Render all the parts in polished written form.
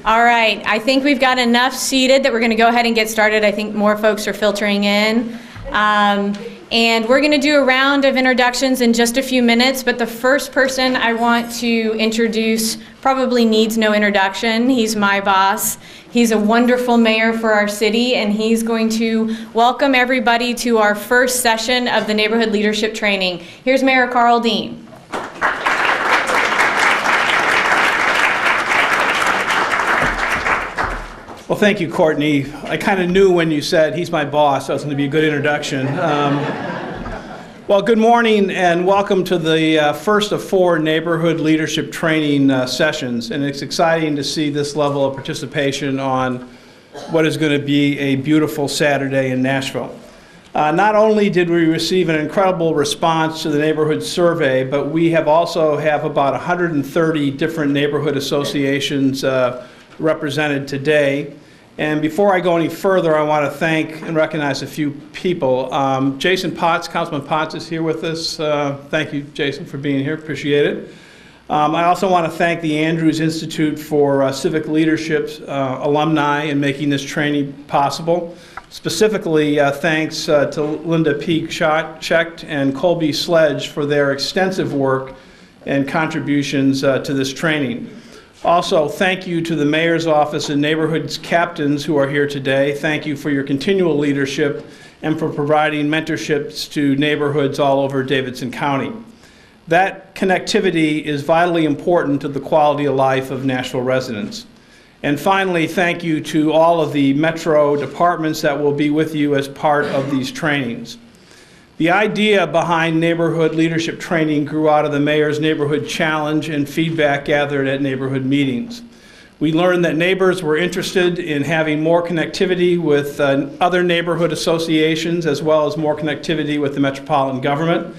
All right, I think we've got enough seated that we're going to go ahead and get started. I think more folks are filtering in. And we're going to do a round of introductions in just a few minutes, but the first person I want to introduce probably needs no introduction. He's my boss. He's a wonderful mayor for our city, and he's going to welcome everybody to our first session of the Neighborhood Leadership Training. Here's Mayor Carl Dean. Well, thank you, Courtney. I kind of knew when you said he's my boss, that was going to be a good introduction. Well, good morning and welcome to the first of 4 neighborhood leadership training sessions. And it's exciting to see this level of participation on what is going to be a beautiful Saturday in Nashville. Not only did we receive an incredible response to the neighborhood survey, but we also have about 130 different neighborhood associations represented today. And before I go any further, I want to thank and recognize a few people. Jason Potts, Councilman Potts is here with us. Thank you, Jason, for being here. Appreciate it. I also want to thank the Andrews Institute for Civic Leadership's alumni in making this training possible. Specifically, thanks to Linda Peek-Schecht and Colby Sledge for their extensive work and contributions to this training. Also, thank you to the Mayor's Office and Neighborhoods Captains who are here today. Thank you for your continual leadership and for providing mentorships to neighborhoods all over Davidson County. That connectivity is vitally important to the quality of life of Nashville residents. And finally, thank you to all of the Metro departments that will be with you as part of these trainings. The idea behind neighborhood leadership training grew out of the Mayor's Neighborhood Challenge and feedback gathered at neighborhood meetings. We learned that neighbors were interested in having more connectivity with other neighborhood associations as well as more connectivity with the metropolitan government.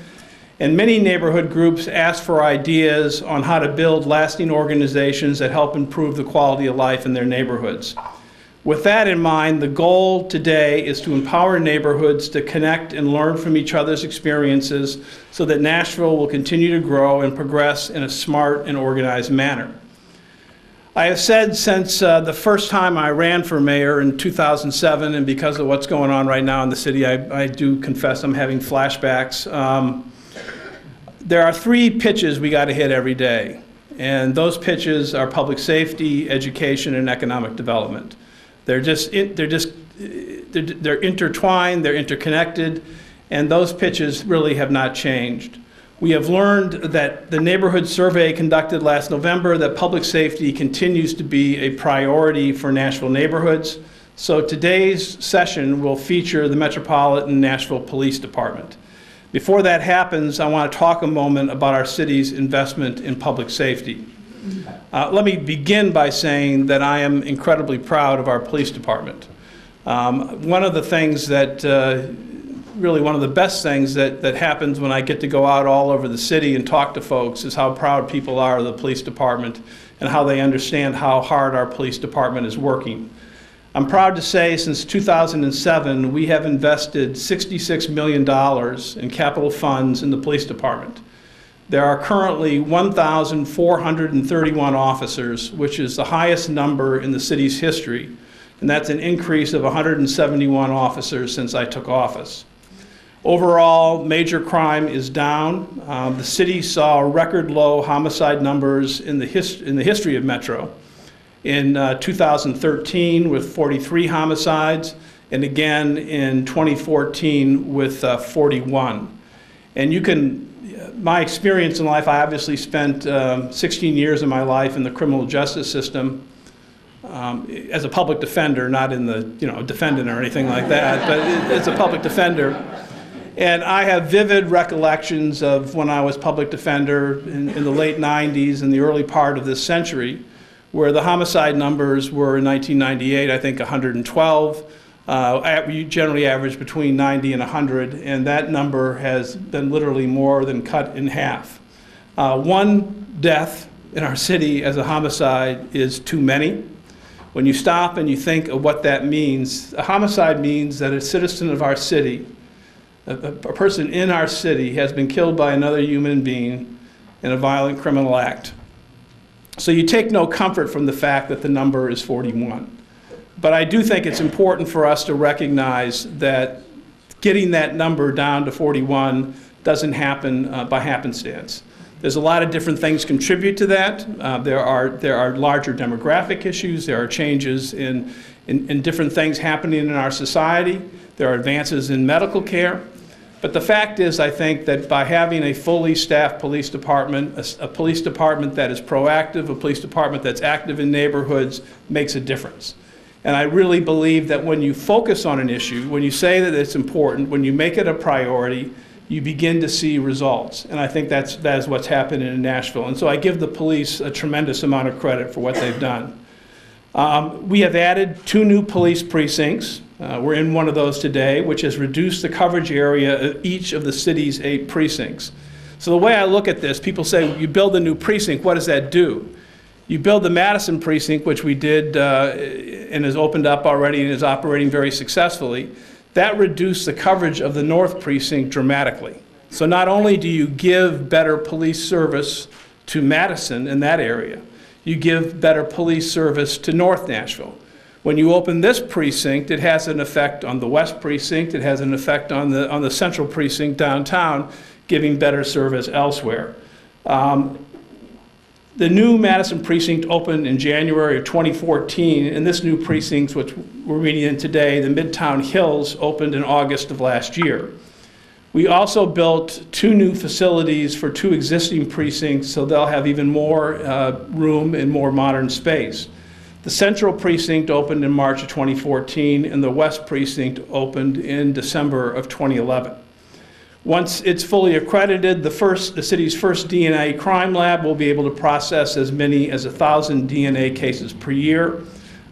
And many neighborhood groups asked for ideas on how to build lasting organizations that help improve the quality of life in their neighborhoods. With that in mind, the goal today is to empower neighborhoods to connect and learn from each other's experiences so that Nashville will continue to grow and progress in a smart and organized manner. I have said since the first time I ran for mayor in 2007, and because of what's going on right now in the city, I do confess I'm having flashbacks. There are 3 pitches we got to hit every day, and those pitches are public safety, education, and economic development. They're intertwined, they're interconnected, and those pitches really have not changed. We have learned that the neighborhood survey conducted last November that public safety continues to be a priority for Nashville neighborhoods. So today's session will feature the Metropolitan Nashville Police Department. Before that happens, I want to talk a moment about our city's investment in public safety. Let me begin by saying that I am incredibly proud of our police department. One of the things that, really one of the best things that happens when I get to go out all over the city and talk to folks is how proud people are of the police department and how they understand how hard our police department is working. I'm proud to say since 2007, we have invested $66 million in capital funds in the police department. There are currently 1,431 officers, which is the highest number in the city's history, and that's an increase of 171 officers since I took office. Overall, major crime is down. The city saw record low homicide numbers in the history of Metro. In 2013 with 43 homicides, and again in 2014 with 41. And my experience in life, I obviously spent 16 years of my life in the criminal justice system as a public defender, not in the defendant or anything like that, but as a public defender. And I have vivid recollections of when I was public defender in the late 90s and the early part of this century, where the homicide numbers were in 1998, I think 112. We generally average between 90 and 100, and that number has been literally more than cut in half. One death in our city as a homicide is too many. When you stop and you think of what that means, a homicide means that a citizen of our city, a person in our city has been killed by another human being in a violent criminal act. So you take no comfort from the fact that the number is 41. But I do think it's important for us to recognize that getting that number down to 41 doesn't happen by happenstance. There's a lot of different things contribute to that. There are larger demographic issues. There are changes in different things happening in our society. There are advances in medical care. But the fact is, I think that by having a fully staffed police department, a police department that is proactive, a police department that's active in neighborhoods, makes a difference. And I really believe that when you focus on an issue, when you say that it's important, when you make it a priority, you begin to see results. And I think that is what's happened in Nashville. And so I give the police a tremendous amount of credit for what they've done. We have added 2 new police precincts. We're in one of those today, which has reduced the coverage area of each of the city's 8 precincts. So the way I look at this, people say, you build a new precinct, what does that do? You build the Madison precinct, which we did and has opened up already and is operating very successfully. That reduced the coverage of the North precinct dramatically. So not only do you give better police service to Madison in that area, you give better police service to North Nashville. When you open this precinct, it has an effect on the West precinct, it has an effect on the Central precinct downtown, giving better service elsewhere. The new Madison precinct opened in January of 2014, and this new precinct, which we're meeting in today, the Midtown Hills, opened in August of last year. We also built 2 new facilities for 2 existing precincts, so they'll have even more room and more modern space. The Central precinct opened in March of 2014, and the West precinct opened in December of 2011. Once it's fully accredited, the city's first DNA crime lab will be able to process as many as 1,000 DNA cases per year,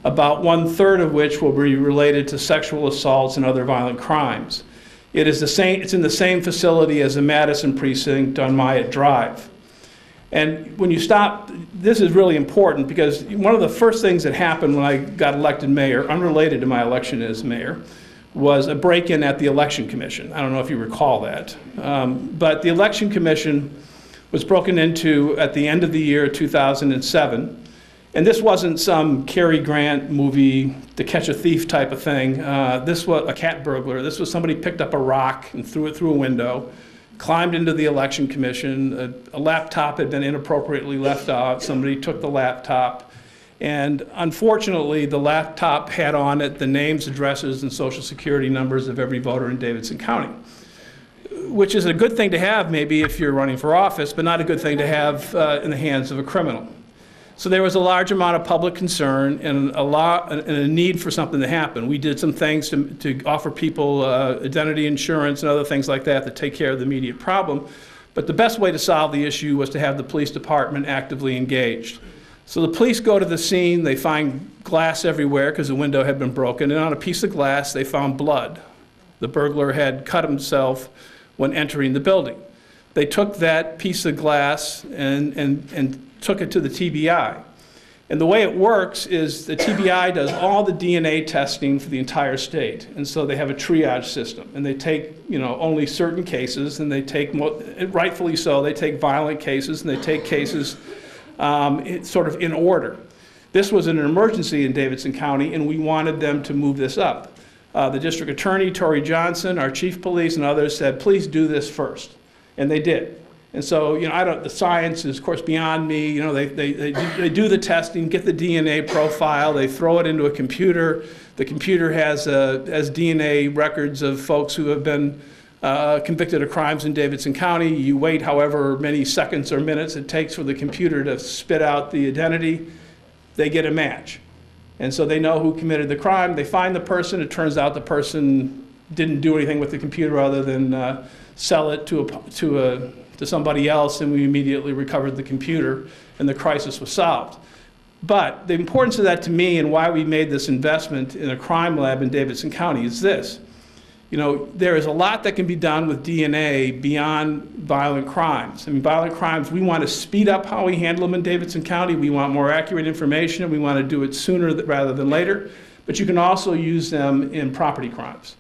about 1/3 of which will be related to sexual assaults and other violent crimes. It's in the same facility as the Madison precinct on Myatt Drive. And when you stop, this is really important because one of the first things that happened when I got elected mayor, unrelated to my election as mayor, was a break-in at the Election Commission. I don't know if you recall that. But the Election Commission was broken into at the end of the year 2007. And this wasn't some Cary Grant movie, To Catch a Thief type of thing. This was a cat burglar. This was somebody picked up a rock and threw it through a window, climbed into the Election Commission. A laptop had been inappropriately left out. Somebody took the laptop. And unfortunately, the laptop had on it the names, addresses, and social security numbers of every voter in Davidson County, which is a good thing to have maybe if you're running for office, but not a good thing to have in the hands of a criminal. So there was a large amount of public concern and a need for something to happen. We did some things to offer people identity insurance and other things like that to take care of the immediate problem. But the best way to solve the issue was to have the police department actively engaged. So the police go to the scene, they find glass everywhere because the window had been broken, and on a piece of glass they found blood. The burglar had cut himself when entering the building. They took that piece of glass and took it to the TBI. And the way it works is the TBI does all the DNA testing for the entire state. And so they have a triage system. And they take only certain cases, and they take, rightfully so, they take violent cases, and they take cases sort of in order. This was an emergency in Davidson County, and we wanted them to move this up. The district attorney, Tori Johnson, our chief police, and others said, please do this first. And they did. And so, the science is, of course, beyond me. They do the testing, get the DNA profile, they throw it into a computer. The computer has DNA records of folks who have been convicted of crimes in Davidson County. You wait however many seconds or minutes it takes for the computer to spit out the identity. They get a match. And so they know who committed the crime. They find the person. It turns out the person didn't do anything with the computer other than sell it to somebody else, and we immediately recovered the computer, and the crisis was solved. But the importance of that to me and why we made this investment in a crime lab in Davidson County is this. There is a lot that can be done with DNA beyond violent crimes. I mean, violent crimes, we want to speed up how we handle them in Davidson County. We want more accurate information, and we want to do it sooner rather than later. But you can also use them in property crimes.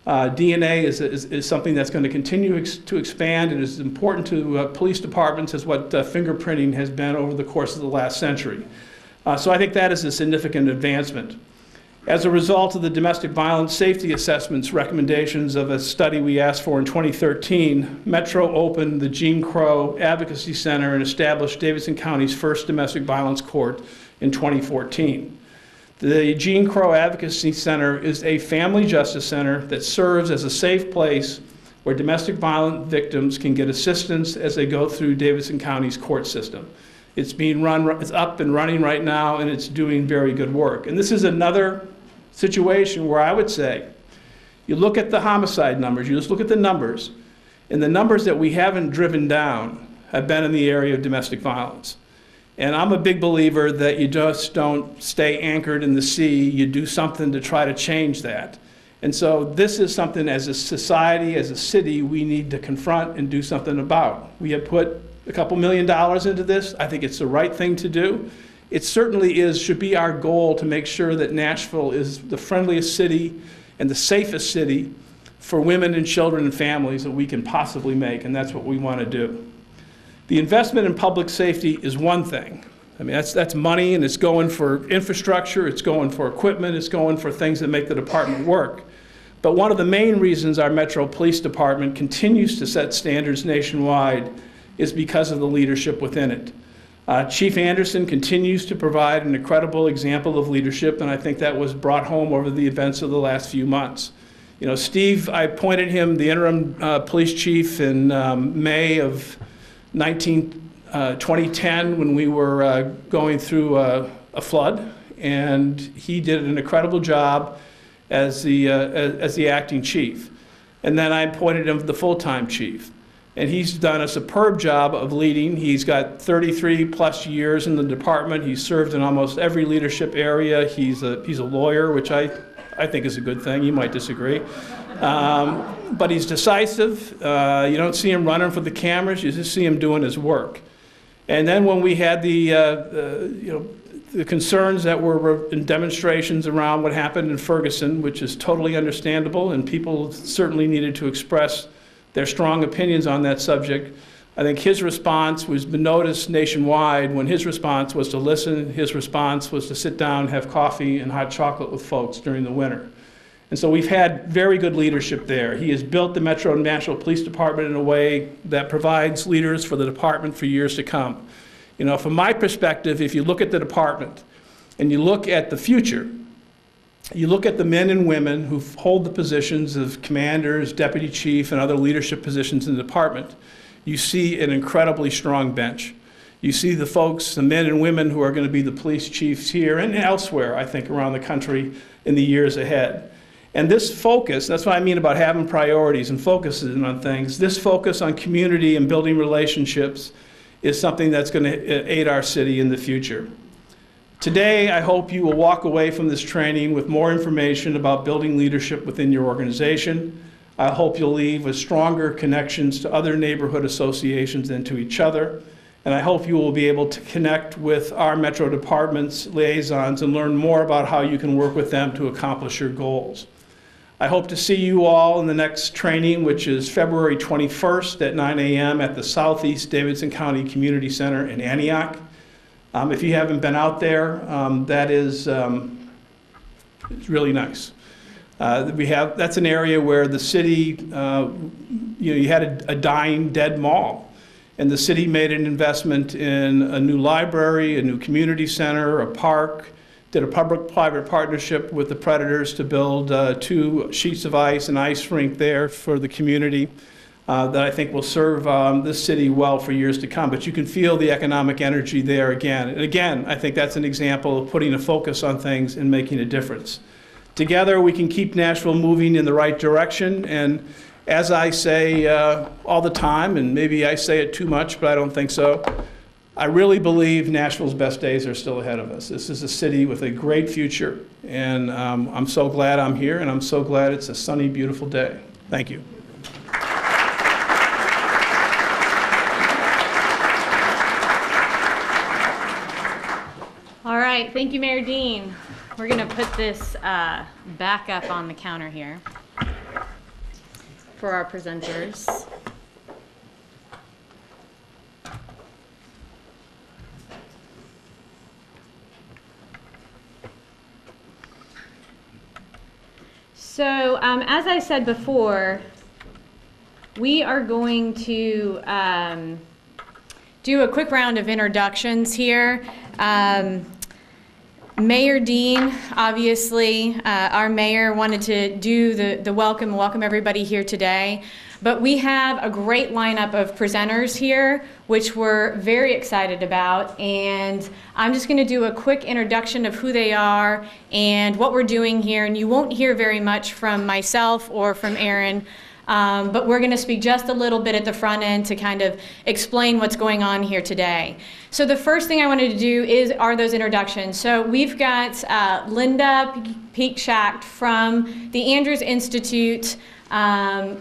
DNA is something that's going to continue to expand and is important to police departments as what fingerprinting has been over the course of the last century. So I think that is a significant advancement. As a result of the domestic violence safety assessments recommendations of a study we asked for in 2013, Metro opened the Gene Crow Advocacy Center and established Davidson County's first domestic violence court in 2014. The Gene Crow Advocacy Center is a family justice center that serves as a safe place where domestic violence victims can get assistance as they go through Davidson County's court system. It's up and running right now, and it's doing very good work. And this is another situation where I would say, you look at the homicide numbers, you just look at the numbers, and the numbers that we haven't driven down have been in the area of domestic violence. And I'm a big believer that you just don't stay anchored in the sea, you do something to try to change that. And so this is something as a society, as a city, we need to confront and do something about. We have put a couple $1 million into this. I think it's the right thing to do. It certainly should be our goal to make sure that Nashville is the friendliest city and the safest city for women and children and families that we can possibly make, and that's what we want to do. The investment in public safety is one thing. I mean, that's money, and it's going for infrastructure, it's going for equipment, it's going for things that make the department work. But one of the main reasons our Metro Police Department continues to set standards nationwide is because of the leadership within it. Chief Anderson continues to provide an incredible example of leadership, and I think that was brought home over the events of the last few months. You know, Steve, I appointed him the interim police chief in May of 2010 when we were going through a flood, and he did an incredible job as the acting chief. And then I appointed him the full-time chief. And he's done a superb job of leading. He's got 33 plus years in the department. He's served in almost every leadership area. He's a lawyer, which I think is a good thing. You might disagree. But he's decisive. You don't see him running for the cameras. You just see him doing his work. And then when we had the concerns that were in demonstrations around what happened in Ferguson, which is totally understandable, and people certainly needed to express their strong opinions on that subject. I think his response was been noticed nationwide when his response was to listen. His response was to sit down, have coffee and hot chocolate with folks during the winter. And so we've had very good leadership there. He has built the Metro Nashville Police Department in a way that provides leaders for the department for years to come. You know, from my perspective, if you look at the department and you look at the future, you look at the men and women who hold the positions of commanders, deputy chief, and other leadership positions in the department, you see an incredibly strong bench. You see the folks, the men and women who are going to be the police chiefs here and elsewhere, I think, around the country in the years ahead. And this focus, that's what I mean about having priorities and focusing on things, this focus on community and building relationships is something that's going to aid our city in the future. Today, I hope you will walk away from this training with more information about building leadership within your organization. I hope you'll leave with stronger connections to other neighborhood associations and to each other. And I hope you will be able to connect with our Metro Department's liaisons and learn more about how you can work with them to accomplish your goals. I hope to see you all in the next training, which is February 21st at 9 a.m. at the Southeast Davidson County Community Center in Antioch. If you haven't been out there, it's really nice. That's an area where the city, you had a dying, dead mall, and the city made an investment in a new library, a new community center, a park, did a public-private partnership with the Predators to build 2 sheets of ice and ice rink there for the community. That I think will serve this city well for years to come. But you can feel the economic energy there again. And again, I think that's an example of putting a focus on things and making a difference. Together, we can keep Nashville moving in the right direction. And as I say all the time, and maybe I say it too much, but I don't think so, I really believe Nashville's best days are still ahead of us. This is a city with a great future. And I'm so glad I'm here, and I'm so glad it's a sunny, beautiful day. Thank you. All right, thank you, Mayor Dean. We're going to put this back up on the counter here. for our presenters. So, as I said before, we are going to do a quick round of introductions here. Mayor Dean, obviously, our mayor wanted to do the welcome everybody here today. But we have a great lineup of presenters here, which we're very excited about. And I'm just going to do a quick introduction of who they are and what we're doing here. And you won't hear very much from myself or from Aaron. But we're going to speak just a little bit at the front end to kind of explain what's going on here today. So the first thing I wanted to do are those introductions. So we've got Linda Peakshack from the Andrews Institute.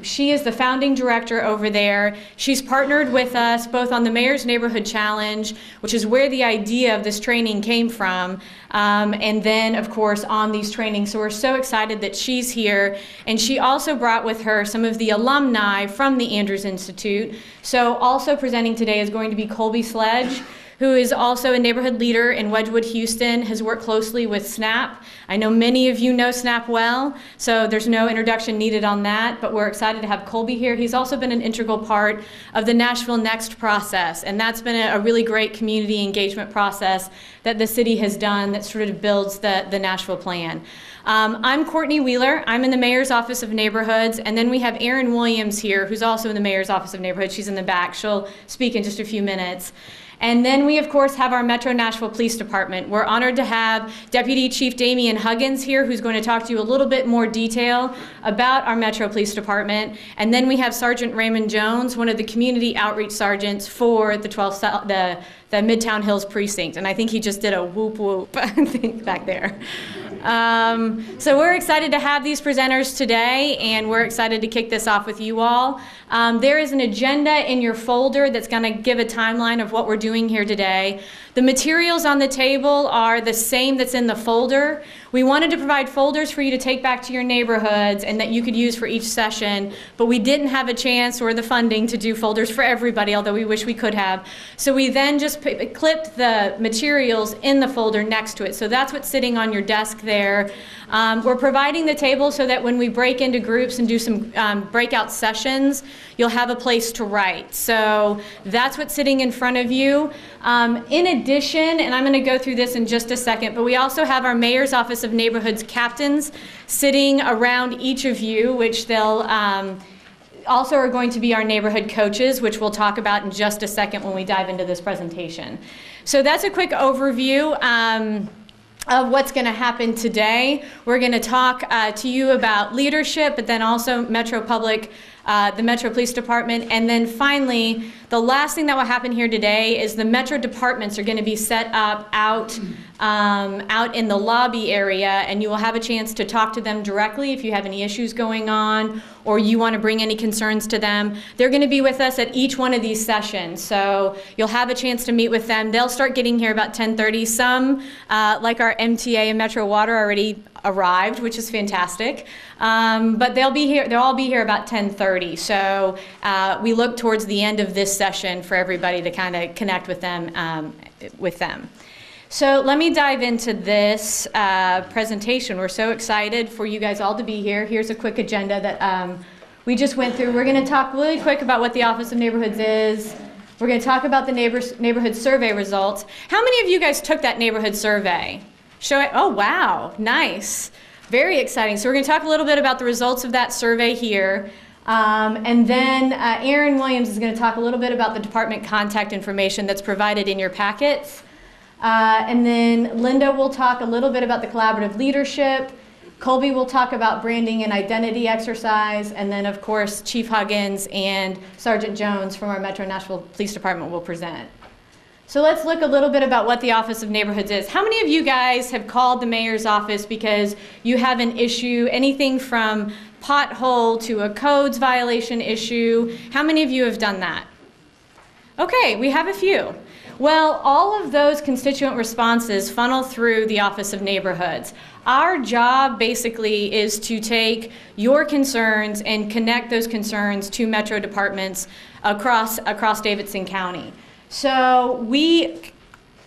She is the founding director over there. She's partnered with us both on the Mayor's Neighborhood Challenge, which is where the idea of this training came from, and then, of course, on these trainings. So we're so excited that she's here. And she also brought with her some of the alumni from the Andrews Institute. So also presenting today is going to be Colby Sledge, who is also a neighborhood leader in Wedgwood, Houston, has worked closely with SNAP. I know many of you know SNAP well, so there's no introduction needed on that, but we're excited to have Colby here. He's also been an integral part of the Nashville Next process, and that's been a really great community engagement process that the city has done that sort of builds the Nashville plan. I'm Courtney Wheeler. I'm in the Mayor's Office of Neighborhoods, and then we have Erin Williams here, who's also in the Mayor's Office of Neighborhoods. She's in the back. She'll speak in just a few minutes. And then we, of course, have our Metro Nashville Police Department. We're honored to have Deputy Chief Damian Huggins here, who's going to talk to you a little bit more detail about our Metro Police Department. And then we have Sergeant Raymond Jones, one of the community outreach sergeants for the Midtown Hills precinct. And I think he just did a whoop whoop, I think, back there. So we're excited to have these presenters today, and we're excited to kick this off with you all. There is an agenda in your folder that's going to give a timeline of what we're doing here today. The materials on the table are the same that's in the folder. We wanted to provide folders for you to take back to your neighborhoods and that you could use for each session, but we didn't have a chance or the funding to do folders for everybody, although we wish we could have. So we then just clipped the materials in the folder next to it. So that's what's sitting on your desk there. We're providing the table so that when we break into groups and do some breakout sessions, you'll have a place to write. So that's what's sitting in front of you. In addition, and I'm going to go through this in just a second, but we also have our Mayor's Office of Neighborhoods captains sitting around each of you, which they'll also are going to be our neighborhood coaches, which we'll talk about in just a second when we dive into this presentation. So that's a quick overview of what's going to happen today. We're going to talk to you about leadership, but then also the Metro Police Department. And then finally, the last thing that will happen here today is the Metro departments are going to be set up out in the lobby area, and you will have a chance to talk to them directly if you have any issues going on or you want to bring any concerns to them. They're going to be with us at each one of these sessions, so you'll have a chance to meet with them. They'll start getting here about 10:30. Some, like our MTA and Metro Water, already arrived, which is fantastic. But they'll all be here about 10:30. So we look towards the end of this session for everybody to kind of connect with them. So let me dive into this presentation. We're so excited for you guys all to be here. Here's a quick agenda that we just went through. We're going to talk really quick about what the Office of Neighborhoods is. We're going to talk about the neighborhood survey results. How many of you guys took that neighborhood survey? Show it. Oh, wow. Nice. Very exciting. So we're going to talk a little bit about the results of that survey here. And then Erin Williams is going to talk a little bit about the department contact information that's provided in your packets. And then Linda will talk a little bit about the collaborative leadership. Colby will talk about branding and identity exercise. And then, of course, Chief Huggins and Sergeant Jones from our Metro Nashville Police Department will present. So let's look a little bit about what the Office of Neighborhoods is. How many of you guys have called the mayor's office because you have an issue, anything from pothole to a codes violation issue? How many of you have done that? Okay, we have a few. Well, all of those constituent responses funnel through the Office of Neighborhoods. Our job basically is to take your concerns and connect those concerns to metro departments across Davidson County. So we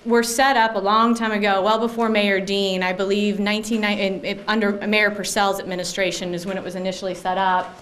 were set up a long time ago, well before Mayor Dean, I believe under Mayor Purcell's administration is when it was initially set up.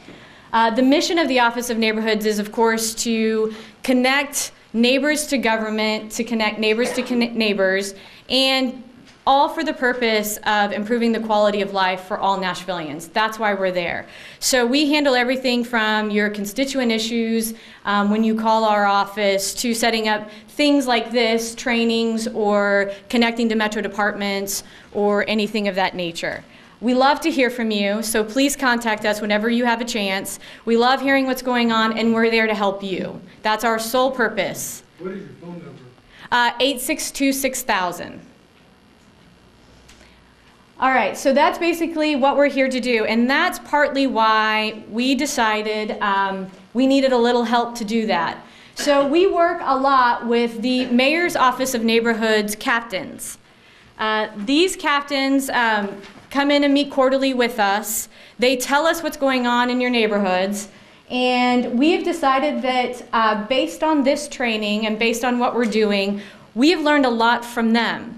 The mission of the Office of Neighborhoods is, of course, to connect neighbors to government, to connect neighbors to neighbors, and all for the purpose of improving the quality of life for all Nashvillians. That's why we're there. So we handle everything from your constituent issues when you call our office to setting up things like this, trainings or connecting to metro departments or anything of that nature. We love to hear from you, so please contact us whenever you have a chance. We love hearing what's going on, and we're there to help you. That's our sole purpose. What is your phone number? 862-6000. All right, so that's basically what we're here to do, and that's partly why we decided we needed a little help to do that. So we work a lot with the Mayor's Office of Neighborhoods captains. These captains come in and meet quarterly with us. They tell us what's going on in your neighborhoods, and we have decided that based on this training and based on what we're doing, we have learned a lot from them.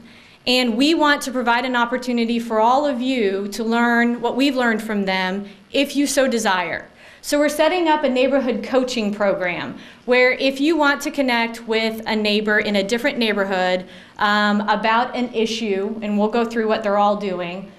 And we want to provide an opportunity for all of you to learn what we've learned from them if you so desire. So we're setting up a neighborhood coaching program where if you want to connect with a neighbor in a different neighborhood about an issue, and we'll go through what they're all doing,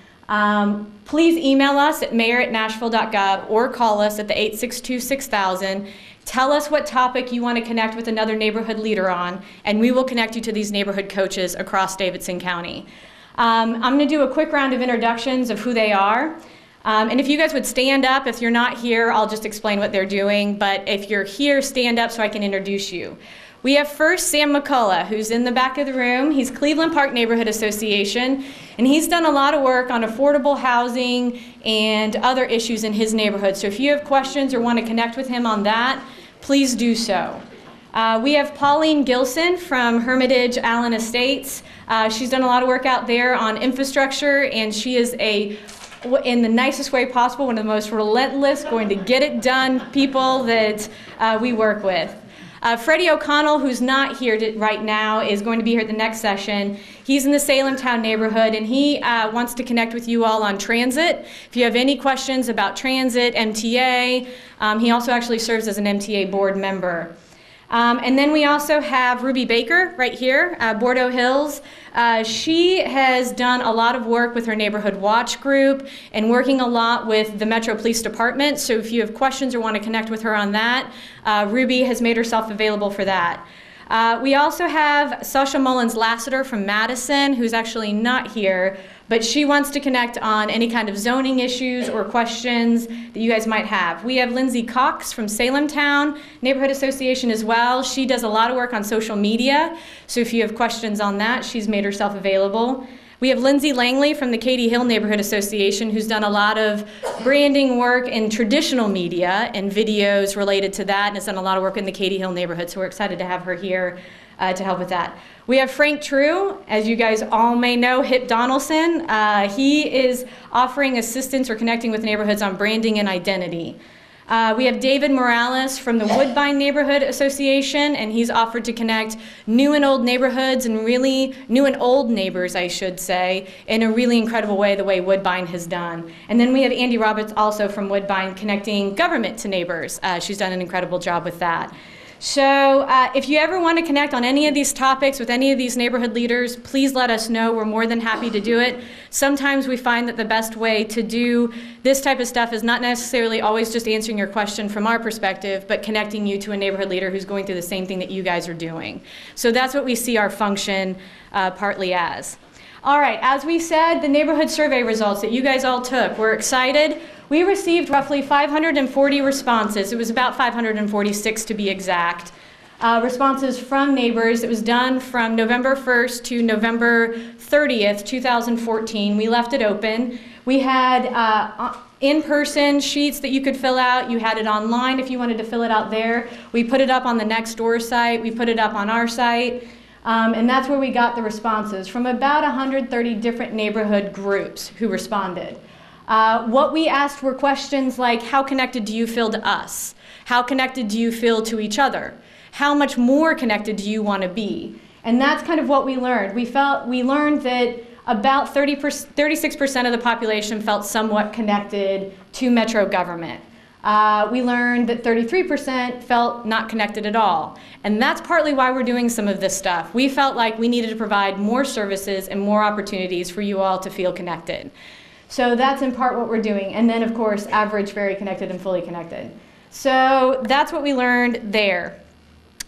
please email us at mayor@nashville.gov or call us at the 862-6000. Tell us what topic you want to connect with another neighborhood leader on, and we will connect you to these neighborhood coaches across Davidson County. I'm going to do a quick round of introductions of who they are. And if you guys would stand up, if you're not here, I'll just explain what they're doing. But if you're here, stand up so I can introduce you. We have first Sam McCullough, who's in the back of the room. He's Cleveland Park Neighborhood Association, and he's done a lot of work on affordable housing and other issues in his neighborhood. So if you have questions or want to connect with him on that, please do so. We have Pauline Gilson from Hermitage Allen Estates. She's done a lot of work out there on infrastructure, and she is in the nicest way possible, one of the most relentless, going to get it done people that we work with. Freddie O'Connell, who's not here right now, is going to be here at the next session. He's in the Salem Town neighborhood, and he wants to connect with you all on transit. If you have any questions about transit, MTA, he also actually serves as an MTA board member. And then we also have Ruby Baker right here, Bordeaux Hills. She has done a lot of work with her neighborhood watch group and working a lot with the Metro Police Department. So if you have questions or want to connect with her on that, Ruby has made herself available for that. We also have Sasha Mullins-Lassiter from Madison, who's actually not here, but she wants to connect on any kind of zoning issues or questions that you guys might have. We have Lindsay Cox from Salem Town Neighborhood Association as well. She does a lot of work on social media, so if you have questions on that, she's made herself available. We have Lindsay Langley from the Katy Hill Neighborhood Association, who's done a lot of branding work in traditional media and videos related to that, and has done a lot of work in the Katy Hill neighborhood, so we're excited to have her here to help with that. We have Frank True, as you guys all may know, Hip Donaldson. He is offering assistance or connecting with neighborhoods on branding and identity. We have David Morales from the Woodbine Neighborhood Association, and he's offered to connect new and old neighborhoods and really new and old neighbors, I should say, in a really incredible way, the way Woodbine has done. And then we have Andy Roberts also from Woodbine connecting government to neighbors. She's done an incredible job with that. So if you ever want to connect on any of these topics with any of these neighborhood leaders, please let us know. We're more than happy to do it. Sometimes we find that the best way to do this type of stuff is not necessarily always just answering your question from our perspective, but connecting you to a neighborhood leader who's going through the same thing that you guys are doing. So that's what we see our function partly as. All right, as we said, the neighborhood survey results that you guys all took, we're excited. We received roughly 540 responses. It was about 546 to be exact. Responses from neighbors. It was done from November 1st to November 30th, 2014. We left it open. We had in-person sheets that you could fill out. You had it online if you wanted to fill it out there. We put it up on the Nextdoor site. We put it up on our site. And that's where we got the responses from about 130 different neighborhood groups who responded. What we asked were questions like, how connected do you feel to us? How connected do you feel to each other? How much more connected do you want to be? And that's kind of what we learned. We learned that about 36% of the population felt somewhat connected to metro government. We learned that 33% felt not connected at all. And that's partly why we're doing some of this stuff. We felt like we needed to provide more services and more opportunities for you all to feel connected. So that's in part what we're doing. And then, of course, average, very connected, and fully connected. So that's what we learned there.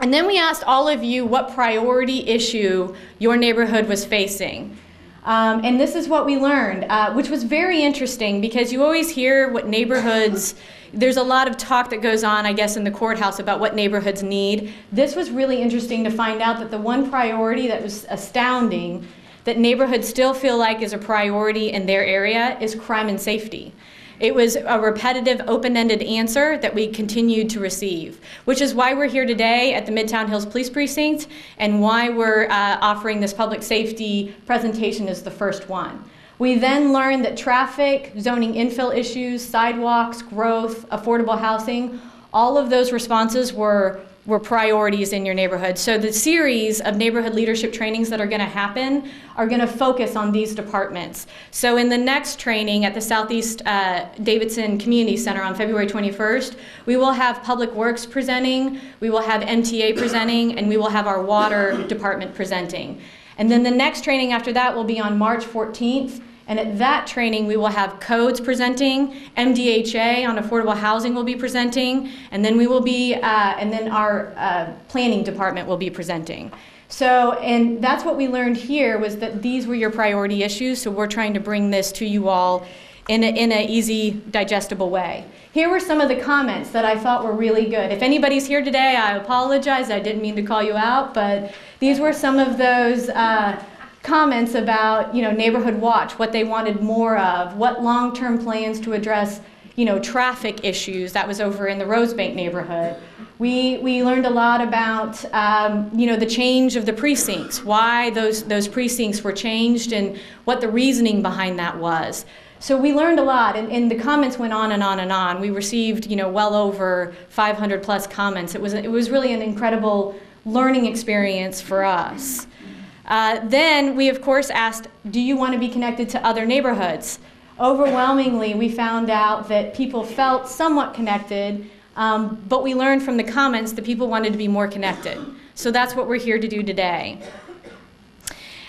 And then we asked all of you what priority issue your neighborhood was facing. And this is what we learned, which was very interesting because you always hear what neighborhoods, there's a lot of talk that goes on, I guess, in the courthouse about what neighborhoods need. This was really interesting to find out that the one priority that was astounding that neighborhoods still feel like is a priority in their area is crime and safety. It was a repetitive, open-ended answer that we continued to receive, which is why we're here today at the Midtown Hills Police Precinct and why we're offering this public safety presentation as the first one. We then learned that traffic, zoning infill issues, sidewalks, growth, affordable housing, all of those responses were priorities in your neighborhood. So the series of neighborhood leadership trainings that are going to happen are going to focus on these departments. So in the next training at the Southeast Davidson Community Center on February 21st, we will have Public Works presenting, we will have MTA presenting, and we will have our water department presenting. And then the next training after that will be on March 14th. And at that training, we will have codes presenting, MDHA on affordable housing will be presenting, and then we will be, and then our planning department will be presenting. So, and that's what we learned here was that these were your priority issues. So we're trying to bring this to you all in an easy, digestible way. Here were some of the comments that I thought were really good. If anybody's here today, I apologize. I didn't mean to call you out, but these were some of those comments about, neighborhood watch, what they wanted more of, what long-term plans to address, traffic issues. That was over in the Rosebank neighborhood. We learned a lot about, the change of the precincts, why those precincts were changed and what the reasoning behind that was. So we learned a lot, and the comments went on and on and on. We received, well over 500 plus comments. It was really an incredible learning experience for us. Then we, of course, asked, do you want to be connected to other neighborhoods? Overwhelmingly, we found out that people felt somewhat connected, but we learned from the comments that people wanted to be more connected. So that's what we're here to do today.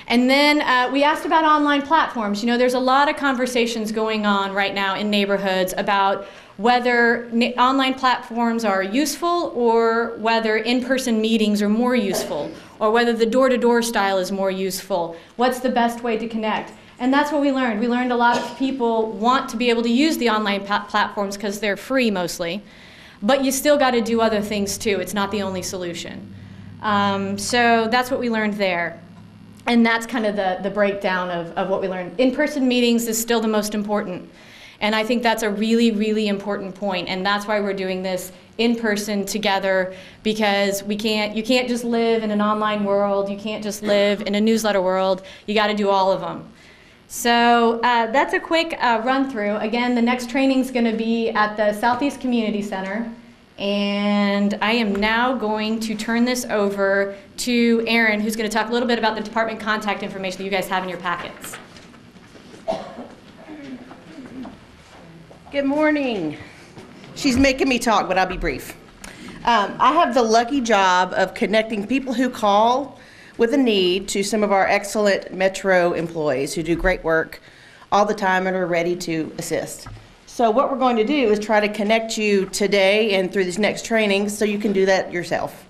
And then we asked about online platforms. There's a lot of conversations going on right now in neighborhoods about whether online platforms are useful or whether in-person meetings are more useful, or whether the door-to-door style is more useful. What's the best way to connect? And that's what we learned. We learned a lot of people want to be able to use the online platforms because they're free mostly, but you still got to do other things too. It's not the only solution. So that's what we learned there. And that's kind of the breakdown of what we learned. In-person meetings is still the most important. And I think that's a really, really important point. And that's why we're doing this in person together, because you can't just live in an online world. You can't just live in a newsletter world. You got to do all of them. So that's a quick run through. Again, the next training is going to be at the Southeast Community Center. And I am now going to turn this over to Erin, who's going to talk a little bit about the department contact information that you guys have in your packets. Good morning. She's making me talk, but I'll be brief. I have the lucky job of connecting people who call with a need to some of our excellent Metro employees who do great work all the time and are ready to assist. So what we're going to do is try to connect you today and through these next trainings so you can do that yourself.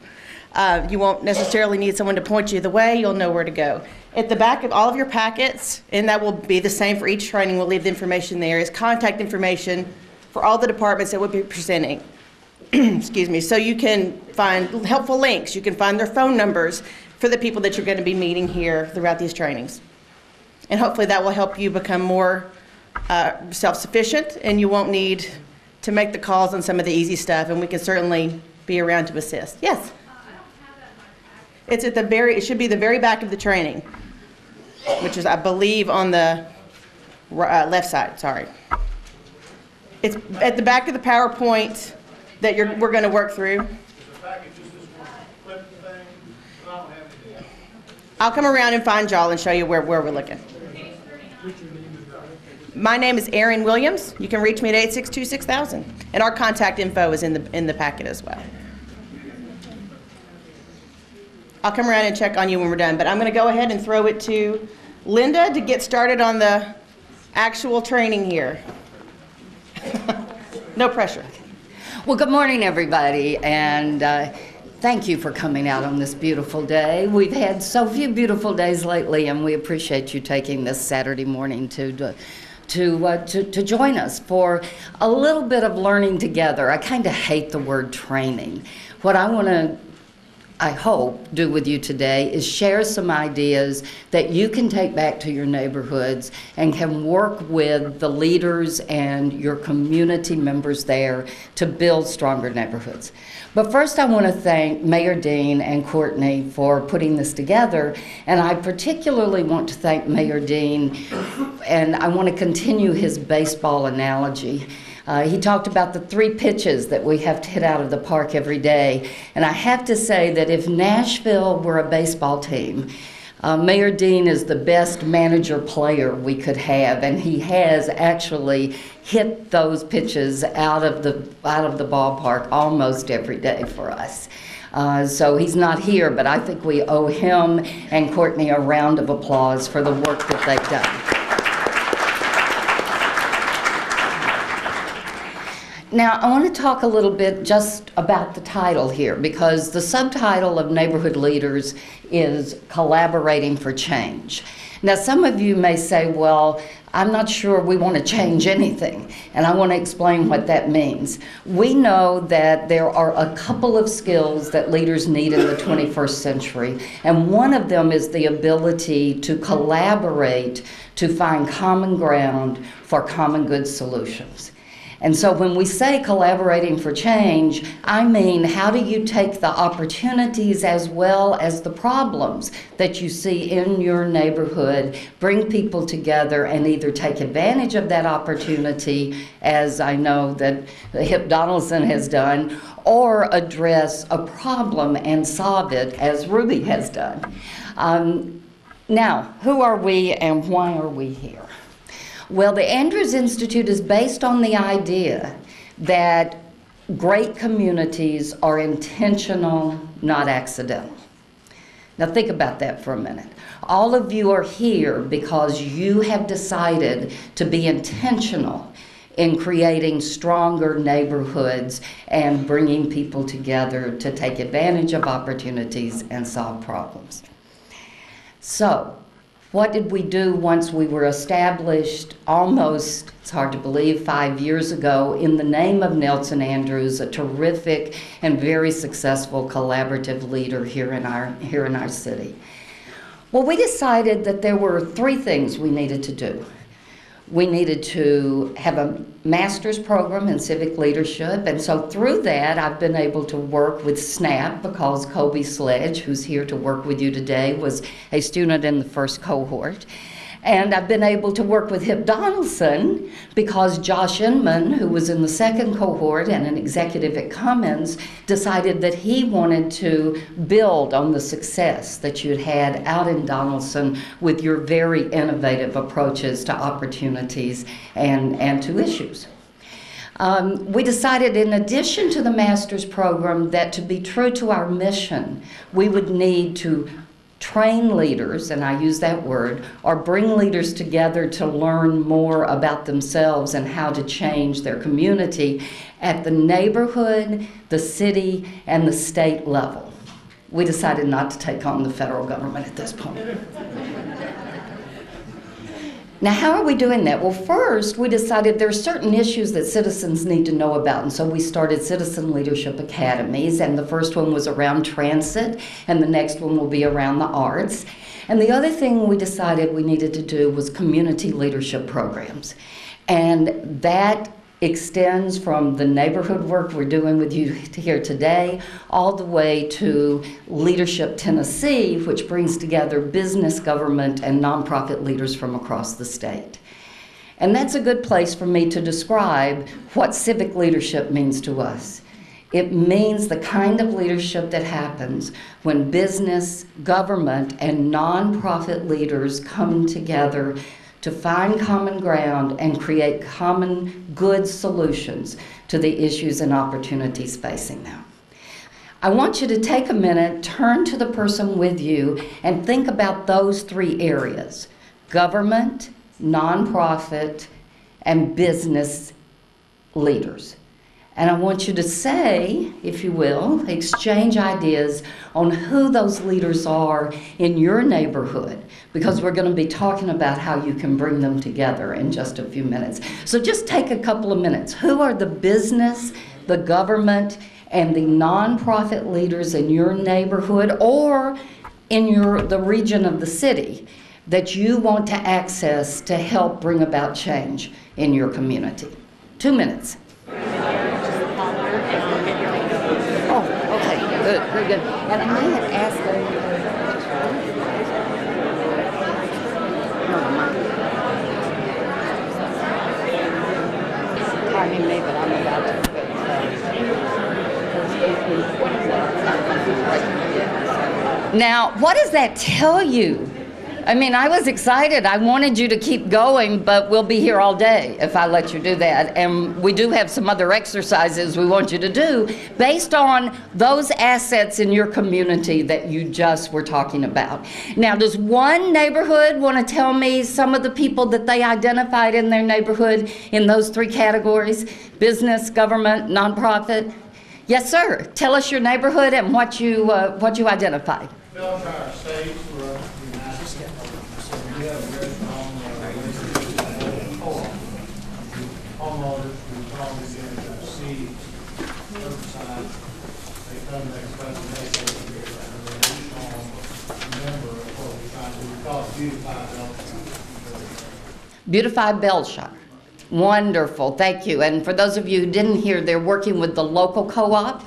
You won't necessarily need someone to point you the way. You'll know where to go. At the back of all of your packets, and that will be the same for each training, we'll leave the information there, is contact information for all the departments that we'll be presenting. Excuse me. So you can find helpful links. You can find their phone numbers for the people that you're going to be meeting here throughout these trainings. And hopefully that will help you become more self-sufficient, and you won't need to make the calls on some of the easy stuff, and we can certainly be around to assist. Yes? It's at the very, it should be the very back of the training, which is, I believe, on the left side, sorry. It's at the back of the PowerPoint that we're going to work through. I'll come around and find y'all and show you where we're looking. My name is Erin Williams. You can reach me at 862-6000. And our contact info is in the packet as well. I'll come around and check on you when we're done, but I'm going to go ahead and throw it to Linda to get started on the actual training here. No pressure. Well, good morning, everybody, and thank you for coming out on this beautiful day. We've had so few beautiful days lately, and we appreciate you taking this Saturday morning to join us for a little bit of learning together. I kind of hate the word training. What I want to, I hope, do with you today is share some ideas that you can take back to your neighborhoods and can work with the leaders and your community members there to build stronger neighborhoods. But first I want to thank Mayor Dean and Courtney for putting this together, and I particularly want to thank Mayor Dean, and I want to continue his baseball analogy. He talked about the 3 pitches that we have to hit out of the park every day. And I have to say that if Nashville were a baseball team, Mayor Dean is the best manager player we could have, and he has actually hit those pitches out of the ballpark almost every day for us. So he's not here, but I think we owe him and Courtney a round of applause for the work that they've done. Now, I want to talk a little bit just about the title here, because the subtitle of Neighborhood Leaders is Collaborating for Change. Now, some of you may say, well, I'm not sure we want to change anything, and I want to explain what that means. We know that there are a couple of skills that leaders need in the 21st century, and one of them is the ability to collaborate to find common ground for common good solutions. And so when we say collaborating for change, I mean, how do you take the opportunities as well as the problems that you see in your neighborhood, bring people together and either take advantage of that opportunity, as I know that Hip Donaldson has done, or address a problem and solve it, as Ruby has done. Now, who are we and why are we here? Well, the Andrews Institute is based on the idea that great communities are intentional, not accidental. Now think about that for a minute. All of you are here because you have decided to be intentional in creating stronger neighborhoods and bringing people together to take advantage of opportunities and solve problems. So, what did we do once we were established almost, it's hard to believe, 5 years ago in the name of Nelson Andrews, a terrific and very successful collaborative leader here in our city? Well, we decided that there were 3 things we needed to do. We needed to have a master's program in civic leadership, and so through that I've been able to work with SNAP because Kobe Sledge, who's here to work with you today, was a student in the first cohort. And I've been able to work with Hip Donaldson because Josh Inman, who was in the second cohort and an executive at Cummins, decided that he wanted to build on the success that you'd had out in Donaldson with your very innovative approaches to opportunities and to issues. We decided, in addition to the master's program, that to be true to our mission, we would need to train leaders, and I use that word, or bring leaders together to learn more about themselves and how to change their community at the neighborhood, the city, and the state level. We decided not to take on the federal government at this point. Now, how are we doing that? Well, first, we decided there are certain issues that citizens need to know about, and so we started Citizen Leadership Academies, and the first one was around transit, and the next one will be around the arts. And the other thing we decided we needed to do was community leadership programs. And that extends from the neighborhood work we're doing with you here today all the way to Leadership Tennessee, which brings together business, government, and nonprofit leaders from across the state. And that's a good place for me to describe what civic leadership means to us. It means the kind of leadership that happens when business, government, and nonprofit leaders come together to find common ground and create common good solutions to the issues and opportunities facing them. I want you to take a minute, turn to the person with you, and think about those three areas: government, nonprofit, and business leaders. And I want you to say, if you will, exchange ideas on who those leaders are in your neighborhood, because we're going to be talking about how you can bring them together in just a few minutes. So just take a couple of minutes. Who are the business, the government, and the nonprofit leaders in your neighborhood or in the region of the city that you want to access to help bring about change in your community? 2 minutes. Oh, okay, good, very good. And I had asked them. Timing me, but I'm about to. Now, what does that tell you? I mean, I was excited. I wanted you to keep going, but we'll be here all day if I let you do that. And we do have some other exercises we want you to do based on those assets in your community that you just were talking about. Now, does one neighborhood want to tell me some of the people that they identified in their neighborhood in those three categories? Business, government, nonprofit? Yes, sir. Tell us your neighborhood and what you identified. Belshire Estates were Nashville. We have a very strong homeowners who probably get to see herbicide. They come to express an additional member of what we're trying to do. We call it Beautify Belshire. Beautify Belshire. Wonderful, thank you. And for those of you who didn't hear, they're working with the local co-op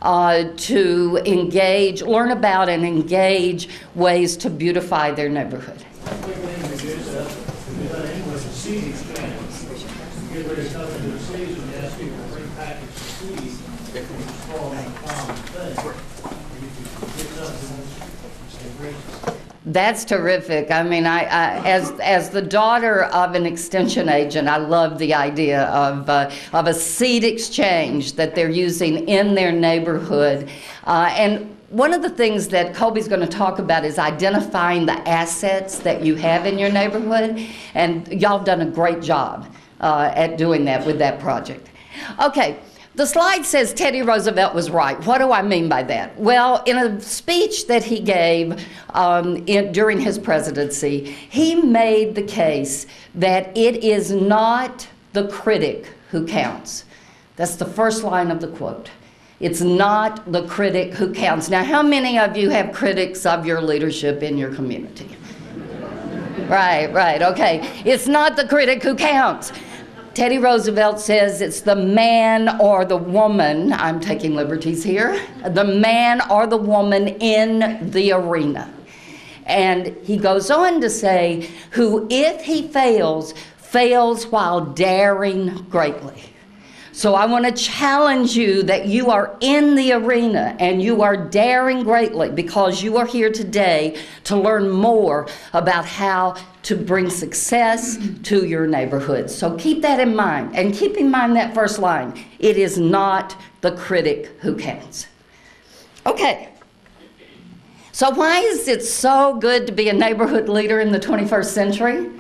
to engage, learn about and engage ways to beautify their neighborhood. The quick thing we do is with the seed exchange. Get ready to come into the season, you ask people to bring packets of seeds, and you throw them in a common thing. You can get something and bring it. That's terrific. I mean, as the daughter of an extension agent, I love the idea of a seed exchange that they're using in their neighborhood. And one of the things that Colby's going to talk about is identifying the assets that you have in your neighborhood. And y'all have done a great job at doing that with that project. Okay. The slide says Teddy Roosevelt was right. What do I mean by that? Well, in a speech that he gave during his presidency, he made the case that it is not the critic who counts. That's the first line of the quote. It's not the critic who counts. Now, how many of you have critics of your leadership in your community? Right, okay. It's not the critic who counts. Teddy Roosevelt says it's the man or the woman, I'm taking liberties here, the man or the woman in the arena. And he goes on to say, who, if he fails, fails while daring greatly. So I want to challenge you that you are in the arena and you are daring greatly because you are here today to learn more about how to bring success to your neighborhood. So keep that in mind, and keep in mind that first line. It is not the critic who counts. Okay. So why is it so good to be a neighborhood leader in the 21st century?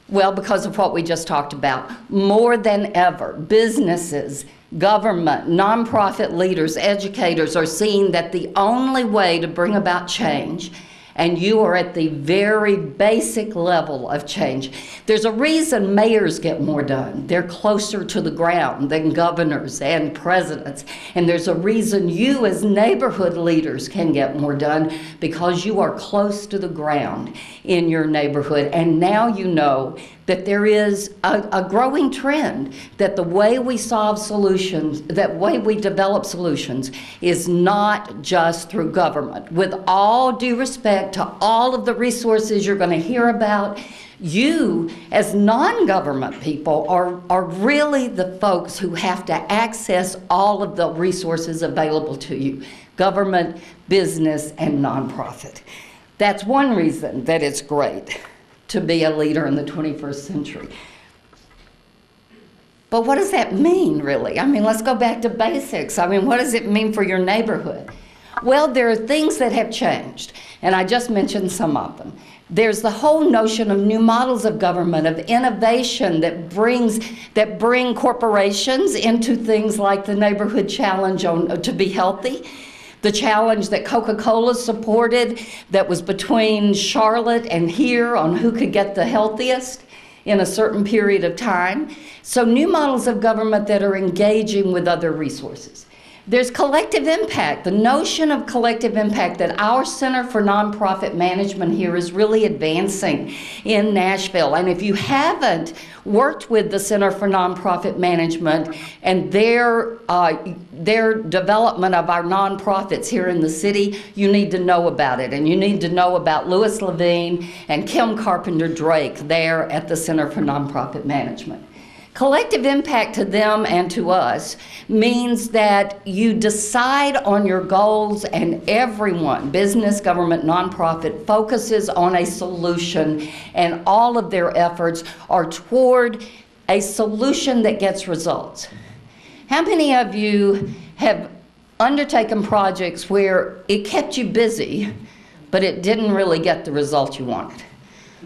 Well, because of what we just talked about. More than ever, businesses, government, nonprofit leaders, educators are seeing that the only way to bring about change, and you are at the very basic level of change. There's a reason mayors get more done. They're closer to the ground than governors and presidents. And there's a reason you as neighborhood leaders can get more done, because you are close to the ground in your neighborhood. And now you know that there is a growing trend that the way we solve solutions, that way we develop solutions, is not just through government. With all due respect to all of the resources you're going to hear about, you, as non-government people, are really the folks who have to access all of the resources available to you: government, business, and nonprofit. That's one reason that it's great to be a leader in the 21st century. But what does that mean, really? I mean, let's go back to basics. I mean, what does it mean for your neighborhood? Well, there are things that have changed, and I just mentioned some of them. There's the whole notion of new models of government, of innovation that bring corporations into things like the Neighborhood Challenge to be healthy. The challenge that Coca-Cola supported that was between Charlotte and here on who could get the healthiest in a certain period of time. So new models of government that are engaging with other resources. There's collective impact, the notion of collective impact that our Center for Nonprofit Management here is really advancing in Nashville. And if you haven't worked with the Center for Nonprofit Management and their development of our nonprofits here in the city, you need to know about it. And you need to know about Louis Levine and Kim Carpenter Drake there at the Center for Nonprofit Management. Collective impact to them and to us means that you decide on your goals and everyone, business, government, nonprofit, focuses on a solution and all of their efforts are toward a solution that gets results. How many of you have undertaken projects where it kept you busy, but it didn't really get the result you wanted?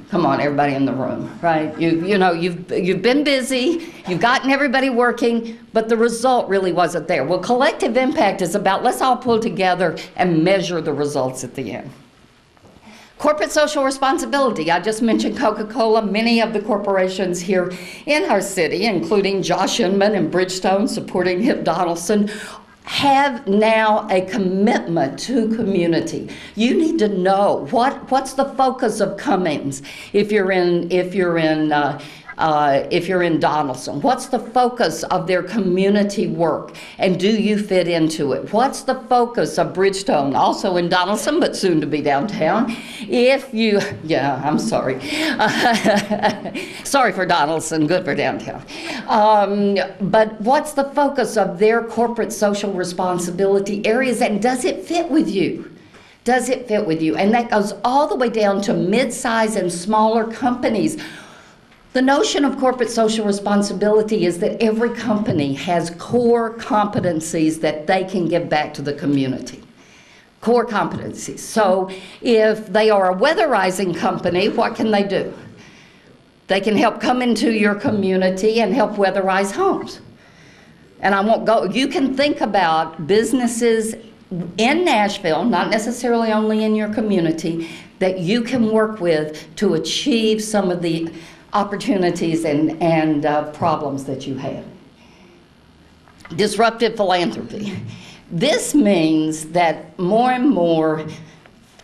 Come on, everybody in the room, right? You've been busy, you've gotten everybody working, but the result really wasn't there. Well, collective impact is about let's all pull together and measure the results at the end. Corporate social responsibility. I just mentioned Coca-Cola. Many of the corporations here in our city, including Josh Inman and Bridgestone supporting Hip Donaldson, have now a commitment to community. You need to know what's the focus of Cummings if you're in Donaldson. What's the focus of their community work, and do you fit into it? What's the focus of Bridgestone, also in Donaldson but soon to be downtown? I'm sorry. Sorry for Donaldson, good for downtown. But what's the focus of their corporate social responsibility areas, and does it fit with you? Does it fit with you? And that goes all the way down to mid-size and smaller companies. The notion of corporate social responsibility is that every company has core competencies that they can give back to the community. Core competencies. So if they are a weatherizing company, what can they do? They can help come into your community and help weatherize homes. And I won't go, you can think about businesses in Nashville, not necessarily only in your community, that you can work with to achieve some of the opportunities and problems that you have. Disruptive philanthropy. This means that more and more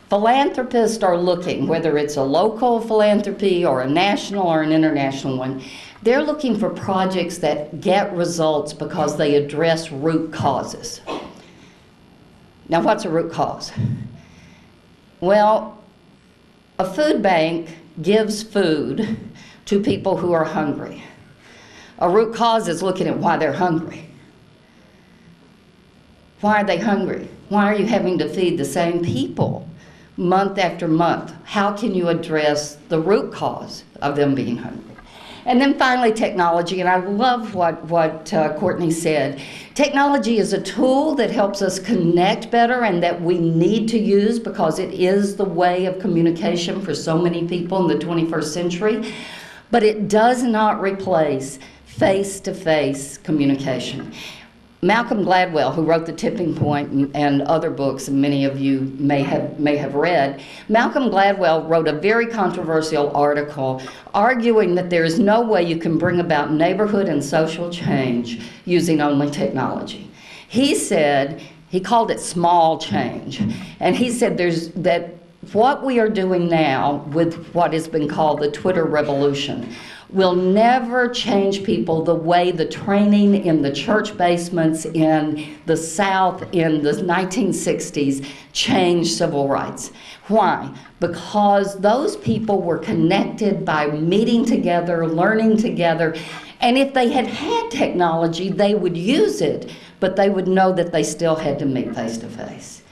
philanthropists are looking, whether it's a local philanthropy or a national or an international one, they're looking for projects that get results because they address root causes. Now, what's a root cause? Well, a food bank gives food to people who are hungry. A root cause is looking at why they're hungry. Why are they hungry? Why are you having to feed the same people month after month? How can you address the root cause of them being hungry? And then finally, technology, and I love what Courtney said. Technology is a tool that helps us connect better and that we need to use because it is the way of communication for so many people in the 21st century. But it does not replace face-to-face communication. Malcolm Gladwell, who wrote The Tipping Point and other books, and many of you may have read, Malcolm Gladwell wrote a very controversial article arguing that there is no way you can bring about neighborhood and social change using only technology. He said, he called it small change, and he said that what we are doing now with what has been called the Twitter revolution will never change people the way the training in the church basements in the South in the 1960s changed civil rights. Why? Because those people were connected by meeting together, learning together, and if they had had technology, they would use it, but they would know that they still had to meet face to face.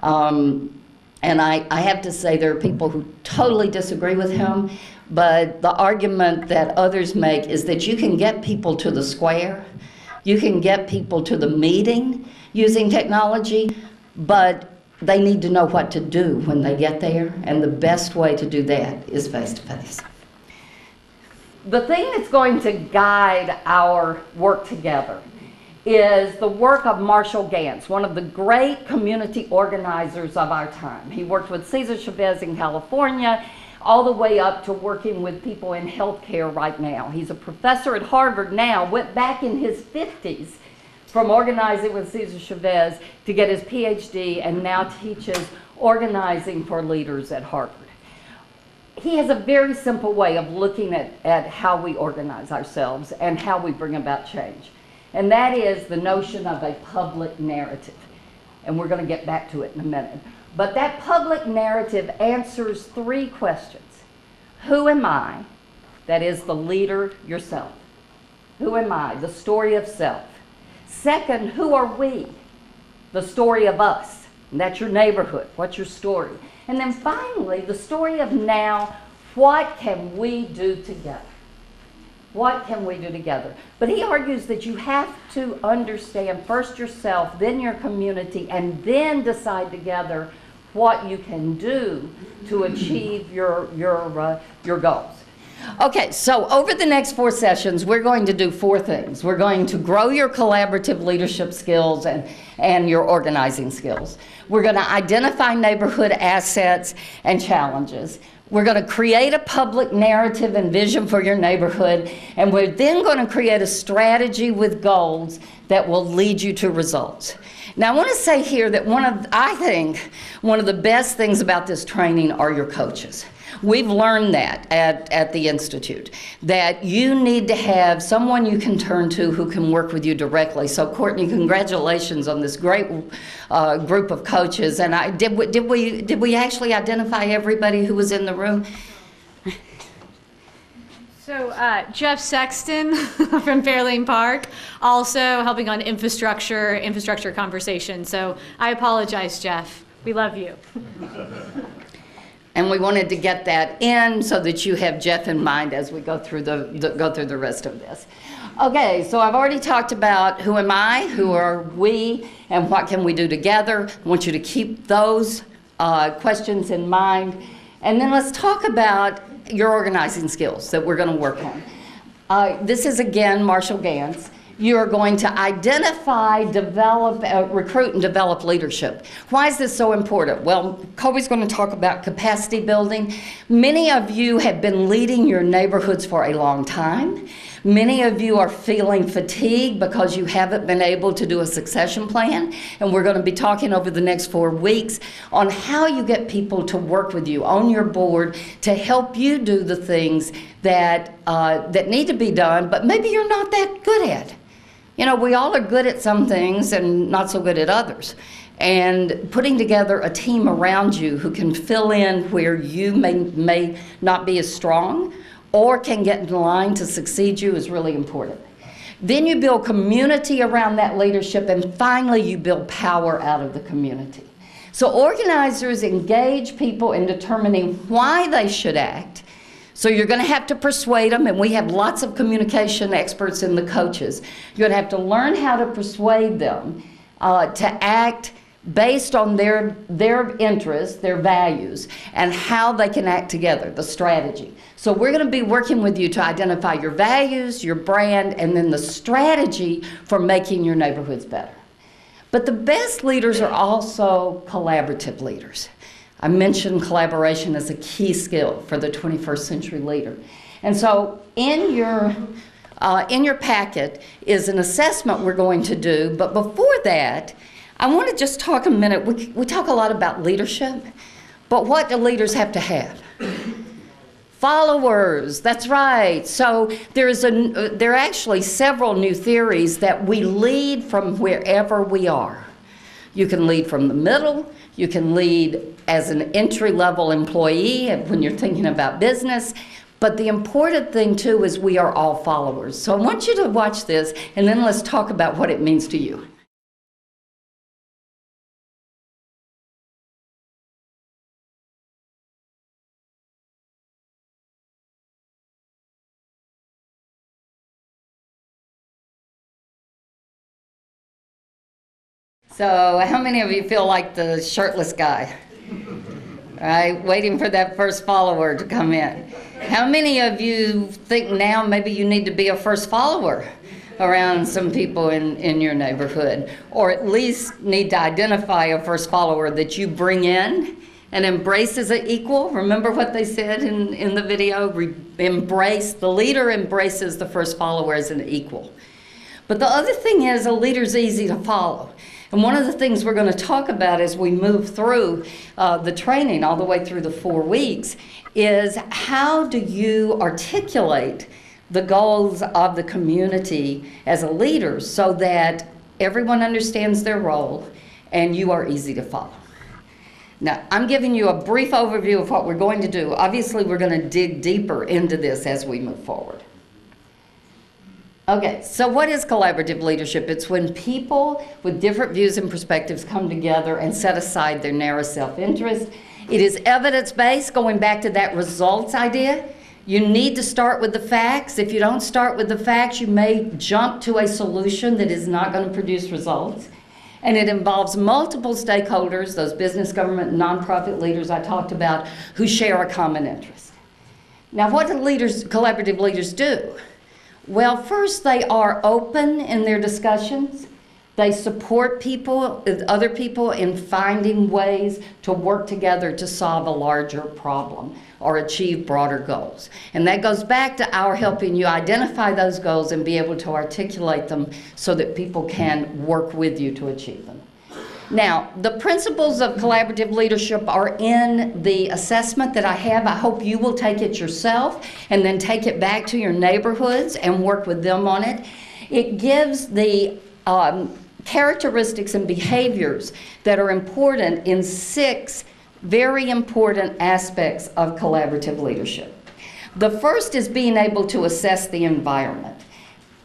And I have to say there are people who totally disagree with him, but the argument that others make is that you can get people to the square, you can get people to the meeting using technology, but they need to know what to do when they get there, and the best way to do that is face-to-face. The thing that's going to guide our work together is the work of Marshall Gantz, one of the great community organizers of our time. He worked with Cesar Chavez in California, all the way up to working with people in healthcare right now. He's a professor at Harvard now, went back in his 50s from organizing with Cesar Chavez to get his PhD, and now teaches organizing for leaders at Harvard. He has a very simple way of looking at how we organize ourselves and how we bring about change. And that is the notion of a public narrative. And we're going to get back to it in a minute. But that public narrative answers three questions. Who am I? That is the leader yourself. Who am I? The story of self. Second, who are we? The story of us. And that's your neighborhood. What's your story? And then finally, the story of now. What can we do together? What can we do together? But he argues that you have to understand first yourself, then your community, and then decide together what you can do to achieve your goals. Okay, so over the next 4 sessions, we're going to do 4 things. We're going to grow your collaborative leadership skills and your organizing skills. We're going to identify neighborhood assets and challenges. We're going to create a public narrative and vision for your neighborhood, and we're then going to create a strategy with goals that will lead you to results. Now, I want to say here that I think one of the best things about this training are your coaches. We've learned that at the Institute, that you need to have someone you can turn to who can work with you directly. So, Courtney, congratulations on this great group of coaches. And did we actually identify everybody who was in the room? So Jeff Sexton from Fairlane Park, also helping on infrastructure conversation. So I apologize, Jeff. We love you. And we wanted to get that in so that you have Jeff in mind as we go through the rest of this. Okay, so I've already talked about who am I, who are we, and what can we do together. I want you to keep those questions in mind. And then let's talk about your organizing skills that we're going to work on. This is, again, Marshall Gantz. You are going to identify, develop, recruit, and develop leadership. Why is this so important? Well, Kobe's going to talk about capacity building. Many of you have been leading your neighborhoods for a long time. Many of you are feeling fatigued because you haven't been able to do a succession plan, and we're going to be talking over the next 4 weeks on how you get people to work with you on your board to help you do the things that need to be done, but maybe you're not that good at. You know, we all are good at some things and not so good at others. And putting together a team around you who can fill in where you may not be as strong or can get in line to succeed you is really important. Then you build community around that leadership, and finally you build power out of the community. So organizers engage people in determining why they should act. So you're going to have to persuade them, and we have lots of communication experts in the coaches. You're going to have to learn how to persuade them to act based on their interests, their values, and how they can act together, the strategy. So we're going to be working with you to identify your values, your brand, and then the strategy for making your neighborhoods better. But the best leaders are also collaborative leaders. I mentioned collaboration as a key skill for the 21st century leader. And so in your packet is an assessment we're going to do, but before that, I want to just talk a minute. We talk a lot about leadership, But what do leaders have to have? Followers, that's right. So there are actually several new theories that we lead from wherever we are. You can lead from the middle. You can lead as an entry-level employee when you're thinking about business. But the important thing, too, is we are all followers. So I want you to watch this, and then let's talk about what it means to you. So how many of you feel like the shirtless guy? Right, waiting for that first follower to come in. How many of you think now maybe you need to be a first follower around some people in your neighborhood, or at least need to identify a first follower that you bring in and embrace as an equal? Remember what they said in the video? The leader embraces the first follower as an equal. But the other thing is, a leader's easy to follow. And one of the things we're going to talk about as we move through the training all the way through the 4 weeks is how do you articulate the goals of the community as a leader so that everyone understands their role and you are easy to follow. Now, I'm giving you a brief overview of what we're going to do. Obviously, we're going to dig deeper into this as we move forward. Okay, so what is collaborative leadership? It's when people with different views and perspectives come together and set aside their narrow self-interest. It is evidence-based, going back to that results idea. You need to start with the facts. If you don't start with the facts, you may jump to a solution that is not going to produce results. And it involves multiple stakeholders, those business, government, nonprofit leaders I talked about, who share a common interest. Now, what do collaborative leaders do? Well, first, they are open in their discussions. They support other people in finding ways to work together to solve a larger problem or achieve broader goals. And that goes back to our helping you identify those goals and be able to articulate them so that people can work with you to achieve them. Now, the principles of collaborative leadership are in the assessment that I have. I hope you will take it yourself and then take it back to your neighborhoods and work with them on it. It gives the characteristics and behaviors that are important in 6 very important aspects of collaborative leadership. The first is being able to assess the environment.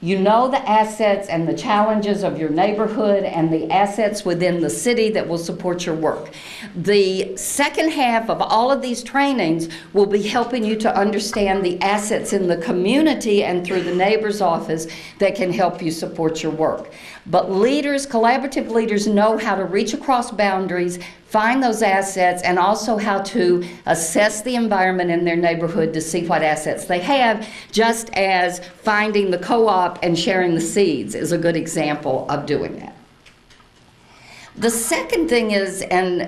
You know the assets and the challenges of your neighborhood and the assets within the city that will support your work. The second half of all of these trainings will be helping you to understand the assets in the community and through the neighbor's office that can help you support your work. But leaders, collaborative leaders, know how to reach across boundaries, find those assets, and also how to assess the environment in their neighborhood to see what assets they have, just as finding the co-op and sharing the seeds is a good example of doing that. The second thing is, and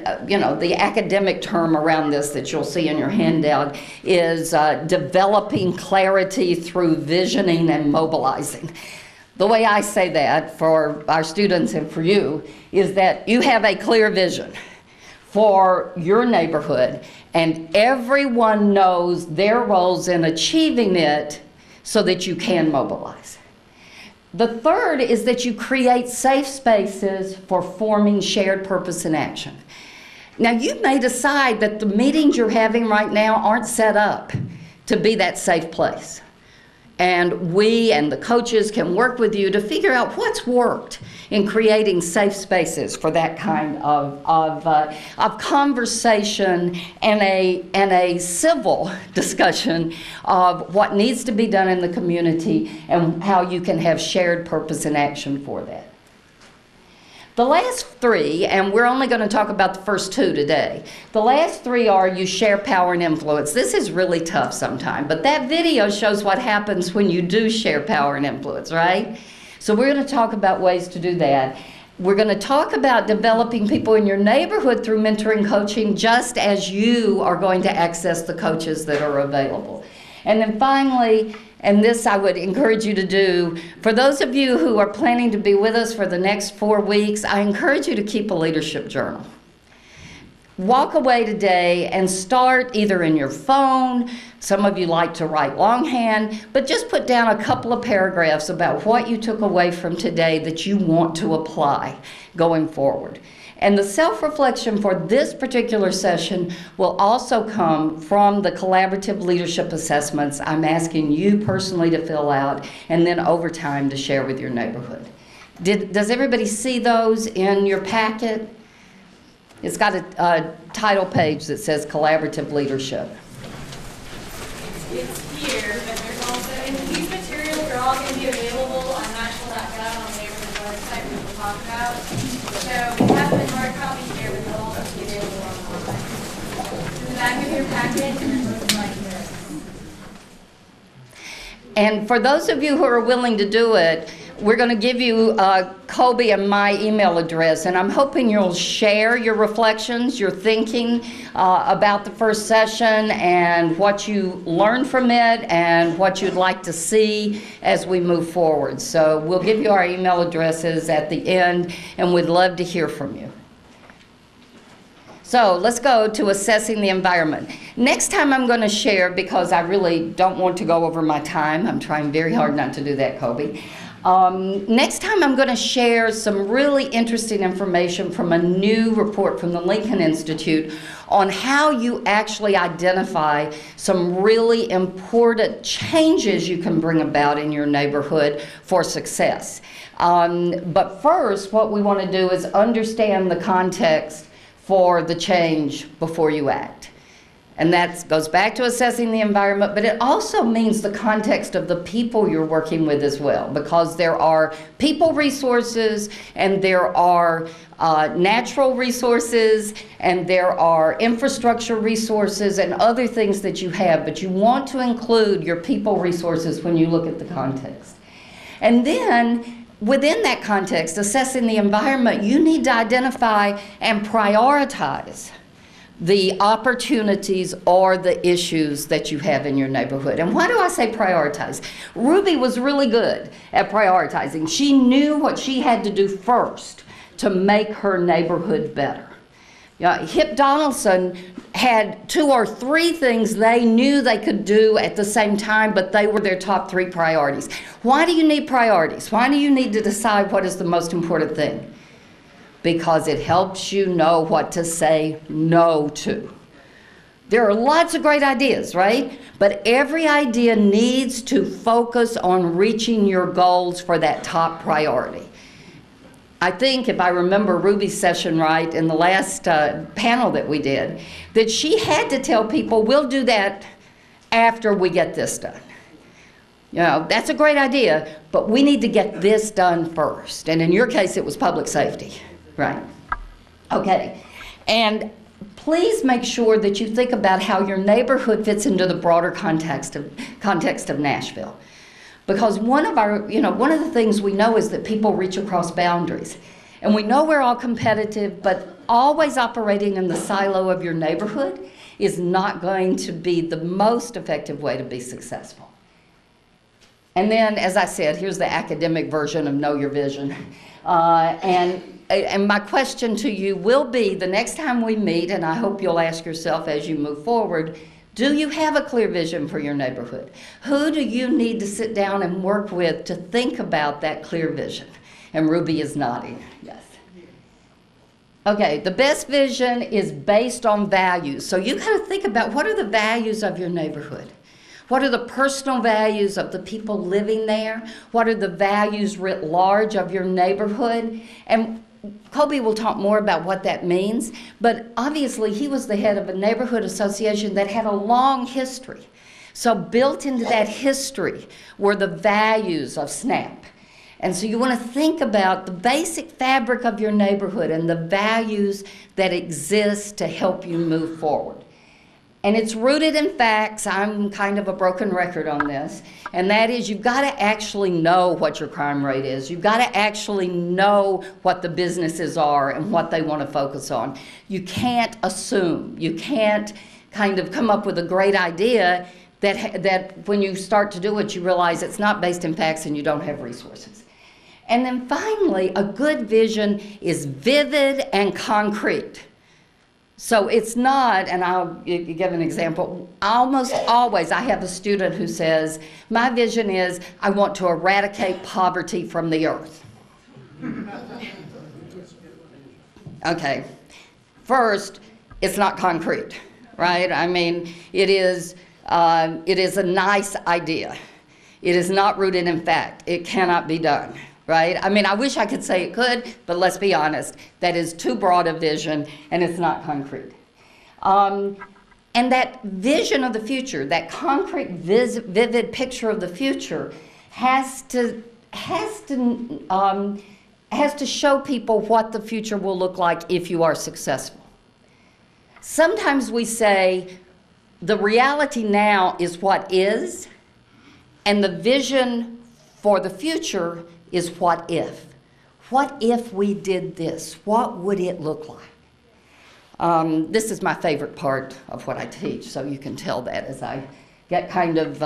the academic term around this that you'll see in your handout is developing clarity through visioning and mobilizing. The way I say that for our students and for you is that you have a clear vision for your neighborhood, and everyone knows their roles in achieving it so that you can mobilize. The third is that you create safe spaces for forming shared purpose and action. Now, you may decide that the meetings you're having right now aren't set up to be that safe place. And we and the coaches can work with you to figure out what's worked in creating safe spaces for that kind of conversation and a civil discussion of what needs to be done in the community and how you can have shared purpose and action for that. The last 3, and we're only going to talk about the first 2 today. The last 3 are you share power and influence. This is really tough sometimes, but that video shows what happens when you do share power and influence, right? So we're going to talk about ways to do that. We're going to talk about developing people in your neighborhood through mentoring coaching, just as you are going to access the coaches that are available. And then finally, and this I would encourage you to do, for those of you who are planning to be with us for the next 4 weeks, I encourage you to keep a leadership journal. walk away today and start either in your phone, some of you like to write longhand, but just put down a couple of paragraphs about what you took away from today that you want to apply going forward. And the self-reflection for this particular session will also come from the collaborative leadership assessments I'm asking you personally to fill out, and then over time to share with your neighborhood. Does everybody see those in your packet? It's got a title page that says collaborative leadership. It's here, but there's also, and these materials are all going to be available on Nashville.gov on the neighborhood website, which we'll talk about. So we have them in hard copy here, but they'll also be available online. In the back of your packet, and then looks like this. And for those of you who are willing to do it, we're going to give you Colby and my email address, and I'm hoping you'll share your reflections, your thinking about the first session and what you learned from it and what you'd like to see as we move forward. So we'll give you our email addresses at the end, and we'd love to hear from you. So let's go to assessing the environment. Next time I'm going to share, because I really don't want to go over my time. I'm trying very hard not to do that, Colby. Next time I'm going to share some really interesting information from a new report from the Lincoln Institute on how you actually identify some really important changes you can bring about in your neighborhood for success. But first, what we want to do is understand the context for the change before you act. And that goes back to assessing the environment, but it also means the context of the people you're working with as well, because there are people resources, and there are natural resources, and there are infrastructure resources and other things that you have, but you want to include your people resources when you look at the context. And then within that context, assessing the environment, you need to identify and prioritize the opportunities or the issues that you have in your neighborhood. And why do I say prioritize? Ruby was really good at prioritizing. She knew what she had to do first to make her neighborhood better. Hip Donaldson had 2 or 3 things they knew they could do at the same time, but they were their top 3 priorities. Why do you need priorities? Why do you need to decide what is the most important thing? Because it helps you know what to say no to. There are lots of great ideas, right? But every idea needs to focus on reaching your goals for that top priority. I think, if I remember Ruby's session right, in the last panel that we did, that she had to tell people, we'll do that after we get this done. You know, that's a great idea, but we need to get this done first. And in your case, it was public safety. Right. Okay. And please make sure that you think about how your neighborhood fits into the broader context of Nashville. Because one of the things we know is that people reach across boundaries. And we know we're all competitive, but always operating in the silo of your neighborhood is not going to be the most effective way to be successful. And then, as I said, here's the academic version of Know Your Vision. And my question to you will be, the next time we meet, and I hope you'll ask yourself as you move forward, do you have a clear vision for your neighborhood? Who do you need to sit down and work with to think about that clear vision? And Ruby is nodding, yes. Okay, the best vision is based on values. So you got to think about, what are the values of your neighborhood? What are the personal values of the people living there? What are the values writ large of your neighborhood? And Colby will talk more about what that means, but obviously he was the head of a neighborhood association that had a long history. So built into that history were the values of SNAP. And so you want to think about the basic fabric of your neighborhood and the values that exist to help you move forward. And it's rooted in facts. I'm kind of a broken record on this. And that is, you've got to actually know what your crime rate is. You've got to actually know what the businesses are and what they want to focus on. You can't assume. You can't kind of come up with a great idea that when you start to do it, you realize it's not based in facts and you don't have resources. And then finally, a good vision is vivid and concrete. So it's not, and I'll give an example, almost always I have a student who says, my vision is I want to eradicate poverty from the earth. Okay, first, it's not concrete, right? I mean, it is a nice idea. It is not rooted in fact. It cannot be done, right? I mean, I wish I could say it could, but let's be honest, that is too broad a vision, and it's not concrete. And that vision of the future, that concrete, vivid picture of the future, has to show people what the future will look like if you are successful. Sometimes we say the reality now is what is, and the vision for the future is what if. What if we did this? What would it look like? This is my favorite part of what I teach, so you can tell that as I get kind of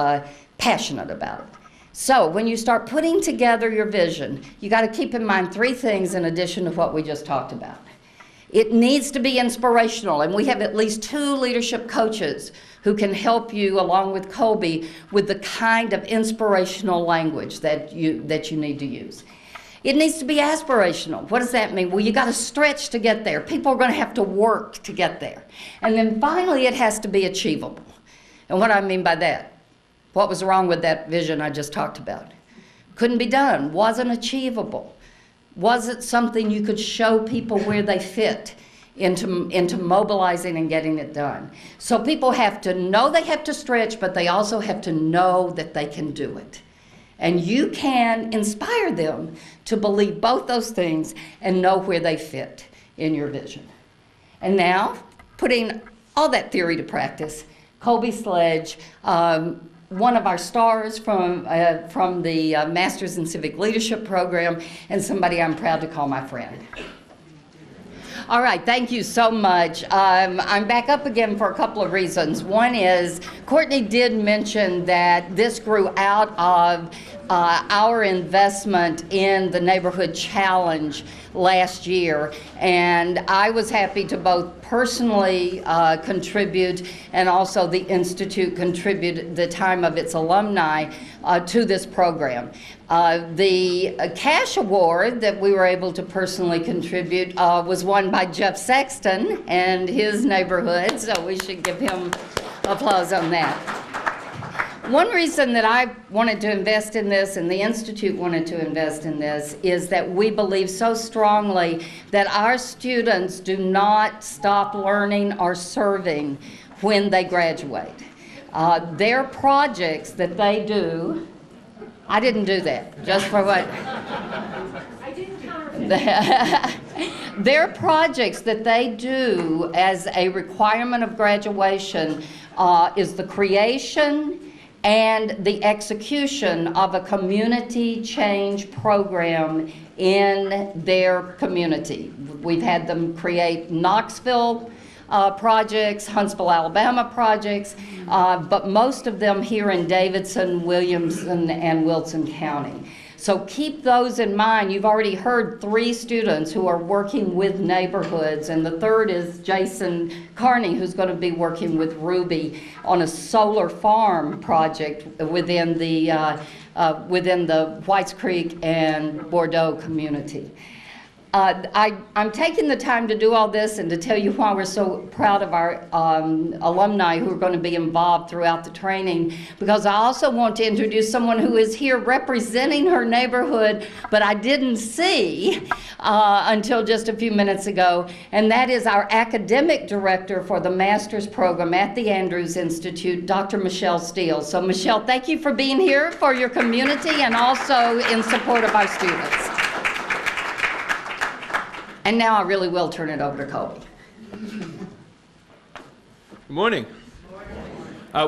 passionate about it. So when you start putting together your vision, you got to keep in mind 3 things in addition to what we just talked about. It needs to be inspirational, and we have at least 2 leadership coaches who can help you, along with Colby, with the kind of inspirational language that you need to use. It needs to be aspirational. What does that mean? Well, you got to stretch to get there. People are going to have to work to get there. And then finally, it has to be achievable. And what I mean by that, what was wrong with that vision I just talked about? Couldn't be done, wasn't achievable. Wasn't something you could show people where they fit into mobilizing and getting it done. So people have to know they have to stretch, but they also have to know that they can do it. And you can inspire them to believe both those things and know where they fit in your vision. And now, putting all that theory to practice, Colby Sledge, one of our stars from the Masters in Civic Leadership program, and somebody I'm proud to call my friend. All right, thank you so much. I'm back up again for a couple of reasons. One is, Courtney did mention that this grew out of our investment in the Neighborhood Challenge last year, and I was happy to both personally contribute and also the Institute contribute the time of its alumni to this program. The cash award that we were able to personally contribute was won by Jeff Sexton and his neighborhood, so we should give him applause on that. One reason that I wanted to invest in this and the Institute wanted to invest in this is that we believe so strongly that our students do not stop learning or serving when they graduate. Their projects that they do, I didn't do that, just for what? I didn't counterfeit. Their projects that they do as a requirement of graduation is the creation and the execution of a community change program in their community. We've had them create Knoxville projects, Huntsville, Alabama projects, but most of them here in Davidson, Williamson, and Wilson County. So keep those in mind. You've already heard 3 students who are working with neighborhoods, and the third is Jason Carney, who's going to be working with Ruby on a solar farm project within the Whites Creek and Bordeaux community. I'm taking the time to do all this and to tell you why we're so proud of our alumni who are going to be involved throughout the training, because I also want to introduce someone who is here representing her neighborhood, but I didn't see until just a few minutes ago, and that is our academic director for the master's program at the Andrews Institute, Dr. Michelle Steele. So Michelle, thank you for being here for your community and also in support of our students. And now I really will turn it over to Colby. Good morning.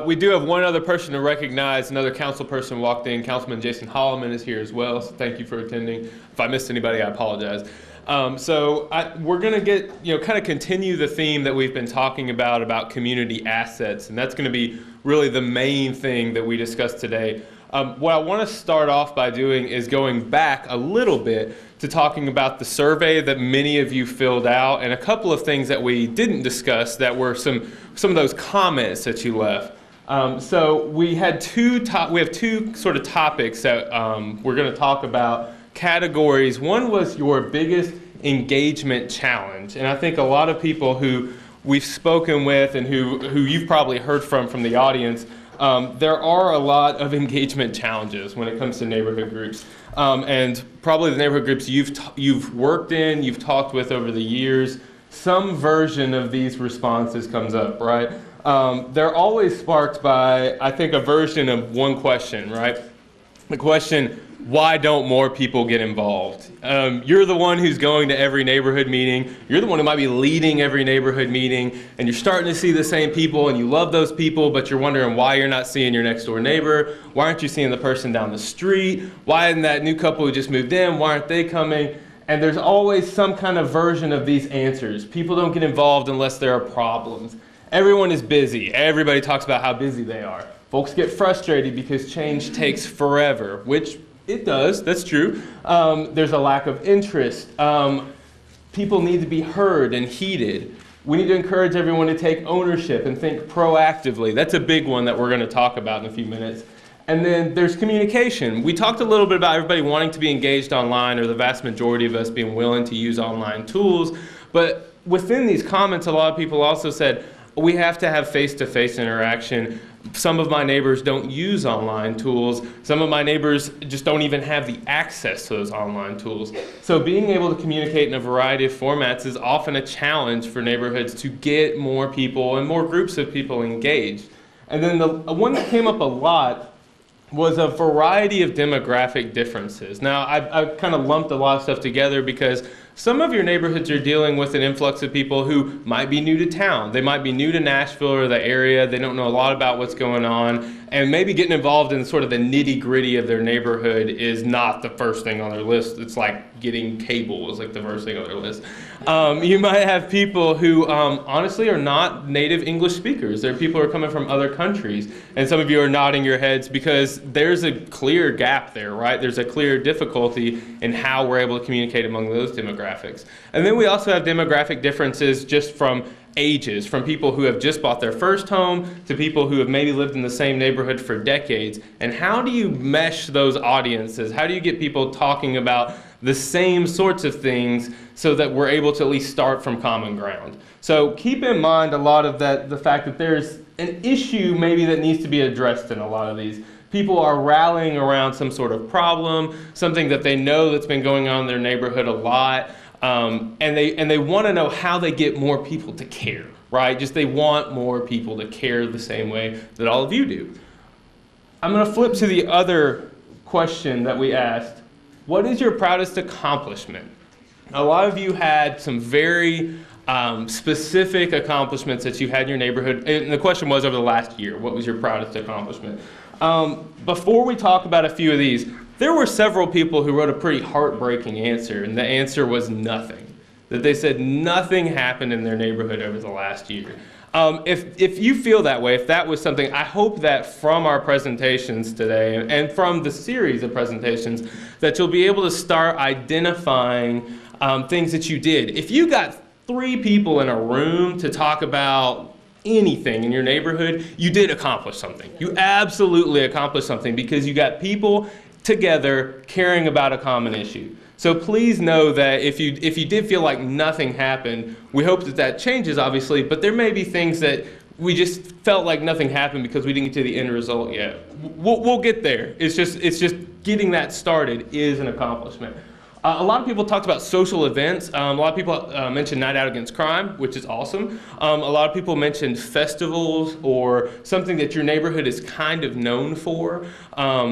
We do have one other person to recognize. Another council person walked in. Councilman Jason Holloman is here as well, so thank you for attending. If I missed anybody, I apologize. We're going to get, kind of continue the theme that we've been talking about community assets, and that's going to be really the main thing that we discuss today. What I want to start off by doing is going back a little bit to talking about the survey that many of you filled out and a couple of things that we didn't discuss that were some of those comments that you left. So we have two sort of topics that we're going to talk about, categories. One was your biggest engagement challenge, and I think a lot of people who we've spoken with and who you've probably heard from the audience, there are a lot of engagement challenges when it comes to neighborhood groups, and probably the neighborhood groups you've worked in, you've talked with over the years. Some version of these responses comes up, right? They're always sparked by, I think, a version of one question, right? The question, why don't more people get involved? You're the one who's going to every neighborhood meeting. You're the one who might be leading every neighborhood meeting, and you're starting to see the same people, and you love those people, but you're wondering why you're not seeing your next door neighbor. Why aren't you seeing the person down the street? Why isn't that new couple who just moved in, why aren't they coming? And there's always some kind of version of these answers. People don't get involved unless there are problems. Everyone is busy. Everybody talks about how busy they are. Folks get frustrated because change takes forever, which it does, that's true. There's a lack of interest. People need to be heard and heeded. We need to encourage everyone to take ownership and think proactively. That's a big one that we're going to talk about in a few minutes. And then there's communication. We talked a little bit about everybody wanting to be engaged online, or the vast majority of us being willing to use online tools. But within these comments, a lot of people also said, we have to have face-to-face interaction. Some of my neighbors don't use online tools. Some of my neighbors just don't even have the access to those online tools. So being able to communicate in a variety of formats is often a challenge for neighborhoods to get more people and more groups of people engaged. And then the one that came up a lot was a variety of demographic differences. Now, I kind of lumped a lot of stuff together because some of your neighborhoods are dealing with an influx of people who might be new to town. They might be new to Nashville or the area. They don't know a lot about what's going on. And maybe getting involved in sort of the nitty-gritty of their neighborhood is not the first thing on their list. It's like getting cable is like the first thing on their list. You might have people who honestly are not native English speakers. There are people who are coming from other countries. And some of you are nodding your heads because there's a clear gap there, right? There's a clear difficulty in how we're able to communicate among those demographics. And then we also have demographic differences just from ages, from people who have just bought their first home to people who have maybe lived in the same neighborhood for decades. And how do you mesh those audiences? How do you get people talking about the same sorts of things so that we're able to at least start from common ground? So keep in mind a lot of that, the fact that there's an issue maybe that needs to be addressed in a lot of these. People are rallying around some sort of problem, something that they know that's been going on in their neighborhood a lot. And they want to know how they get more people to care, right? Just they want more people to care the same way that all of you do. I'm going to flip to the other question that we asked. What is your proudest accomplishment? A lot of you had some very specific accomplishments that you had in your neighborhood. And the question was over the last year, what was your proudest accomplishment? Before we talk about a few of these, there were several people who wrote a pretty heartbreaking answer, and the answer was nothing. That they said nothing happened in their neighborhood over the last year. If you feel that way, if that was something, I hope that from our presentations today and from the series of presentations, that you'll be able to start identifying things that you did. If you got 3 people in a room to talk about anything in your neighborhood, you did accomplish something. You absolutely accomplished something because you got people together caring about a common issue. So please know that if you did feel like nothing happened, we hope that that changes, obviously, but there may be things that we just felt like nothing happened because we didn't get to the end result yet. We'll get there. It's just getting that started is an accomplishment. A lot of people talked about social events. A lot of people mentioned Night Out Against Crime, which is awesome. A lot of people mentioned festivals or something that your neighborhood is kind of known for,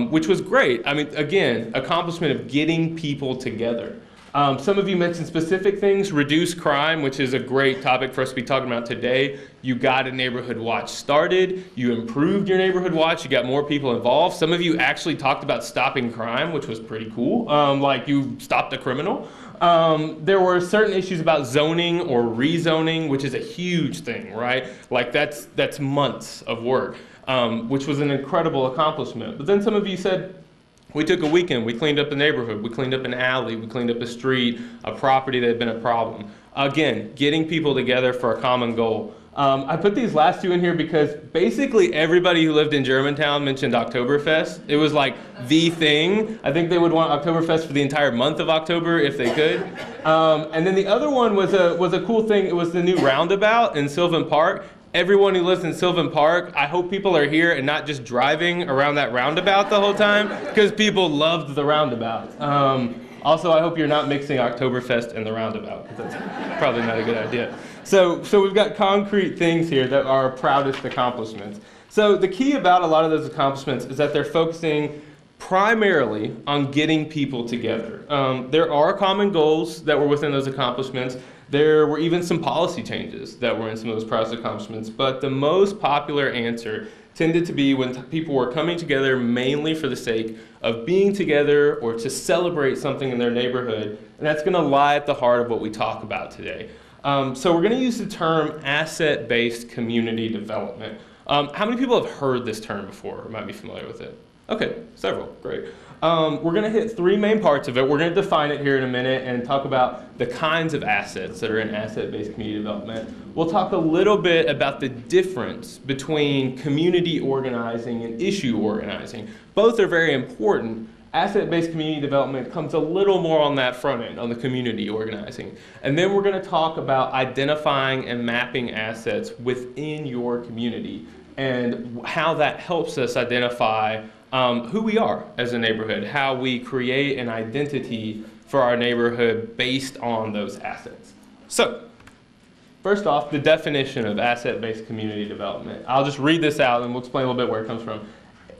which was great. I mean, again, accomplishment of getting people together. Some of you mentioned specific things, reduce crime, which is a great topic for us to be talking about today. You got a neighborhood watch started, you improved your neighborhood watch, you got more people involved. Some of you actually talked about stopping crime, which was pretty cool, like you stopped a criminal. There were certain issues about zoning or rezoning, which is a huge thing, right? Like that's months of work, which was an incredible accomplishment. But then some of you said, we took a weekend, we cleaned up the neighborhood, we cleaned up an alley, we cleaned up a street, a property that had been a problem. Again, getting people together for a common goal. I put these last two in here because basically everybody who lived in Germantown mentioned Oktoberfest. It was like the thing. I think they would want Oktoberfest for the entire month of October if they could. And then the other one was a cool thing. It was the new roundabout in Sylvan Park. Everyone who lives in Sylvan Park, I hope people are here and not just driving around that roundabout the whole time, because people loved the roundabout. Also, I hope you're not mixing Oktoberfest and the roundabout, because that's probably not a good idea. So we've got concrete things here that are our proudest accomplishments. So the key about a lot of those accomplishments is that they're focusing primarily on getting people together. There are common goals that were within those accomplishments. There were even some policy changes that were in some of those proudest accomplishments, but the most popular answer tended to be when people were coming together mainly for the sake of being together or to celebrate something in their neighborhood, and that's going to lie at the heart of what we talk about today. So we're going to use the term asset-based community development. How many people have heard this term before or might be familiar with it? Okay, several, great. We're going to hit three main parts of it. We're going to define it here in a minute and talk about the kinds of assets that are in asset-based community development. We'll talk a little bit about the difference between community organizing and issue organizing. Both are very important. Asset-based community development comes a little more on that front end, on the community organizing. And then we're going to talk about identifying and mapping assets within your community and how that helps us identify who we are as a neighborhood, how we create an identity for our neighborhood based on those assets. So, first off, the definition of asset-based community development. I'll just read this out and we'll explain a little bit where it comes from.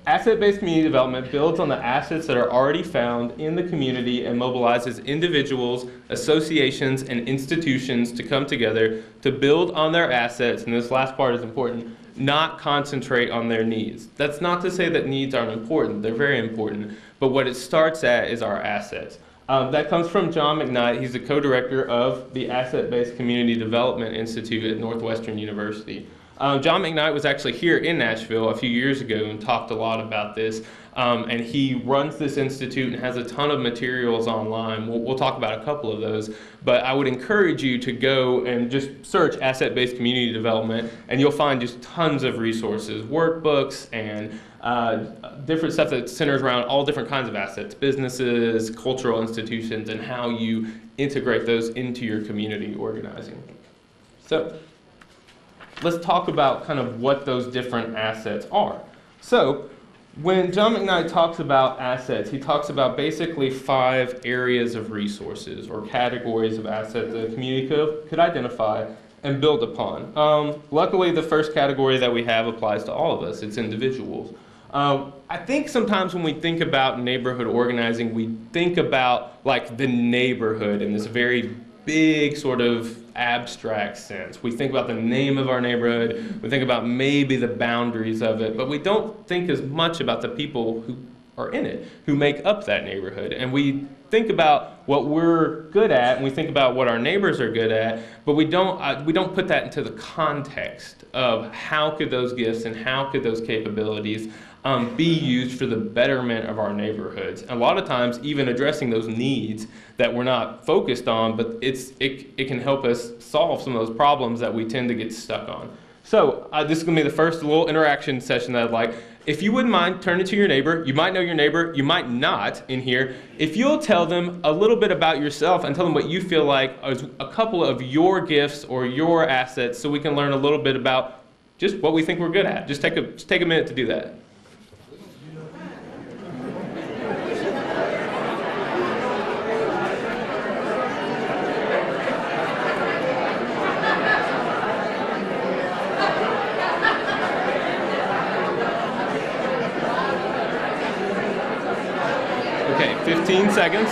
Asset-based community development builds on the assets that are already found in the community and mobilizes individuals, associations, and institutions to come together to build on their assets, and this last part is important, not concentrate on their needs. That's not to say that needs aren't important. They're very important. But what it starts at is our assets. That comes from John McKnight. He's the co-director of the Asset-Based Community Development Institute at Northwestern University. John McKnight was actually here in Nashville a few years ago and talked a lot about this. And he runs this institute and has a ton of materials online. We'll talk about a couple of those. But I would encourage you to go and just search asset-based community development, and you'll find just tons of resources, workbooks, and different stuff that centers around all different kinds of assets, businesses, cultural institutions, and how you integrate those into your community organizing. So let's talk about kind of what those different assets are. So when John McKnight talks about assets, he talks about basically 5 areas of resources or categories of assets that a community could identify and build upon. Luckily, the first category that we have applies to all of us. It's individuals. I think sometimes when we think about neighborhood organizing, we think about like the neighborhood in this very big sort of abstract sense. We think about the name of our neighborhood, we think about maybe the boundaries of it, but we don't think as much about the people who are in it, who make up that neighborhood. And we think about what we're good at, and we think about what our neighbors are good at, but we don't put that into the context of how could those gifts and how could those capabilities be used for the betterment of our neighborhoods. And a lot of times, even addressing those needs that we're not focused on, but it can help us solve some of those problems that we tend to get stuck on. So this is going to be the first little interaction session that I'd like. If you wouldn't mind, turn it to your neighbor. You might know your neighbor, you might not in here. If you'll tell them a little bit about yourself and tell them what you feel like is a couple of your gifts or your assets, so we can learn a little bit about just what we think we're good at. Just take a minute to do that. Okay, 15 seconds.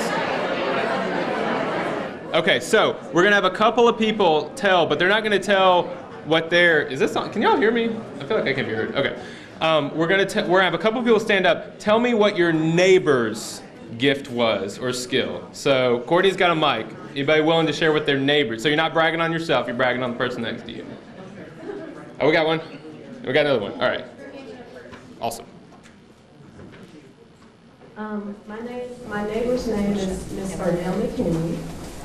Okay, so we're gonna have a couple of people tell, but they're not gonna tell what their, is this on, can y'all hear me? I feel like I can't be heard. Okay. We're gonna have a couple of people stand up. Tell me what your neighbor's gift was or skill. So Courtney's got a mic. Anybody willing to share with their neighbor? So you're not bragging on yourself, you're bragging on the person next to you. Oh, we got one? We got another one. All right. Awesome. My neighbor's name is Miss Burnell McKinney.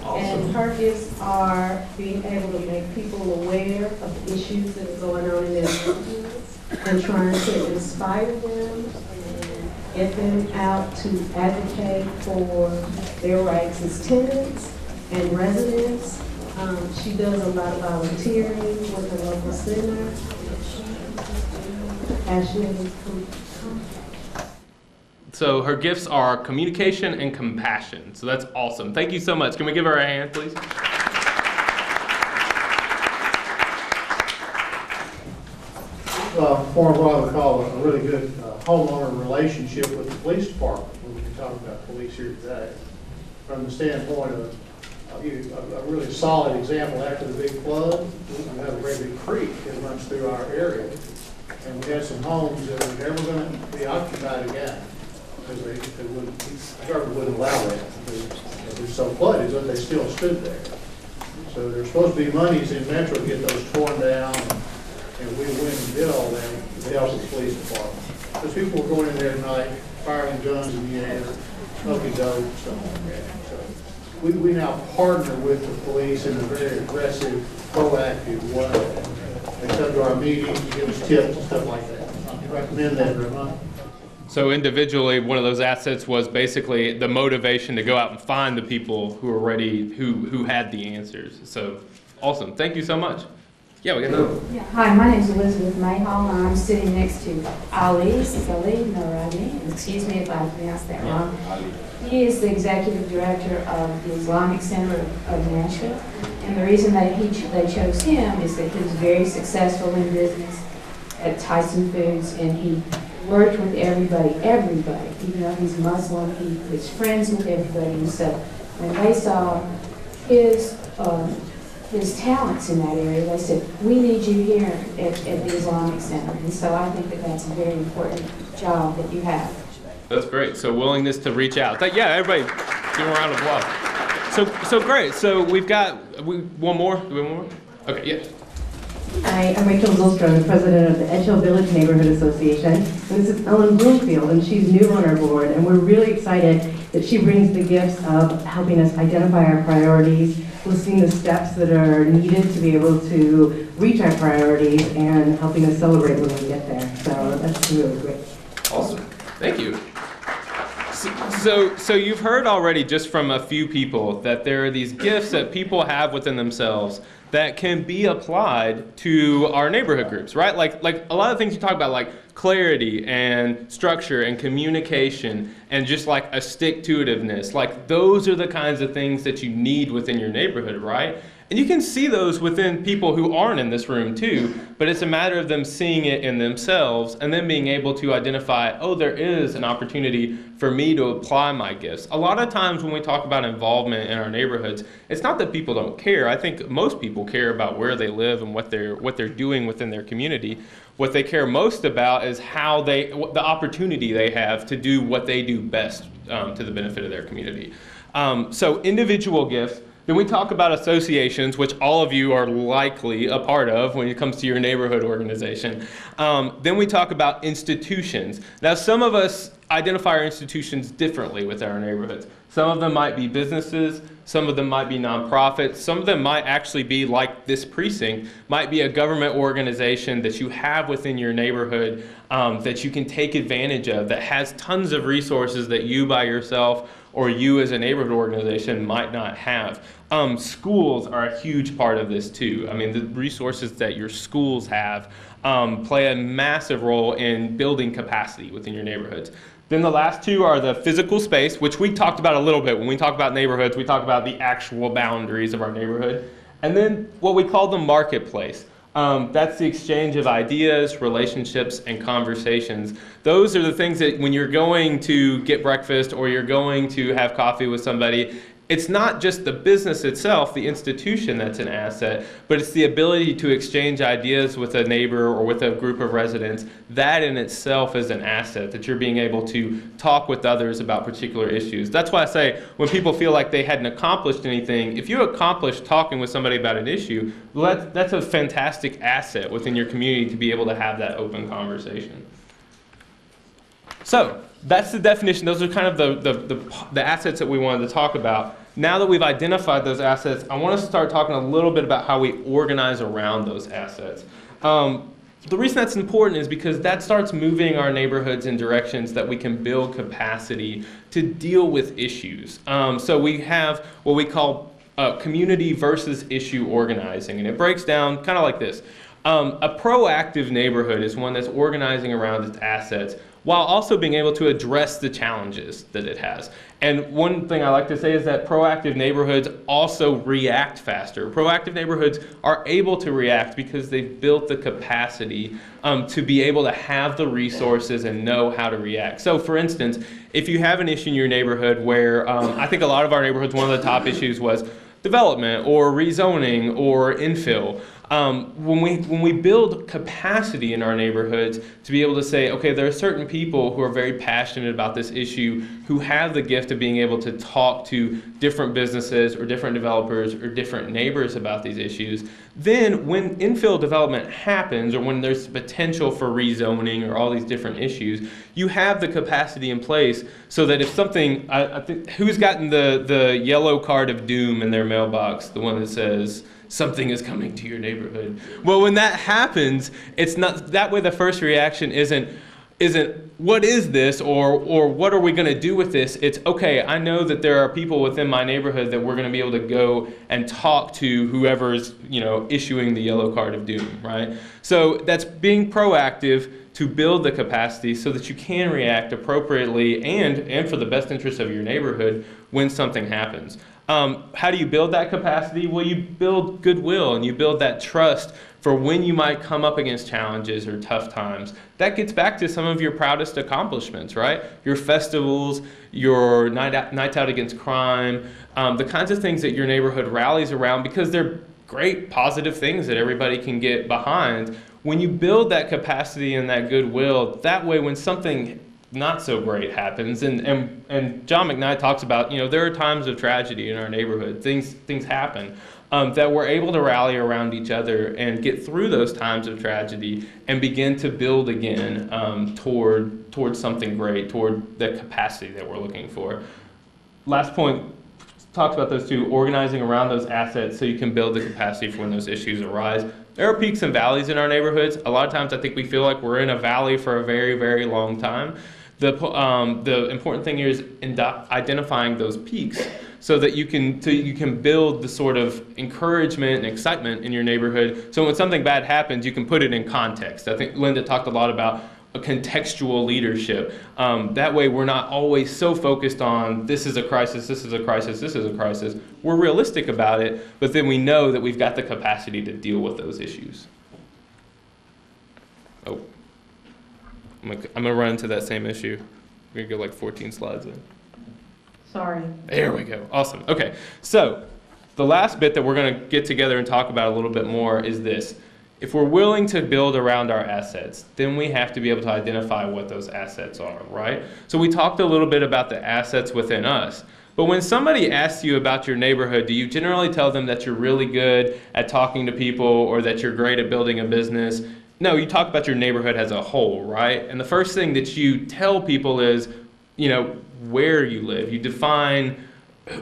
Awesome. And her gifts are being able to make people aware of the issues that are going on in their neighborhoods and trying to inspire them and get them out to advocate for their rights as tenants and residents. She does a lot of volunteering with the local center. Passionate. So her gifts are communication and compassion. So that's awesome. Thank you so much. Can we give her a hand, please? Formed what I would call a really good homeowner relationship with the police department when we talk about police here today. From the standpoint of a really solid example, after the big flood, we have a very big creek that runs through our area. And we had some homes that were never going to be occupied again because they wouldn't, the government wouldn't allow that. They're so flooded, but they still stood there. So there's supposed to be monies in Metro to get those torn down, and we went and did all that with the help of the police department. Because people were going in there at night, firing guns in the air, smoking dope, stuff like that. So we now partner with the police in a very aggressive, proactive way. They come to our meetings, give us tips and stuff like that. I recommend that very much. So individually, one of those assets was basically the motivation to go out and find the people who were ready, who had the answers. So awesome. Thank you so much. Yeah, we got another one. Yeah. Hi, my name is Elizabeth Mayhall, and I'm sitting next to Ali Salih Naradi. Excuse me if I pronounced that wrong. He is the executive director of the Islamic Center of Nashville. And the reason that they chose him is that he was very successful in business at Tyson Foods, and he worked with everybody. Even though he's Muslim, he was friends with everybody. And so when they saw his talents in that area, they said, we need you here at the Islamic Center. And so I think that that's a very important job that you have. That's great. So willingness to reach out. Yeah, everybody give him a round of applause. So great. So we've got one more. Do we have one more? Okay, yeah. Hi, I'm Rachel Zolstrom, the president of the Edge Hill Village Neighborhood Association. And this is Ellen Bloomfield, and she's new on our board. And we're really excited that she brings the gifts of helping us identify our priorities, listing the steps that are needed to be able to reach our priorities, and helping us celebrate when we get there. So that's really great. Awesome. Thank you. So you've heard already just from a few people that there are these gifts that people have within themselves that can be applied to our neighborhood groups, right? Like a lot of things you talk about, like clarity and structure and communication and just like a stick-to-itiveness. Like those are the kinds of things that you need within your neighborhood, right? And you can see those within people who aren't in this room too, but it's a matter of them seeing it in themselves and then being able to identify, oh, there is an opportunity for me to apply my gifts. A lot of times when we talk about involvement in our neighborhoods, it's not that people don't care. I think most people care about where they live and what they're doing within their community. What they care most about is the opportunity they have to do what they do best to the benefit of their community. So individual gifts. Then we talk about associations, which all of you are likely a part of when it comes to your neighborhood organization. Then we talk about institutions. Now, some of us identify our institutions differently with our neighborhoods. Some of them might be businesses, some of them might be nonprofits, some of them might actually be like this precinct, might be a government organization that you have within your neighborhood that you can take advantage of, that has tons of resources that you by yourself or you as a neighborhood organization might not have. Schools are a huge part of this too. I mean, the resources that your schools have play a massive role in building capacity within your neighborhoods. Then the last two are the physical space, which we talked about a little bit. When we talk about neighborhoods, we talk about the actual boundaries of our neighborhood. And then what we call the marketplace. That's the exchange of ideas, relationships, and conversations. Those are the things that when you're going to get breakfast or you're going to have coffee with somebody, it's not just the business itself, the institution that's an asset, but it's the ability to exchange ideas with a neighbor or with a group of residents. That in itself is an asset, that you're being able to talk with others about particular issues. That's why I say when people feel like they hadn't accomplished anything, if you accomplished talking with somebody about an issue, well, that's a fantastic asset within your community to be able to have that open conversation. So that's the definition. Those are kind of the assets that we wanted to talk about. Now that we've identified those assets, I want to start talking a little bit about how we organize around those assets. The reason that's important is because that starts moving our neighborhoods in directions that we can build capacity to deal with issues. So we have what we call community versus issue organizing, and it breaks down kind of like this. A proactive neighborhood is one that's organizing around its assets while also being able to address the challenges that it has. And one thing I like to say is that proactive neighborhoods also react faster. Proactive neighborhoods are able to react because they've built the capacity to be able to have the resources and know how to react. So for instance, if you have an issue in your neighborhood where I think a lot of our neighborhoods, one of the top issues was development or rezoning or infill. When we build capacity in our neighborhoods to be able to say, okay, there are certain people who are very passionate about this issue, who have the gift of being able to talk to different businesses or different developers or different neighbors about these issues, then when infill development happens or when there's potential for rezoning or all these different issues, you have the capacity in place so that if something, I think, who's gotten the yellow card of doom in their mailbox, the one that says, something is coming to your neighborhood. Well, when that happens, it's not that way. The first reaction isn't what is this or what are we going to do with this? It's okay, I know that there are people within my neighborhood that we're going to be able to go and talk to whoever's, issuing the yellow card of doom, right? So that's being proactive to build the capacity so that you can react appropriately and for the best interest of your neighborhood when something happens. How do you build that capacity? Well, you build goodwill and you build that trust for when you might come up against challenges or tough times. That gets back to some of your proudest accomplishments, right? Your festivals, your nights out against crime, the kinds of things that your neighborhood rallies around because they're great positive things that everybody can get behind. When you build that capacity and that goodwill, that way when something not so great happens, and John McKnight talks about, there are times of tragedy in our neighborhood, things happen, that we're able to rally around each other and get through those times of tragedy and begin to build again toward something great, toward the capacity that we're looking for. Last point, talked about those two, organizing around those assets so you can build the capacity for when those issues arise. There are peaks and valleys in our neighborhoods. A lot of times I think we feel like we're in a valley for a very, very long time. The important thing here is identifying those peaks so that you can build the sort of encouragement and excitement in your neighborhood. So when something bad happens, you can put it in context. I think Linda talked a lot about a contextual leadership. That way we're not always so focused on this is a crisis, this is a crisis, this is a crisis. We're realistic about it, but then we know that we've got the capacity to deal with those issues. Oh. I'm going to run into that same issue. We're going to go like 14 slides in. Sorry. There we go. Awesome. Okay. So the last bit that we're going to get together and talk about a little bit more is this. If we're willing to build around our assets, then we have to be able to identify what those assets are, right? So we talked a little bit about the assets within us. But when somebody asks you about your neighborhood, do you generally tell them that you're really good at talking to people or that you're great at building a business? No, you talk about your neighborhood as a whole, right? And the first thing that you tell people is, where you live. You define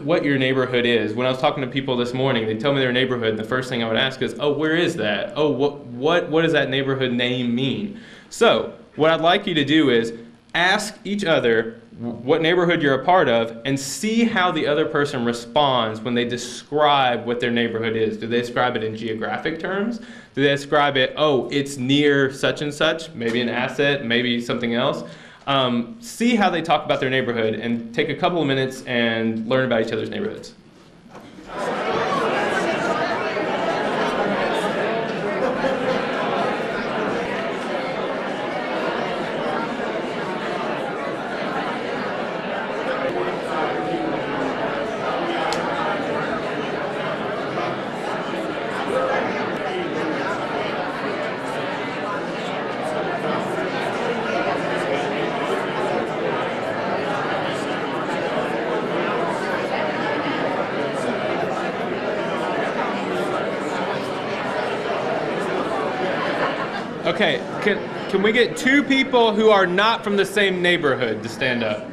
what your neighborhood is. When I was talking to people this morning, they tell me their neighborhood, and the first thing I would ask is, oh, where is that? Oh, what does that neighborhood name mean? So what I'd like you to do is ask each other what neighborhood you're a part of and see how the other person responds when they describe what their neighborhood is. Do they describe it in geographic terms? Do they describe it, oh, it's near such and such, maybe an asset, maybe something else? See how they talk about their neighborhood and take a couple of minutes and learn about each other's neighborhoods. Okay, can we get 2 people who are not from the same neighborhood to stand up?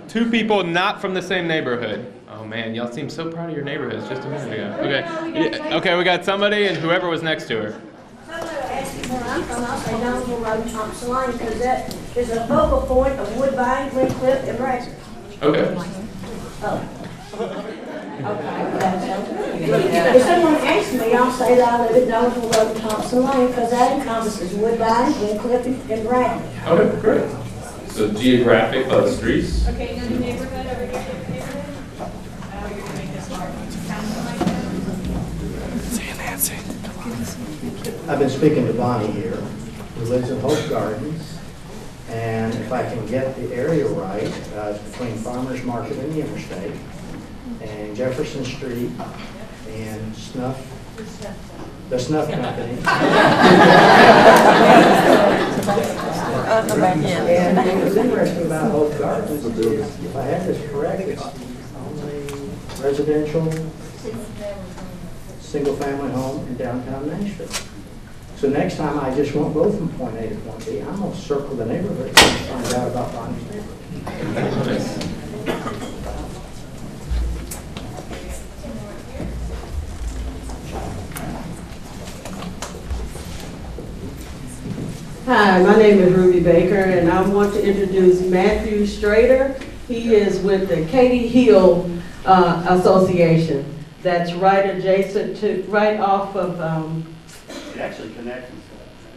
2 people not from the same neighborhood. Oh man, y'all seem so proud of your neighborhoods just a minute ago. Okay, yeah, okay, we got somebody and whoever was next to her. Where I'm from, I'll say Nashville Road, Thompson Lane, because that is a focal point of Woodbine, Glencliff, and Bradford. Okay. If someone asks me, I'll say that I live at Nashville Road, Thompson Lane, because that encompasses Woodbine, Glencliff, and Bradford. Okay, great. So geographic streets. Okay, now the neighborhood over here. You're gonna make this hard. See you, Nancy. I've been speaking to Bonnie here, who lives in Hope Gardens, and if I can get the area right, it's between Farmers Market and the Interstate, and Jefferson Street, and the Snuff Company. And what's interesting about Hope Gardens is, if I have this correct, it's only residential, single-family home in downtown Nashville. So next time, I just won't go from point A to point B. I'm going to circle the neighborhood and find out about Bonnie's neighborhood. Hi, my name is Ruby Baker, and I want to introduce Matthew Strader. He is with the Katy Hill Association. That's right adjacent to, right off of, It actually connects.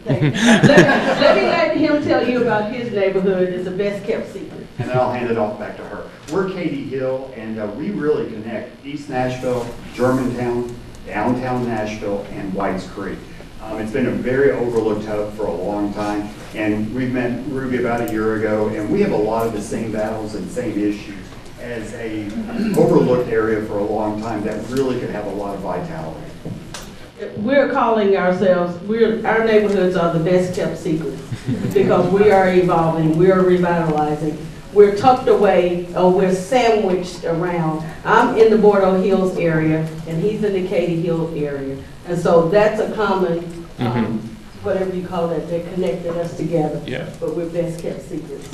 let me let him tell you about his neighborhood. It's the best kept secret. And then I'll hand it off back to her. We're Katy Hill, and we really connect East Nashville, Germantown, downtown Nashville, and Whites Creek. It's been a very overlooked hub for a long time, and we've met Ruby about a year ago, and we have a lot of the same battles and same issues as a overlooked area for a long time that really could have a lot of vitality. We're calling ourselves, our neighborhoods are the best kept secrets because we are evolving, we are revitalizing. We're tucked away, we're sandwiched around. I'm in the Bordeaux Hills area, and he's in the Katy Hill area. And so that's a common, whatever you call it, that connected us together. Yeah. But we're best kept secrets.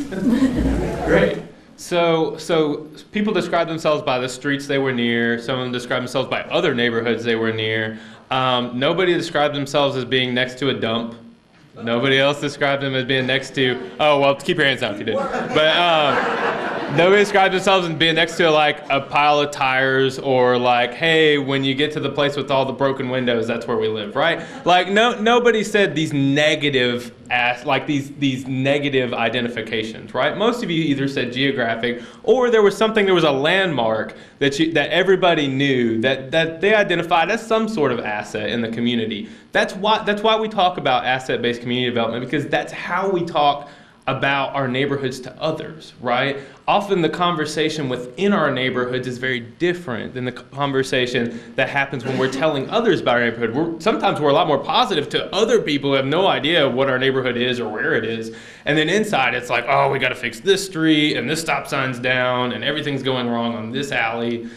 Great. So people describe themselves by the streets they were near. Some of them describe themselves by other neighborhoods they were near. Nobody described themselves as being next to a dump. Nobody else described them as being next to, oh, well, keep your hands down if you did. But nobody described themselves as being next to like a pile of tires or like, hey, when you get to the place with all the broken windows, that's where we live, right? Like nobody said these negative these negative identifications, right? Most of you either said geographic or there was a landmark that everybody knew that they identified as some sort of asset in the community. That's why we talk about asset-based community development, because that's how we talk about our neighborhoods to others, right? Often the conversation within our neighborhoods is very different than the conversation that happens when we're telling others about our neighborhood. Sometimes we're a lot more positive to other people who have no idea what our neighborhood is or where it is. And then inside it's like, oh, we got to fix this street and this stop sign's down and everything's going wrong on this alley.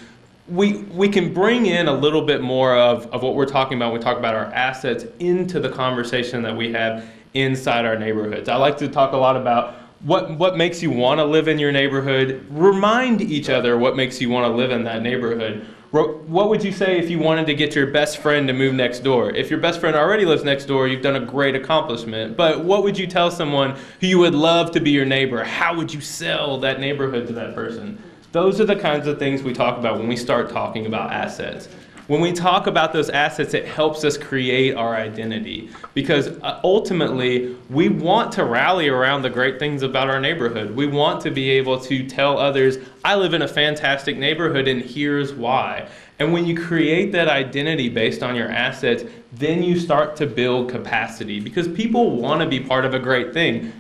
We can bring in a little bit more of what we're talking about when we talk about our assets into the conversation that we have inside our neighborhoods. I like to talk a lot about what makes you want to live in your neighborhood. Remind each other what makes you want to live in that neighborhood. What would you say if you wanted to get your best friend to move next door? If your best friend already lives next door, you've done a great accomplishment. But what would you tell someone who you would love to be your neighbor? How would you sell that neighborhood to that person? Those are the kinds of things we talk about when we start talking about assets. When we talk about those assets, it helps us create our identity, because ultimately we want to rally around the great things about our neighborhood. We want to be able to tell others, I live in a fantastic neighborhood and here's why. And when you create that identity based on your assets, then you start to build capacity, because people want to be part of a great thing,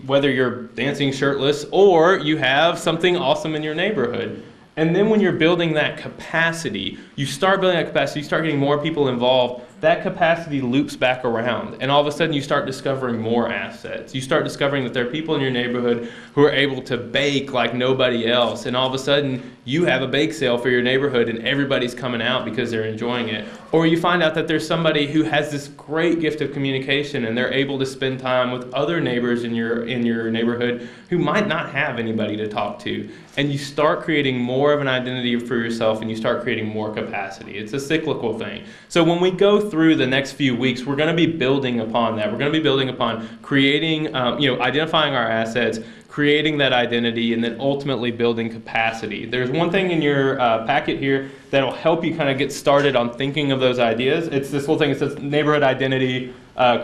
whether you're dancing shirtless or you have something awesome in your neighborhood. And then when you're building that capacity, you start getting more people involved that capacity loops back around, and all of a sudden you start discovering more assets. You start discovering that there are people in your neighborhood who are able to bake like nobody else, and all of a sudden you have a bake sale for your neighborhood and everybody's coming out because they're enjoying it. Or you find out that there's somebody who has this great gift of communication and they're able to spend time with other neighbors in your neighborhood who might not have anybody to talk to. And you start creating more of an identity for yourself, and you start creating more capacity. It's a cyclical thing. So when we go through the next few weeks, we're going to be building upon that. We're going to be building upon creating, identifying our assets, creating that identity, and then ultimately building capacity. There's one thing in your packet here that'll help you kind of get started on thinking of those ideas. It's this little thing that says neighborhood identity,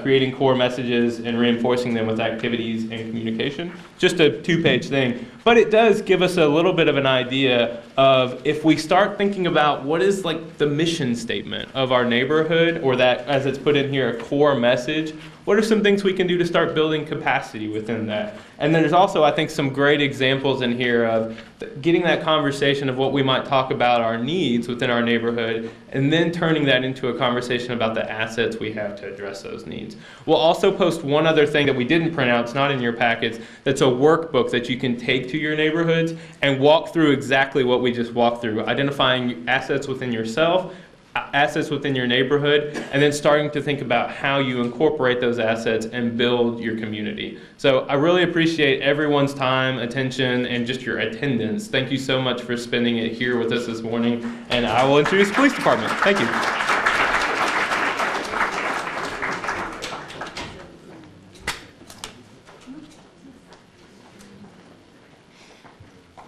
creating core messages and reinforcing them with activities and communication. Just a 2-page thing. But it does give us a little bit of an idea of if we start thinking about what is like the mission statement of our neighborhood, or that, as it's put in here, a core message, what are some things we can do to start building capacity within that? And there's also, I think, some great examples in here of getting that conversation of what we might talk about our needs within our neighborhood, and then turning that into a conversation about the assets we have to address those needs. We'll also post one other thing that we didn't print out, it's not in your packets, that's a workbook that you can take to your neighborhoods and walk through exactly what we just walked through, identifying assets within yourself, assets within your neighborhood, and then starting to think about how you incorporate those assets and build your community. So I really appreciate everyone's time, attention, and just your attendance. Thank you so much for spending it here with us this morning, and I will introduce the police department. Thank you.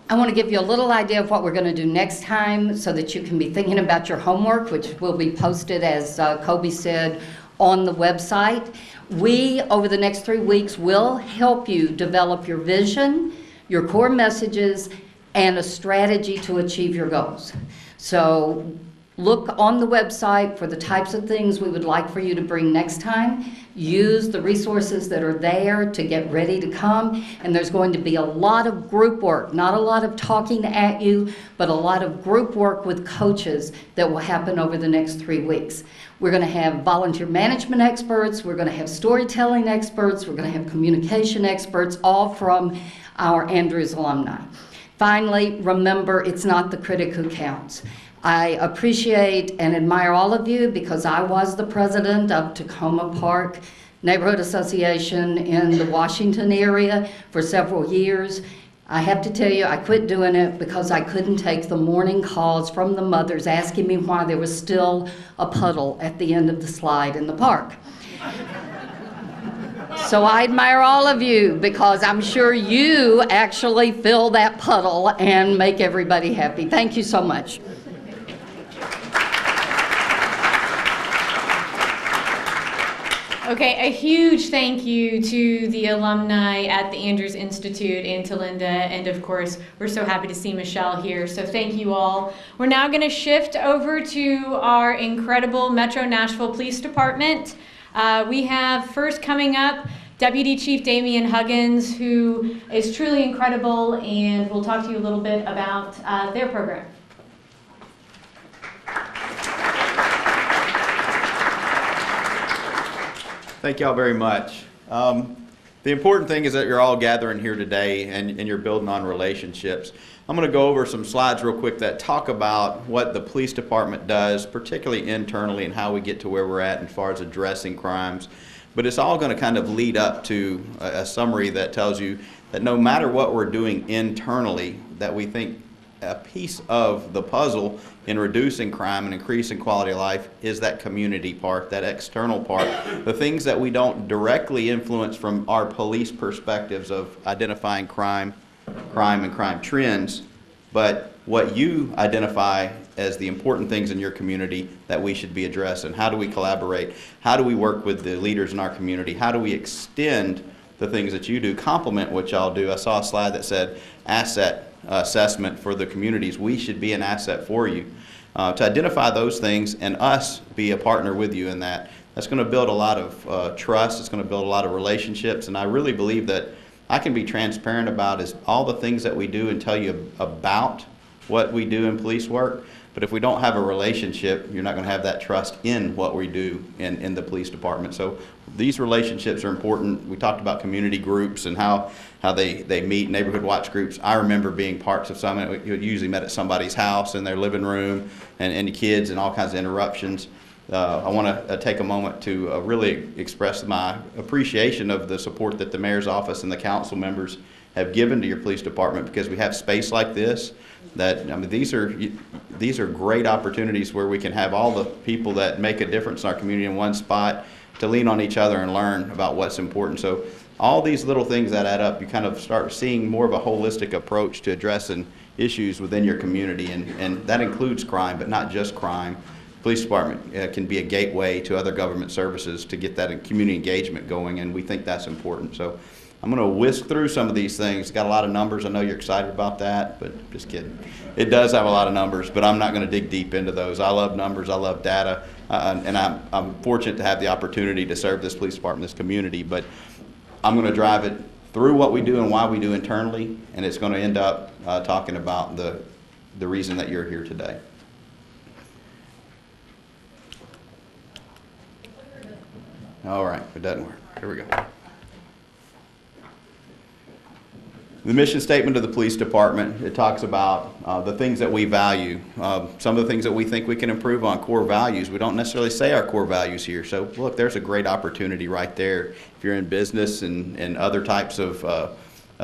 I want to give you a little idea of what we're going to do next time so that you can be thinking about your homework, which will be posted, as Kobe said, on the website. We, over the next 3 weeks, will help you develop your vision, your core messages, and a strategy to achieve your goals. So look on the website for the types of things we would like for you to bring next time. Use the resources that are there to get ready to come. And there's going to be a lot of group work, not a lot of talking at you, but a lot of group work with coaches that will happen over the next 3 weeks. We're going to have volunteer management experts. We're going to have storytelling experts. We're going to have communication experts, all from our Andrews alumni. Finally, remember, it's not the critic who counts. I appreciate and admire all of you because I was the president of Tacoma Park Neighborhood Association in the Washington area for several years. I have to tell you, I quit doing it because I couldn't take the morning calls from the mothers asking me why there was still a puddle at the end of the slide in the park. So I admire all of you because I'm sure you actually fill that puddle and make everybody happy. Thank you so much. Okay, a huge thank you to the alumni at the Andrews Institute and to Linda, and of course, we're so happy to see Michelle here, so thank you all. We're now going to shift over to our incredible Metro Nashville Police Department. We have first coming up Deputy Chief Damian Huggins, who is truly incredible, and we'll talk to you a little bit about their program. Thank y'all very much. The important thing is that you're all gathering here today and you're building on relationships. I'm going to go over some slides real quick that talk about what the police department does, particularly internally, and how we get to where we're at as far as addressing crimes. But it's all going to kind of lead up to a summary that tells you that no matter what we're doing internally, that we think a piece of the puzzle in reducing crime and increasing quality of life is that community part, that external part, the things that we don't directly influence from our police perspectives of identifying crime and crime trends, but what you identify as the important things in your community that we should be addressing. How do we collaborate? How do we work with the leaders in our community? How do we extend the things that you do, complement what y'all do? I saw a slide that said asset assessment for the communities. We should be an asset for you. To identify those things and us be a partner with you in that, that's going to build a lot of trust. It's going to build a lot of relationships, and I really believe that I can be transparent about is all the things that we do and tell you about what we do in police work. But if we don't have a relationship, you're not going to have that trust in what we do in the police department. So these relationships are important. We talked about community groups and how they meet, neighborhood watch groups. I remember being parts of some. We usually met at somebody's house in their living room, and the kids and all kinds of interruptions. I want to take a moment to really express my appreciation of the support that the mayor's office and the council members have given to your police department, because we have space like this. That, I mean, these are great opportunities where we can have all the people that make a difference in our community in one spot to lean on each other and learn about what's important. So all these little things that add up, you kind of start seeing more of a holistic approach to addressing issues within your community, and that includes crime, but not just crime. Police department can be a gateway to other government services to get that community engagement going, and we think that's important. So I'm going to whisk through some of these things. Got a lot of numbers. I know you're excited about that, but just kidding. It does have a lot of numbers, but I'm not going to dig deep into those. I love numbers. I love data, and I'm fortunate to have the opportunity to serve this police department, this community. But I'm going to drive it through what we do and why we do internally, and it's going to end up talking about the reason that you're here today. All right, it doesn't work. Here we go. The mission statement of the police department, it talks about the things that we value. Some of the things that we think we can improve on, core values. We don't necessarily say our core values here. So look, there's a great opportunity right there. If you're in business and other types of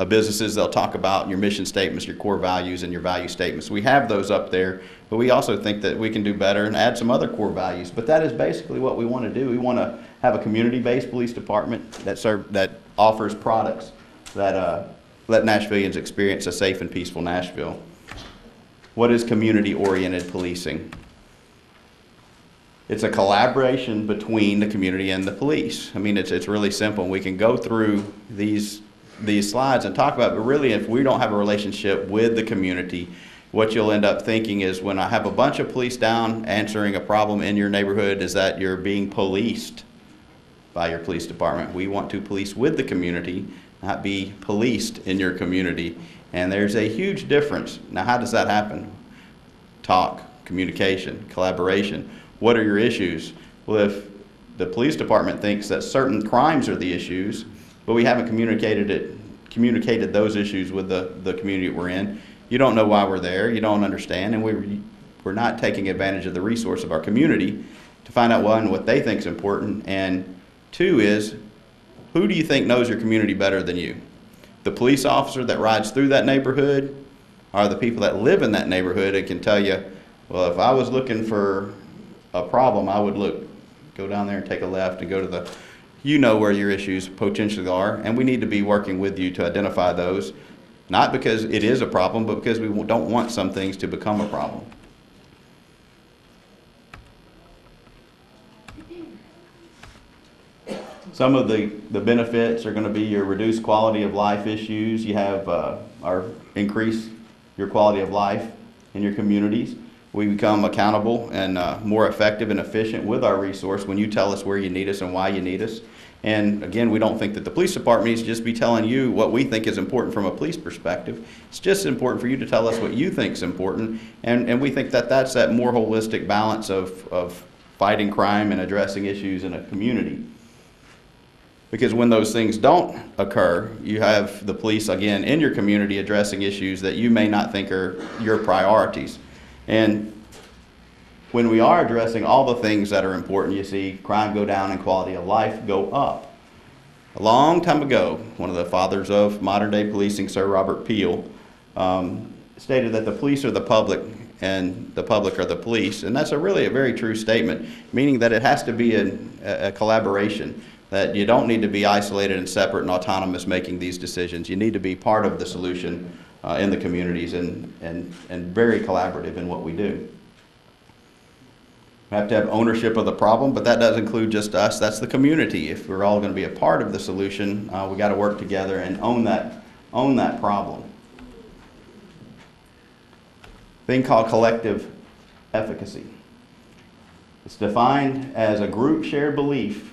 businesses, they'll talk about your mission statements, your core values, and your value statements. We have those up there, but we also think that we can do better and add some other core values. But that is basically what we want to do. We want to have a community-based police department that offers products that let Nashvillians experience a safe and peaceful Nashville. What is community-oriented policing? It's a collaboration between the community and the police. I mean, it's really simple. We can go through these slides and talk about it, but really if we don't have a relationship with the community, what you'll end up thinking is, when I have a bunch of police down answering a problem in your neighborhood, is that you're being policed by your police department. We want to police with the community, not be policed in your community. And there's a huge difference. Now, how does that happen? Talk, communication, collaboration. What are your issues? Well, if the police department thinks that certain crimes are the issues, but we haven't communicated those issues with the community we're in, you don't know why we're there, you don't understand, and we're not taking advantage of the resource of our community to find out, one, what they think is important, and two is, who do you think knows your community better than you? The police officer that rides through that neighborhood, or the people that live in that neighborhood and can tell you, well, if I was looking for a problem, I would go down there and take a left and go to you know where your issues potentially are, and we need to be working with you to identify those, not because it is a problem, but because we don't want some things to become a problem. Some of the benefits are going to be your reduced quality of life issues. You have increase your quality of life in your communities. We become accountable and more effective and efficient with our resource when you tell us where you need us and why you need us. And again, we don't think that the police department needs to just be telling you what we think is important from a police perspective. It's just important for you to tell us what you think is important. And we think that that's that more holistic balance of fighting crime and addressing issues in a community. Because when those things don't occur, you have the police, again, in your community addressing issues that you may not think are your priorities. And when we are addressing all the things that are important, you see crime go down and quality of life go up. A long time ago, one of the fathers of modern day policing, Sir Robert Peel, stated that the police are the public and the public are the police. And that's really a very true statement, meaning that it has to be a collaboration, that you don't need to be isolated and separate and autonomous making these decisions. You need to be part of the solution in the communities and very collaborative in what we do. We have to have ownership of the problem, but that does include just us. That's the community. If we're all going to be a part of the solution, we got to work together and own that problem. Thing called collective efficacy. It's defined as a group shared belief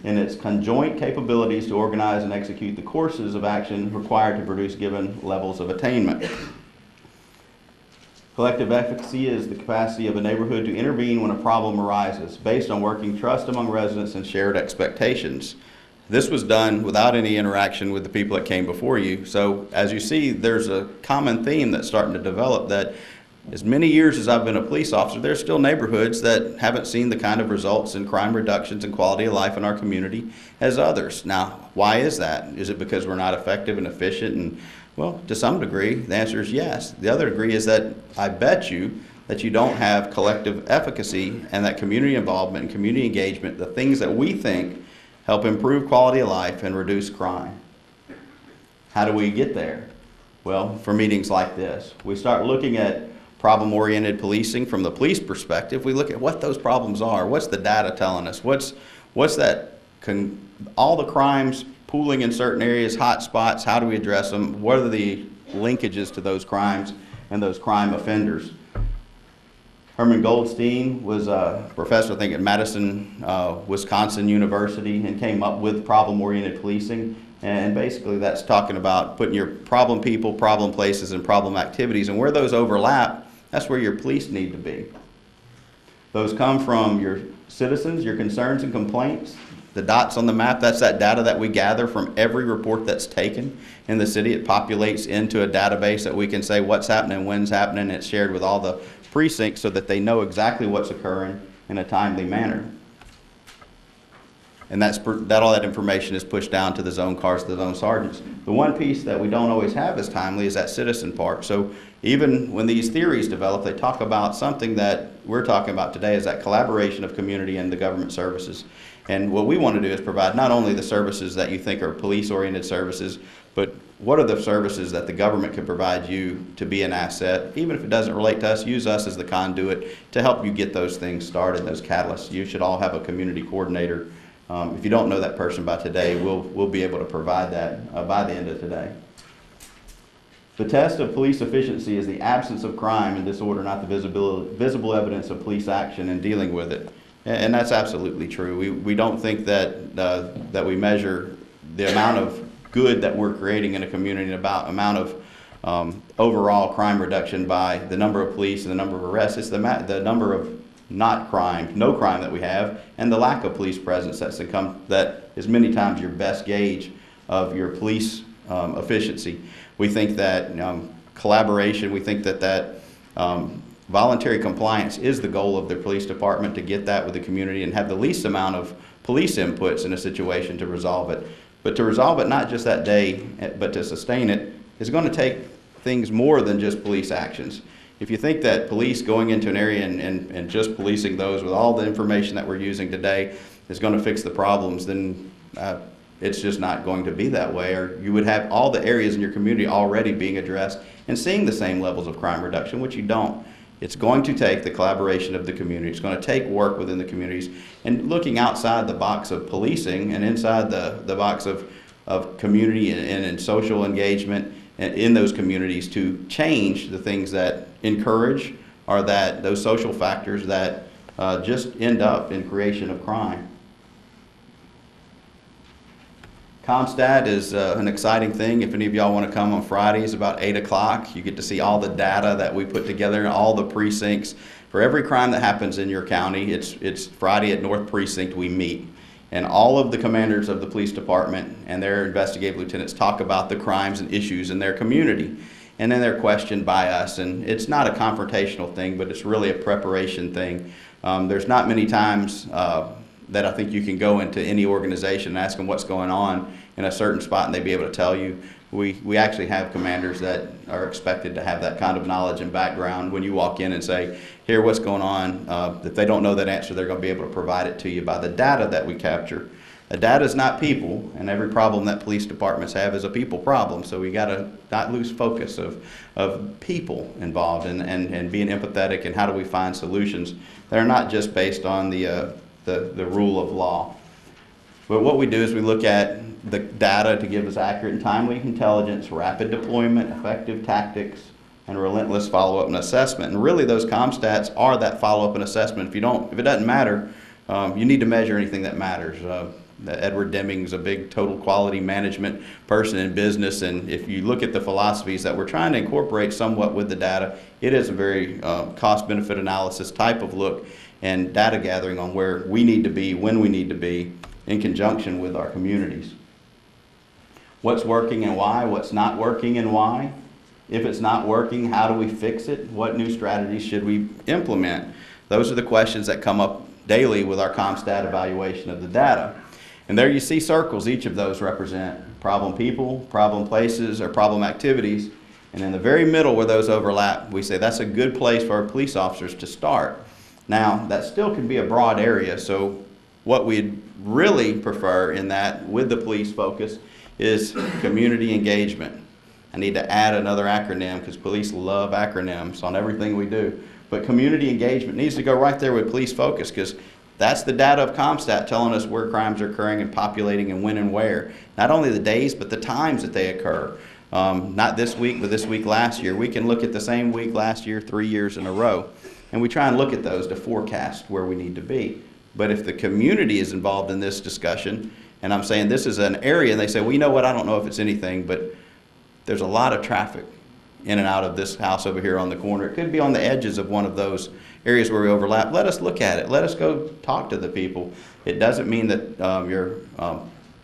in its conjoint capabilities to organize and execute the courses of action required to produce given levels of attainment. Collective efficacy is the capacity of a neighborhood to intervene when a problem arises, based on working trust among residents and shared expectations. This was done without any interaction with the people that came before you. So as you see, there's a common theme that's starting to develop, that as many years as I've been a police officer, there's still neighborhoods that haven't seen the kind of results in crime reductions and quality of life in our community as others. Now, why is that? Is it because we're not effective and efficient? And well, to some degree, the answer is yes. The other degree is that I bet you that you don't have collective efficacy and that community involvement and community engagement, the things that we think help improve quality of life and reduce crime. How do we get there? Well, for meetings like this, we start looking at problem-oriented policing from the police perspective. We look at what those problems are. What's the data telling us? What's that, all the crimes pooling in certain areas, hot spots, how do we address them? What are the linkages to those crimes and those crime offenders? Herman Goldstein was a professor, I think, at Madison, Wisconsin University, and came up with problem-oriented policing. And basically that's talking about putting your problem people, problem places, and problem activities, and where those overlap, that's where your police need to be. Those come from your citizens, your concerns and complaints. The dots on the map, that's that data that we gather from every report that's taken in the city. It populates into a database that we can say what's happening, when's happening. It's shared with all the precincts so that they know exactly what's occurring in a timely manner. And all that information is pushed down to the zone cars, the zone sergeants. The one piece that we don't always have as timely is that citizen part. So even when these theories develop, they talk about something that we're talking about today, is that collaboration of community and the government services. And what we want to do is provide not only the services that you think are police-oriented services, but what are the services that the government can provide you to be an asset? Even if it doesn't relate to us, use us as the conduit to help you get those things started, those catalysts. You should all have a community coordinator. If you don't know that person by today, we'll be able to provide that by the end of today. The test of police efficiency is the absence of crime and disorder, not the visible evidence of police action in dealing with it. And that's absolutely true. We don't think that that we measure the amount of good that we're creating in a community and about amount of overall crime reduction by the number of police and the number of arrests. It's the number of no crime that we have, and the lack of police presence that is many times your best gauge of your police efficiency. We think that collaboration, we think that voluntary compliance is the goal of the police department, to get that with the community and have the least amount of police inputs in a situation to resolve it. But to resolve it not just that day, but to sustain it, is going to take things more than just police actions. If you think that police going into an area and just policing those with all the information that we're using today is going to fix the problems, then it's just not going to be that way. Or you would have all the areas in your community already being addressed and seeing the same levels of crime reduction, which you don't. It's going to take the collaboration of the community. It's going to take work within the communities and looking outside the box of policing and inside the box of community and social engagement in those communities to change the things that encourage or that those social factors that just end up in creation of crime. CompStat is an exciting thing. If any of y'all want to come on Fridays about 8 o'clock, you get to see all the data that we put together, all the precincts. For every crime that happens in your county, it's Friday at North Precinct we meet. And all of the commanders of the police department and their investigative lieutenants talk about the crimes and issues in their community. And then they're questioned by us. And it's not a confrontational thing, but it's really a preparation thing. There's not many times that I think you can go into any organization and ask them what's going on in a certain spot and they'd be able to tell you. We actually have commanders that are expected to have that kind of knowledge and background. When you walk in and say, here, what's going on, if they don't know that answer, they're going to be able to provide it to you by the data that we capture. The data is not people, and every problem that police departments have is a people problem. So we got to not lose focus of people involved and being empathetic, and how do we find solutions that are not just based on the rule of law. But what we do is we look at the data to give us accurate and timely intelligence, rapid deployment, effective tactics, and relentless follow-up and assessment. And really those CompStats are that follow-up and assessment. If it doesn't matter, you need to measure anything that matters. Edward Deming's a big total quality management person in business, and if you look at the philosophies that we're trying to incorporate somewhat with the data, it is a very cost-benefit analysis type of look and data gathering on where we need to be, when we need to be, in conjunction with our communities. What's working and why, what's not working and why. If it's not working, how do we fix it? What new strategies should we implement? Those are the questions that come up daily with our CompStat evaluation of the data. And there you see circles. Each of those represent problem people, problem places, or problem activities. And in the very middle where those overlap, we say that's a good place for our police officers to start. Now, that still can be a broad area, so what we'd really prefer in that, with the police focus, is community engagement. I need to add another acronym because police love acronyms on everything we do. But community engagement needs to go right there with police focus, because that's the data of CompStat telling us where crimes are occurring and populating and when and where. Not only the days, but the times that they occur. Not this week, but this week last year. We can look at the same week last year 3 years in a row. And we try and look at those to forecast where we need to be. But if the community is involved in this discussion, and I'm saying this is an area, and they say, well, you know what, I don't know if it's anything, but there's a lot of traffic in and out of this house over here on the corner. It could be on the edges of one of those areas where we overlap. Let us look at it. Let us go talk to the people. It doesn't mean that you're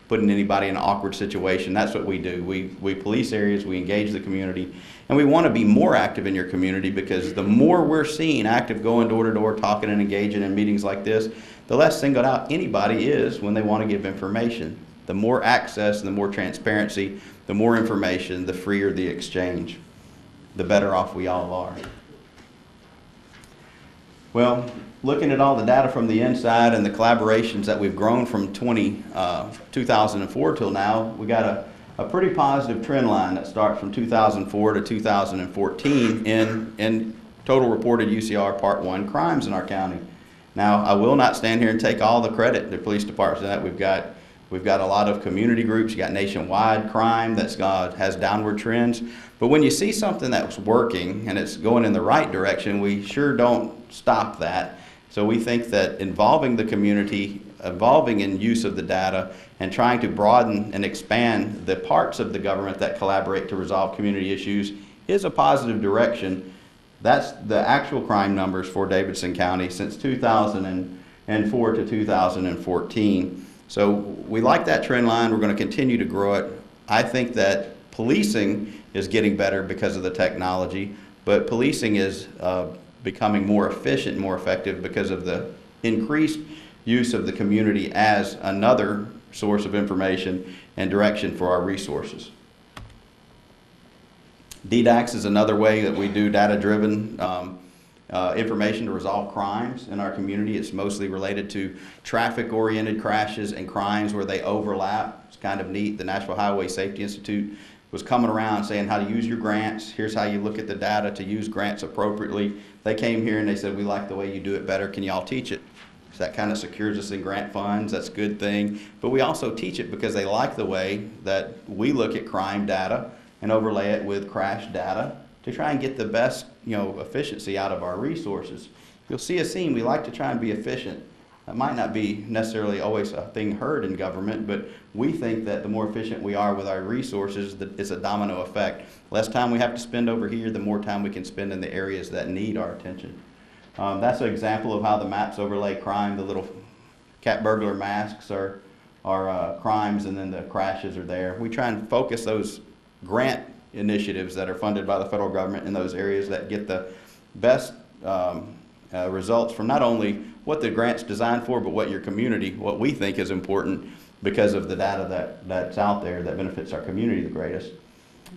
putting anybody in an awkward situation. That's what we do. We police areas, we engage the community, and we want to be more active in your community, because the more we're seen active going door to door, talking and engaging in meetings like this, the less singled out anybody is when they want to give information. The more access and the more transparency, the more information, the freer the exchange, the better off we all are. Well, looking at all the data from the inside and the collaborations that we've grown from 2004 till now, we got a pretty positive trend line that starts from 2004 to 2014 in total reported UCR Part 1 crimes in our county. Now, I will not stand here and take all the credit to the police department for that. We've got a lot of community groups. You got nationwide crime that's has downward trends. But when you see something that's working and it's going in the right direction, we sure don't stop that. So we think that involving the community, involving in use of the data, and trying to broaden and expand the parts of the government that collaborate to resolve community issues is a positive direction. That's the actual crime numbers for Davidson County since 2004 to 2014. So we like that trend line. We're going to continue to grow it. I think that policing is getting better because of the technology, but policing is becoming more efficient and more effective because of the increased use of the community as another source of information and direction for our resources. DDAX is another way that we do data-driven information to resolve crimes in our community. It's mostly related to traffic-oriented crashes and crimes where they overlap. It's kind of neat. The Nashville Highway Safety Institute was coming around saying how to use your grants. Here's how you look at the data to use grants appropriately. They came here and they said, we like the way you do it better. Can y'all teach it? So that kind of secures us in grant funds. That's a good thing. But we also teach it because they like the way that we look at crime data and overlay it with crash data to try and get the best, efficiency out of our resources. You'll see a scene, we like to try and be efficient. That might not be necessarily always a thing heard in government, but we think that the more efficient we are with our resources, it's a domino effect. Less time we have to spend over here, the more time we can spend in the areas that need our attention. That's an example of how the maps overlay crime. The little cat burglar masks are crimes, and then the crashes are there. We try and focus those grant initiatives that are funded by the federal government in those areas that get the best results from not only what the grant's designed for, but what your community, what we think is important because of the data that's out there that benefits our community the greatest.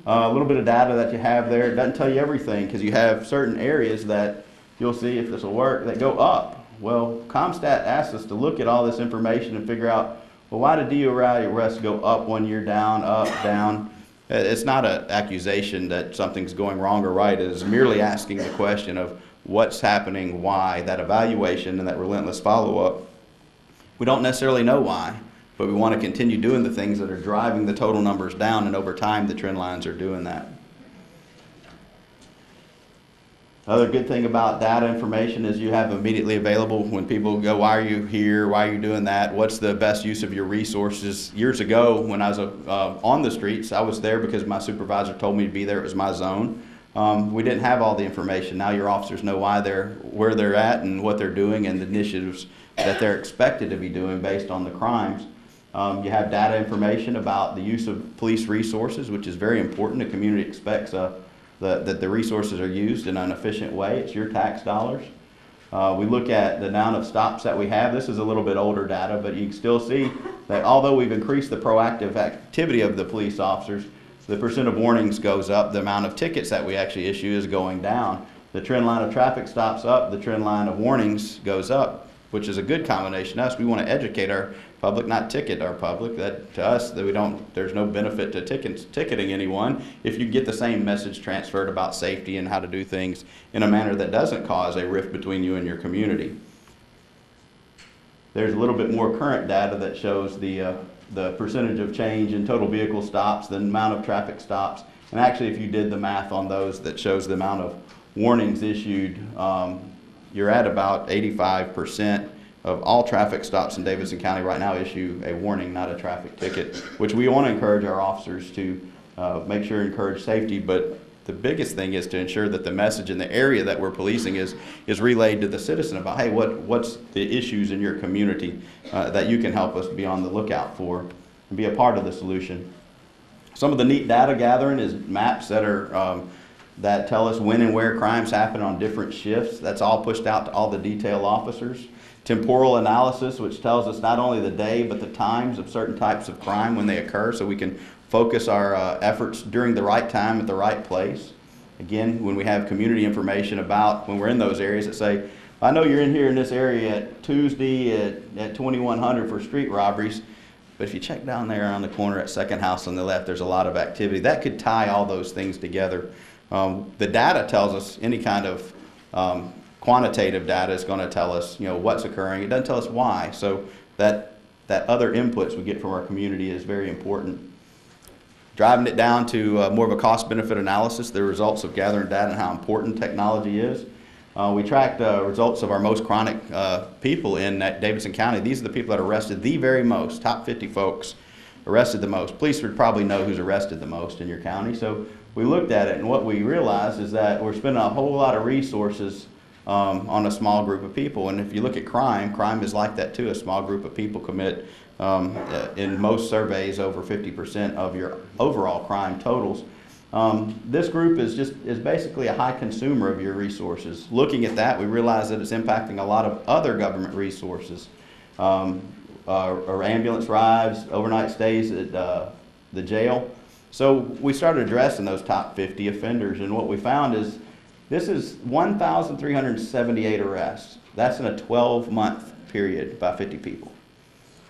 A little bit of data that you have there. It doesn't tell you everything because you have certain areas that you'll see, if this will work, that go up. Well, CompStat asks us to look at all this information and figure out, well, why did DUI arrests go up 1 year, down, up, down? It's not an accusation that something's going wrong or right. It is merely asking the question of what's happening, why, that evaluation and that relentless follow-up. We don't necessarily know why, but we want to continue doing the things that are driving the total numbers down, and over time the trend lines are doing that. Other good thing about data information is you have immediately available when people go, why are you here? Why are you doing that? What's the best use of your resources? Years ago, when I was on the streets, I was there because my supervisor told me to be there. It was my zone. We didn't have all the information. Now your officers know where they're at and what they're doing and the initiatives that they're expected to be doing based on the crimes. You have data information about the use of police resources, which is very important. The community expects that the resources are used in an efficient way. It's your tax dollars. We look at the amount of stops that we have. This is a little bit older data, but you can still see that although we've increased the proactive activity of the police officers, the percent of warnings goes up. The amount of tickets that we actually issue is going down. The trend line of traffic stops up. The trend line of warnings goes up, which is a good combination. We want to educate our public, not ticket our public. That to us, that there's no benefit to ticketing anyone if you get the same message transferred about safety and how to do things in a manner that doesn't cause a rift between you and your community. There's a little bit more current data that shows the percentage of change in total vehicle stops, the amount of traffic stops, and actually if you did the math on those, that shows the amount of warnings issued. You're at about 85% of all traffic stops in Davidson County right now issue a warning, not a traffic ticket, which we want to encourage our officers to make sure encourage safety. But the biggest thing is to ensure that the message in the area that we're policing is relayed to the citizen about, hey, what's the issues in your community that you can help us be on the lookout for and be a part of the solution. Some of the neat data gathering is maps that are that tell us when and where crimes happen on different shifts. That's all pushed out to all the detail officers. Temporal analysis, which tells us not only the day but the times of certain types of crime when they occur, so we can focus our efforts during the right time at the right place. Again, when we have community information about when we're in those areas that say, I know you're in here in this area at Tuesday at 2100 for street robberies, but if you check down there on the corner at Second House on the left, there's a lot of activity. That could tie all those things together. The data tells us any kind of quantitative data is going to tell us, what's occurring. It doesn't tell us why. So that other inputs we get from our community is very important. Driving it down to more of a cost-benefit analysis, the results of gathering data and how important technology is. We tracked results of our most chronic people in Davidson County. These are the people that are arrested the very most, top 50 folks arrested the most. Police would probably know who's arrested the most in your county. So we looked at it, and what we realized is that we're spending a whole lot of resources on a small group of people. And if you look at crime is like that too. A small group of people commit, in most surveys, over 50% of your overall crime totals. This group is basically a high consumer of your resources. Looking at that, we realize that it's impacting a lot of other government resources. Or ambulance rides, overnight stays at the jail. So we started addressing those top 50 offenders, and what we found is this is 1,378 arrests. That's in a 12-month period by 50 people.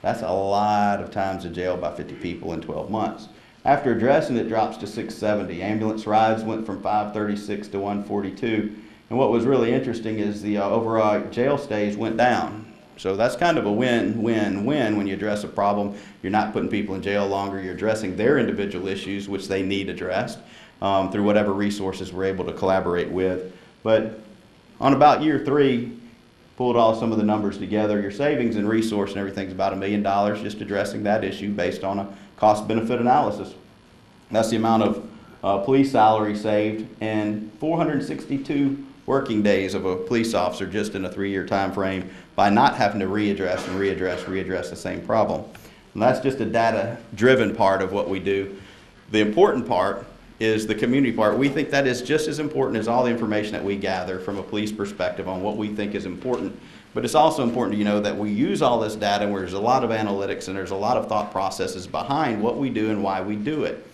That's a lot of times in jail by 50 people in 12 months. After addressing it, drops to 670. Ambulance rides went from 536 to 142. And what was really interesting is the overall jail stays went down. So that's kind of a win-win-win when you address a problem. You're not putting people in jail longer. You're addressing their individual issues, which they need addressed through whatever resources we're able to collaborate with. But on about year 3, pulled some of the numbers together. Your savings and resource and everything's about $1 million just addressing that issue based on a cost-benefit analysis. That's the amount of police salary saved and 462 working days of a police officer just in a 3-year time frame by not having to readdress the same problem. And that's just a data-driven part of what we do. The important part is the community part. We think that is just as important as all the information that we gather from a police perspective on what we think is important. But it's also important to that we use all this data where there's a lot of analytics and there's a lot of thought processes behind what we do and why we do it.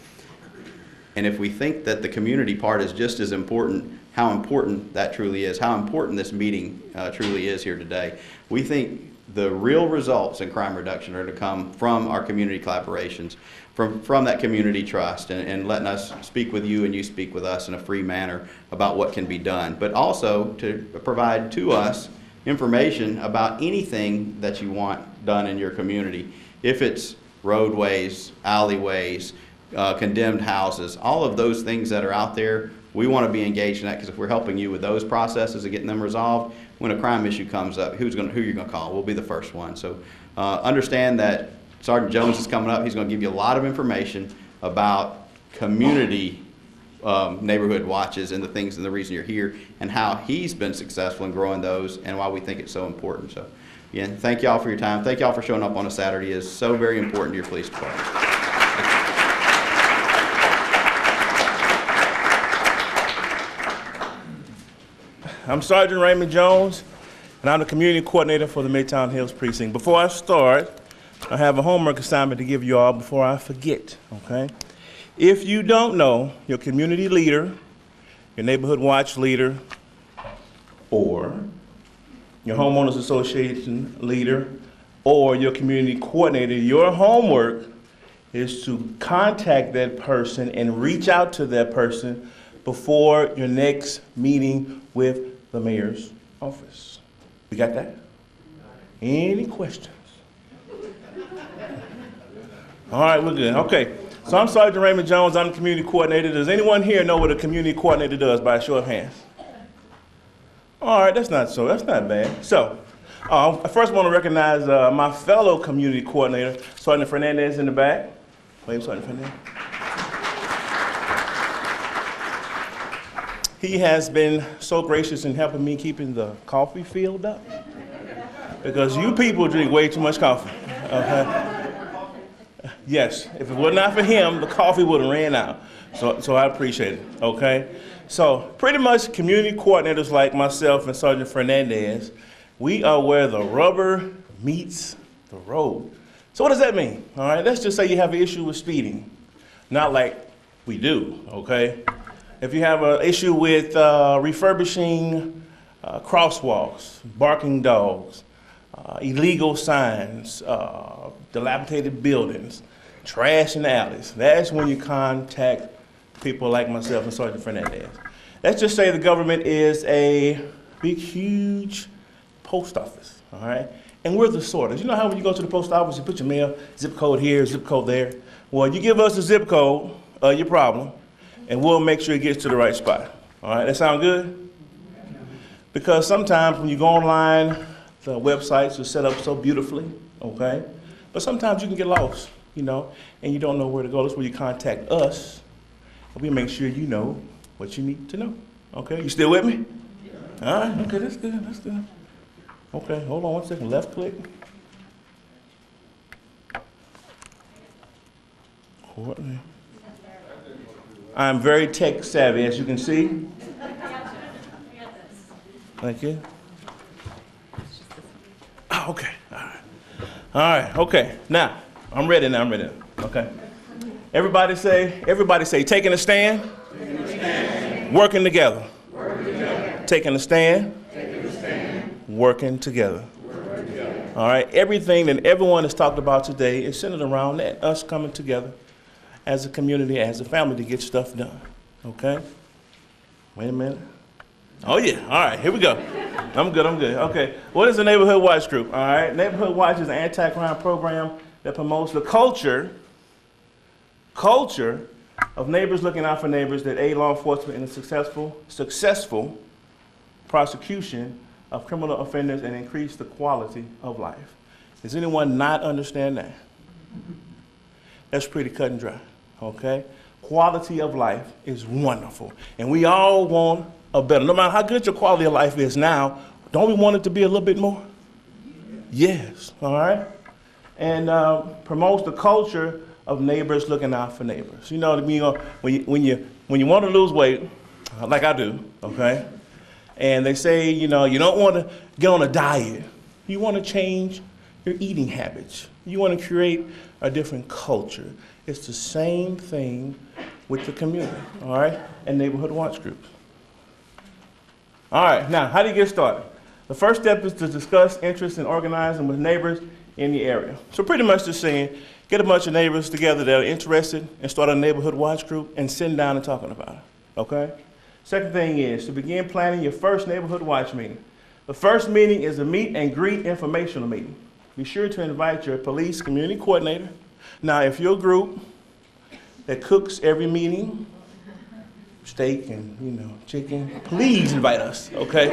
And if we think that the community part is just as important, how important that truly is, how important this meeting truly is here today, we think the real results in crime reduction are to come from our community collaborations, from that community trust and letting us speak with you and you speak with us in a free manner about what can be done, but also to provide to us information about anything that you want done in your community. If it's roadways, alleyways, condemned houses, all of those things that are out there, We want to be engaged in that because if we're helping you with those processes and getting them resolved, when a crime issue comes up, who you're going to call? We'll be the first one. So understand that Sergeant Jones is coming up. He's going to give you a lot of information about community neighborhood watches and the things and the reason you're here and how he's been successful in growing those and why we think it's so important. So again, thank y'all for your time. Thank y'all for showing up on a Saturday. It's so very important to your police department. I'm Sergeant Raymond Jones, and I'm the community coordinator for the Midtown Hills Precinct. Before I start, I have a homework assignment to give you all before I forget, okay? If you don't know your community leader, your neighborhood watch leader, or your homeowners association leader, or your community coordinator, your homework is to contact that person and reach out to that person before your next meeting with the mayor's office. We got that? Any questions? All right, we're good. Okay, so I'm Sergeant Raymond Jones. I'm the community coordinator. Does anyone here know what a community coordinator does by a show of hands? All right, that's not bad. So, I first want to recognize my fellow community coordinator, Sergeant Fernandez in the back. Wave, Sergeant Fernandez. He has been so gracious in helping me keeping the coffee filled up because you people drink way too much coffee, okay? Yes, if it were not for him, the coffee would have ran out. So I appreciate it, okay? So pretty much community coordinators like myself and Sergeant Fernandez, we are where the rubber meets the road. So what does that mean? All right, let's just say you have an issue with speeding. Not like we do, okay? If you have an issue with refurbishing crosswalks, barking dogs, illegal signs, dilapidated buildings, trash in the alleys, that's when you contact people like myself and Sergeant Fernandez. Let's just say the government is a big, huge post office, all right? And we're the sorters. You know how when you go to the post office, you put your mail, zip code here, zip code there? Well, you give us the zip code of your problem, and we'll make sure it gets to the right spot. All right, that sound good? Because sometimes when you go online, the websites are set up so beautifully, okay? But sometimes you can get lost, you know, and you don't know where to go. That's where you contact us, and we make sure you know what you need to know, okay? You still with me? All right, okay, that's good, that's good. Okay, hold on one second, left click. Courtney. I'm very tech savvy, as you can see. Thank you. Oh, okay, all right. All right, okay, now, I'm ready now, okay. Everybody say, taking a stand, working together. Taking a stand, working together. All right, everything that everyone has talked about today is centered around that, us coming together as a community, as a family to get stuff done, okay? Wait a minute. Oh yeah, all right, here we go. I'm good, okay. What is the Neighborhood Watch Group? All right, Neighborhood Watch is an anti-crime program that promotes the culture of neighbors looking out for neighbors that aid law enforcement in the successful prosecution of criminal offenders and increase the quality of life. Does anyone not understand that? That's pretty cut and dry, okay? Quality of life is wonderful, and we all want a better. No matter how good your quality of life is now, don't we want it to be a little bit more? Yes, all right? And promotes the culture of neighbors looking out for neighbors. You know, when you want to lose weight, like I do, okay? And they say, you know, you don't want to get on a diet. You want to change your eating habits. You want to create a different culture. It's the same thing with the community, all right, and neighborhood watch groups. All right, now, how do you get started? The first step is to discuss interests in organizing with neighbors in the area. So pretty much just saying, get a bunch of neighbors together that are interested and start a neighborhood watch group and sitting down and talking about it, okay? Second thing is to begin planning your first neighborhood watch meeting. The first meeting is a meet and greet informational meeting. Be sure to invite your police community coordinator. Now, if your group that cooks every meeting, steak and, you know, chicken, please invite us, okay?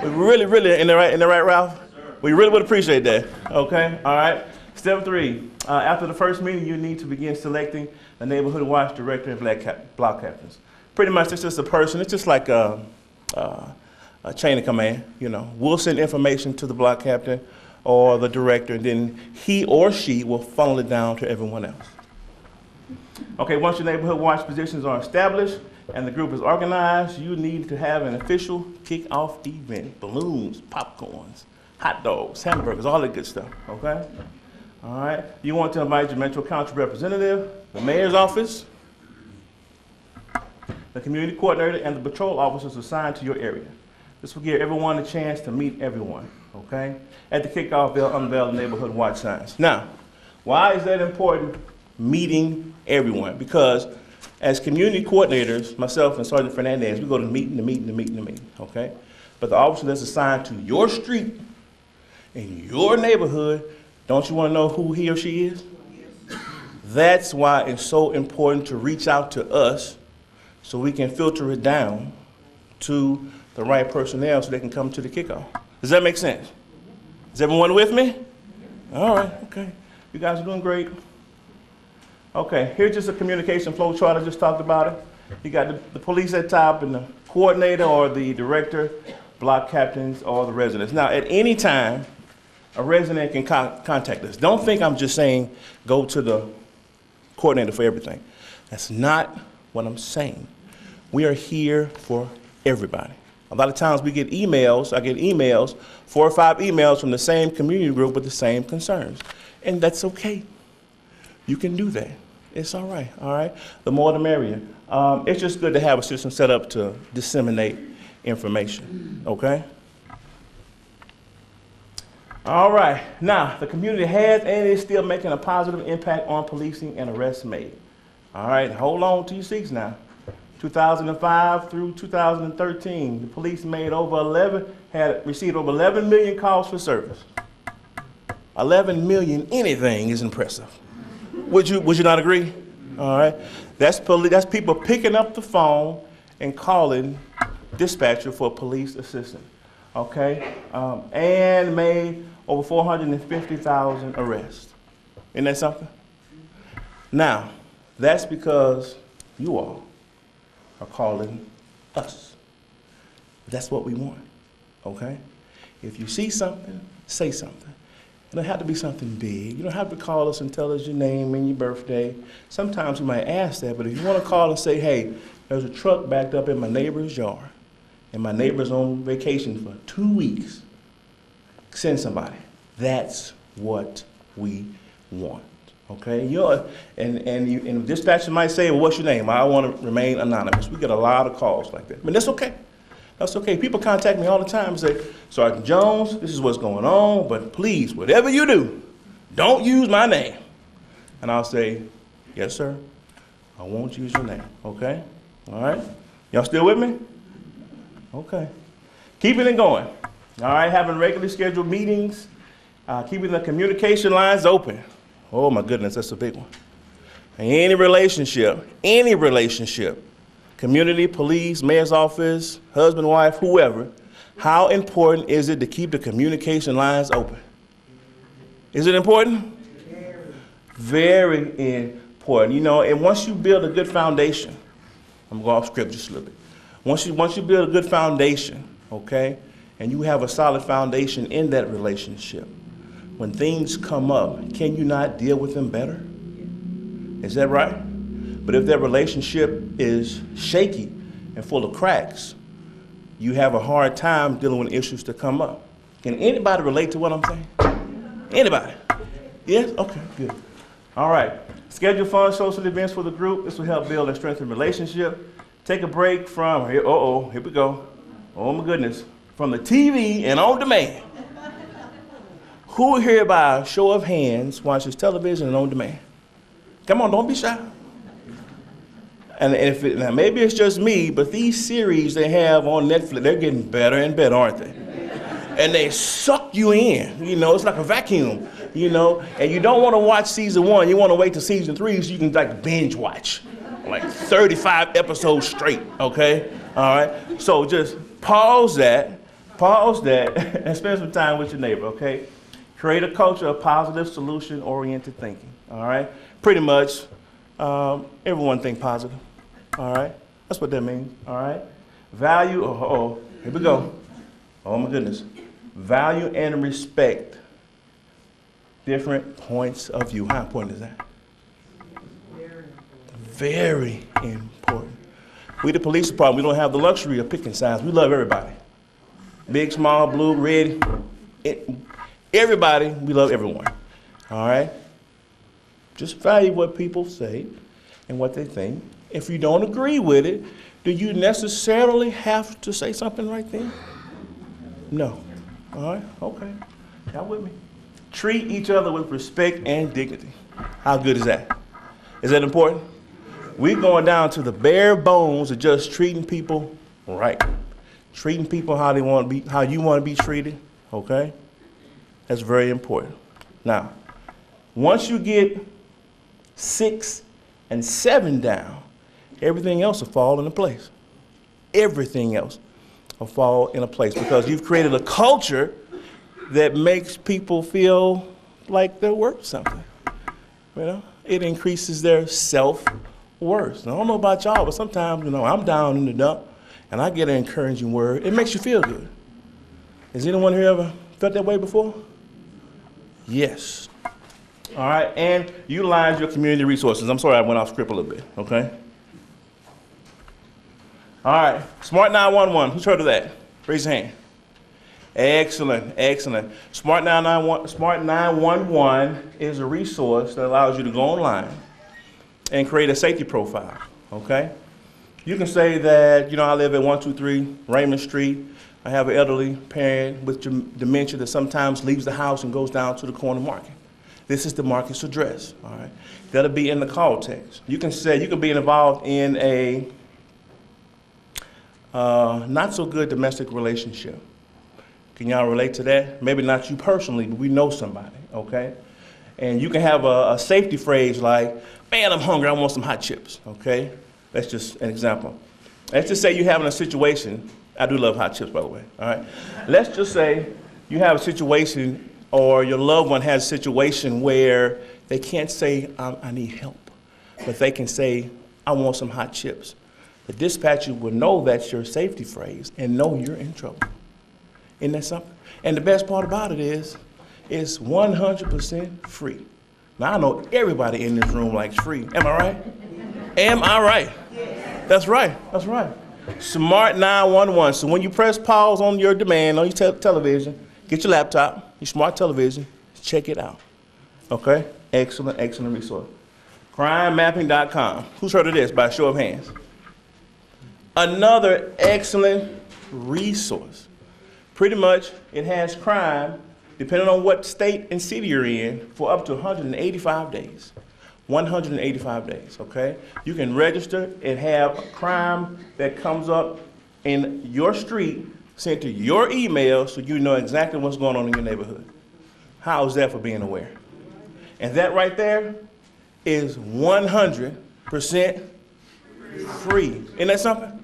We really, in the right, Ralph? We really would appreciate that, okay? All right. Step 3, after the first meeting, you need to begin selecting a neighborhood watch director and block captains. Pretty much, it's just a person. It's just like a chain of command, you know. We'll send information to the block captain or the director, and then he or she will funnel it down to everyone else. Okay, once your neighborhood watch positions are established and the group is organized, you need to have an official kick-off event. Balloons, popcorns, hot dogs, hamburgers, all that good stuff, okay? All right, you want to invite your Metro Council representative, the mayor's office, the community coordinator, and the patrol officers assigned to your area. This will give everyone a chance to meet everyone, okay? At the kickoff, they'll unveil the neighborhood watch signs. Now, why is that important, meeting everyone? Because as community coordinators, myself and Sergeant Fernandez, we go to meeting, okay? But the officer that's assigned to your street, in your neighborhood, don't you want to know who he or she is? That's why it's so important to reach out to us so we can filter it down to the right personnel so they can come to the kickoff. Does that make sense? Is everyone with me? All right, okay. You guys are doing great. Okay, here's just a communication flow chart. I just talked about it. You got the police at top and the coordinator or the director, block captains, or the residents. Now, at any time, a resident can contact us. Don't think I'm just saying go to the coordinator for everything. That's not what I'm saying. We are here for everybody. A lot of times we get emails, I get emails, 4 or 5 emails from the same community group with the same concerns. And that's okay. You can do that. It's all right? The more the merrier. It's just good to have a system set up to disseminate information, okay? All right, now the community has and is still making a positive impact on policing and arrests made. All right, hold on to your seats now. 2005 through 2013, the police made received over 11 million calls for service. 11 million anything is impressive. Would you not agree? All right, that's people picking up the phone and calling dispatcher for police assistance. Okay, and made over 450,000 arrests. Isn't that something? Now, that's because you all are calling us. That's what we want, okay? If you see something, say something. It don't have to be something big. You don't have to call us and tell us your name and your birthday. Sometimes we might ask that, but if you want to call and say, hey, there's a truck backed up in my neighbor's yard, and my neighbor's on vacation for 2 weeks, send somebody. That's what we want, okay? And dispatcher might say, well, what's your name? I want to remain anonymous. We get a lot of calls like that. I mean, that's okay. That's okay. People contact me all the time and say, Sergeant Jones, this is what's going on, but please, whatever you do, don't use my name. And I'll say, yes, sir, I won't use your name, okay? All right? Y'all still with me? Okay. Keeping it going. All right, having regularly scheduled meetings, keeping the communication lines open. Oh my goodness, that's a big one. Any relationship, community, police, mayor's office, husband, wife, whoever, how important is it to keep the communication lines open? Is it important? Very important. You know, and once you build a good foundation, I'm going off script just a little bit. Once you build a good foundation, okay, and you have a solid foundation in that relationship, when things come up, can you not deal with them better? Is that right? But if that relationship is shaky and full of cracks, you have a hard time dealing with issues that come up. Can anybody relate to what I'm saying? Anybody? Yes? Okay, good. All right. Schedule fun social events for the group. This will help build and strengthen relationship. Take a break from, here we go. Oh my goodness. From the TV and on demand. Who here by a show of hands watches television and on demand? Come on, don't be shy. And now maybe it's just me, but these series they have on Netflix, they're getting better and better, aren't they? And they suck you in, you know, it's like a vacuum, you know, and you don't want to watch season 1, you want to wait till season 3 so you can like binge watch, like 35 episodes straight, okay? All right? So just pause that, and spend some time with your neighbor, okay? Create a culture of positive, solution-oriented thinking, all right? Pretty much, everyone think positive, all right? That's what that means, all right? Value, here we go. Oh my goodness. Value and respect different points of view. How important is that? Very important. We the police department, we don't have the luxury of picking sides. We love everybody. Big, small, blue, red, everybody, we love everyone, all right? Just value what people say and what they think. If you don't agree with it, do you necessarily have to say something right then? No. All right, okay, y'all with me? Treat each other with respect and dignity. How good is that? Is that important? We're going down to the bare bones of just treating people right. Treating people how they want to be, how you want to be treated, okay? That's very important. Now, once you get 6 and 7 down, everything else will fall into place. Everything else will fall into place because you've created a culture that makes people feel like they're worth something. You know, it increases their self-worth. I don't know about y'all, but sometimes, you know, I'm down in the dump and I get an encouraging word. It makes you feel good. Has anyone here ever felt that way before? Yes. All right, and utilize your community resources. I'm sorry I went off script a little bit, okay? All right, Smart 911, who's heard of that? Raise your hand. Excellent, excellent. Smart 911 is a resource that allows you to go online and create a safety profile, okay? You can say that, you know, I live at 123 Raymond Street. I have an elderly parent with dementia that sometimes leaves the house and goes down to the corner market. This is the market's address, all right? That'll be in the call text. You can say, you can be involved in a not so good domestic relationship. Can y'all relate to that? Maybe not you personally, but we know somebody, okay? And you can have a safety phrase like, man, I'm hungry, I want some hot chips, okay? That's just an example. Let's just say you're having a situation. I do love hot chips, by the way, all right? Let's just say you have a situation or your loved one has a situation where they can't say, I need help, but they can say, I want some hot chips. The dispatcher will know that's your safety phrase and know you're in trouble. Isn't that something? And the best part about it is, it's 100% free. Now, I know everybody in this room likes free. Am I right? Am I right? That's right, that's right. Smart 911. So when you press pause on your demand, on your television, get your laptop, your smart television, check it out. Okay? Excellent, excellent resource. Crimemapping.com. Who's heard of this by a show of hands? Another excellent resource. Pretty much, it has crime, depending on what state and city you're in, for up to 185 days. 185 days, okay? You can register and have a crime that comes up in your street sent to your email so you know exactly what's going on in your neighborhood. How is that for being aware? And that right there is 100% free. Isn't that something?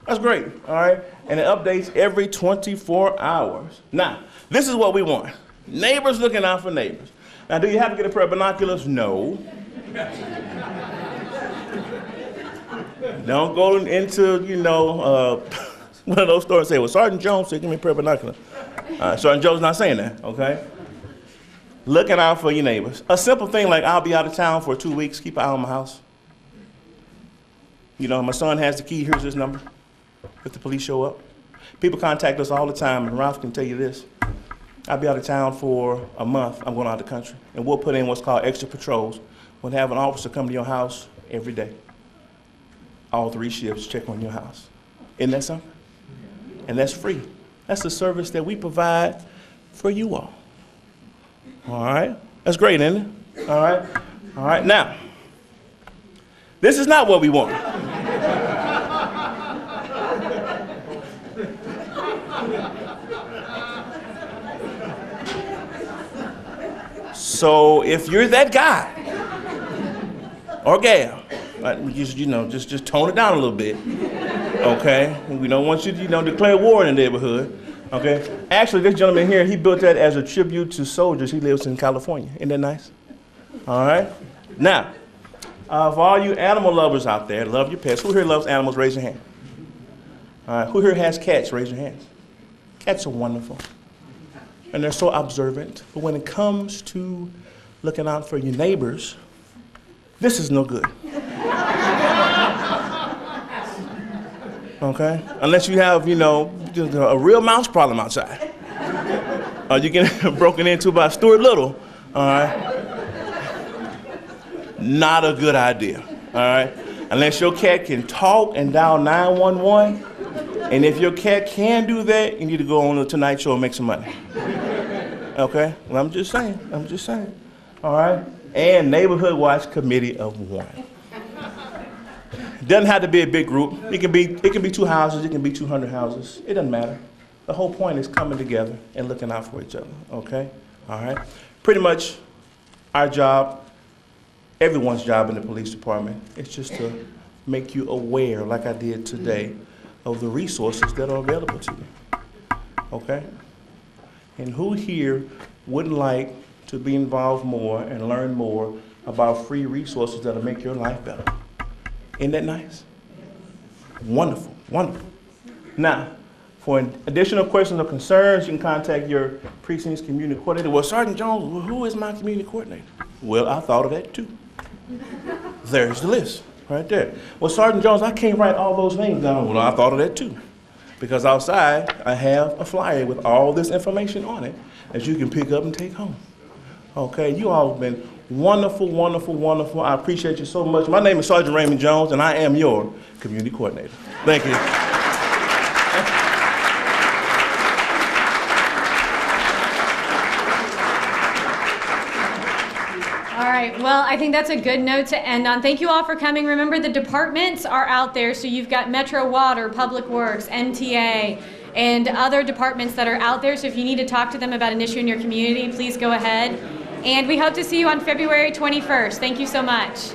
That's great, all right? And it updates every 24 hours. Now, this is what we want. Neighbors looking out for neighbors. Now, do you have to get a pair of binoculars? No. Don't go into, you know, one of those stores and say, well, Sergeant Jones said, give me a pair of binoculars. Sergeant Jones not saying that, okay? Looking out for your neighbors. A simple thing like, I'll be out of town for 2 weeks, keep an eye on my house. You know, my son has the key, here's his number. If the police show up. People contact us all the time, and Ralph can tell you this. I'll be out of town for a month, I'm going out of the country. And we'll put in what's called extra patrols. We'll have an officer come to your house every day. All 3 shifts, check on your house. Isn't that something? And that's free. That's the service that we provide for you all. All right? That's great, isn't it? All right? All right, now, this is not what we want. So if you're that guy or gal We just, just tone it down a little bit, okay? We don't want you to, declare war in the neighborhood, okay? Actually, this gentleman here, he built that as a tribute to soldiers. He lives in California. Isn't that nice? All right? Now, for all you animal lovers out there, love your pets. Who here loves animals? Raise your hand. All right, who here has cats? Raise your hands. Cats are wonderful, and they're so observant. But when it comes to looking out for your neighbors, this is no good. Okay? Unless you have, just a real mouse problem outside. Or you get broken into by Stuart Little, all right? Not a good idea, all right? Unless your cat can talk and dial 911, and if your cat can do that, you need to go on the Tonight Show and make some money. Okay? Well, I'm just saying, all right? And Neighborhood Watch Committee of One. Doesn't have to be a big group. It can be 2 houses, it can be 200 houses. It doesn't matter. The whole point is coming together and looking out for each other, okay? All right? Pretty much our job, everyone's job in the police department, is just to make you aware, like I did today, of the resources that are available to you, okay? And who here wouldn't like to be involved more and learn more about free resources that'll make your life better? Isn't that nice? Wonderful, wonderful. Now, for additional questions or concerns, you can contact your precinct's community coordinator. Well, Sergeant Jones, well, who is my community coordinator? Well, I thought of that too. There's the list right there. Well, Sergeant Jones, I can't write all those names down. Well, I thought of that too. Because outside, I have a flyer with all this information on it that you can pick up and take home. Okay, you all have been wonderful, wonderful, wonderful. I appreciate you so much. My name is Sergeant Raymond Jones, and I am your community coordinator. Thank you. All right, well, I think that's a good note to end on. Thank you all for coming. Remember, the departments are out there, so you've got Metro Water, Public Works, MTA, and other departments that are out there, so if you need to talk to them about an issue in your community, please go ahead. And we hope to see you on February 21st. Thank you so much.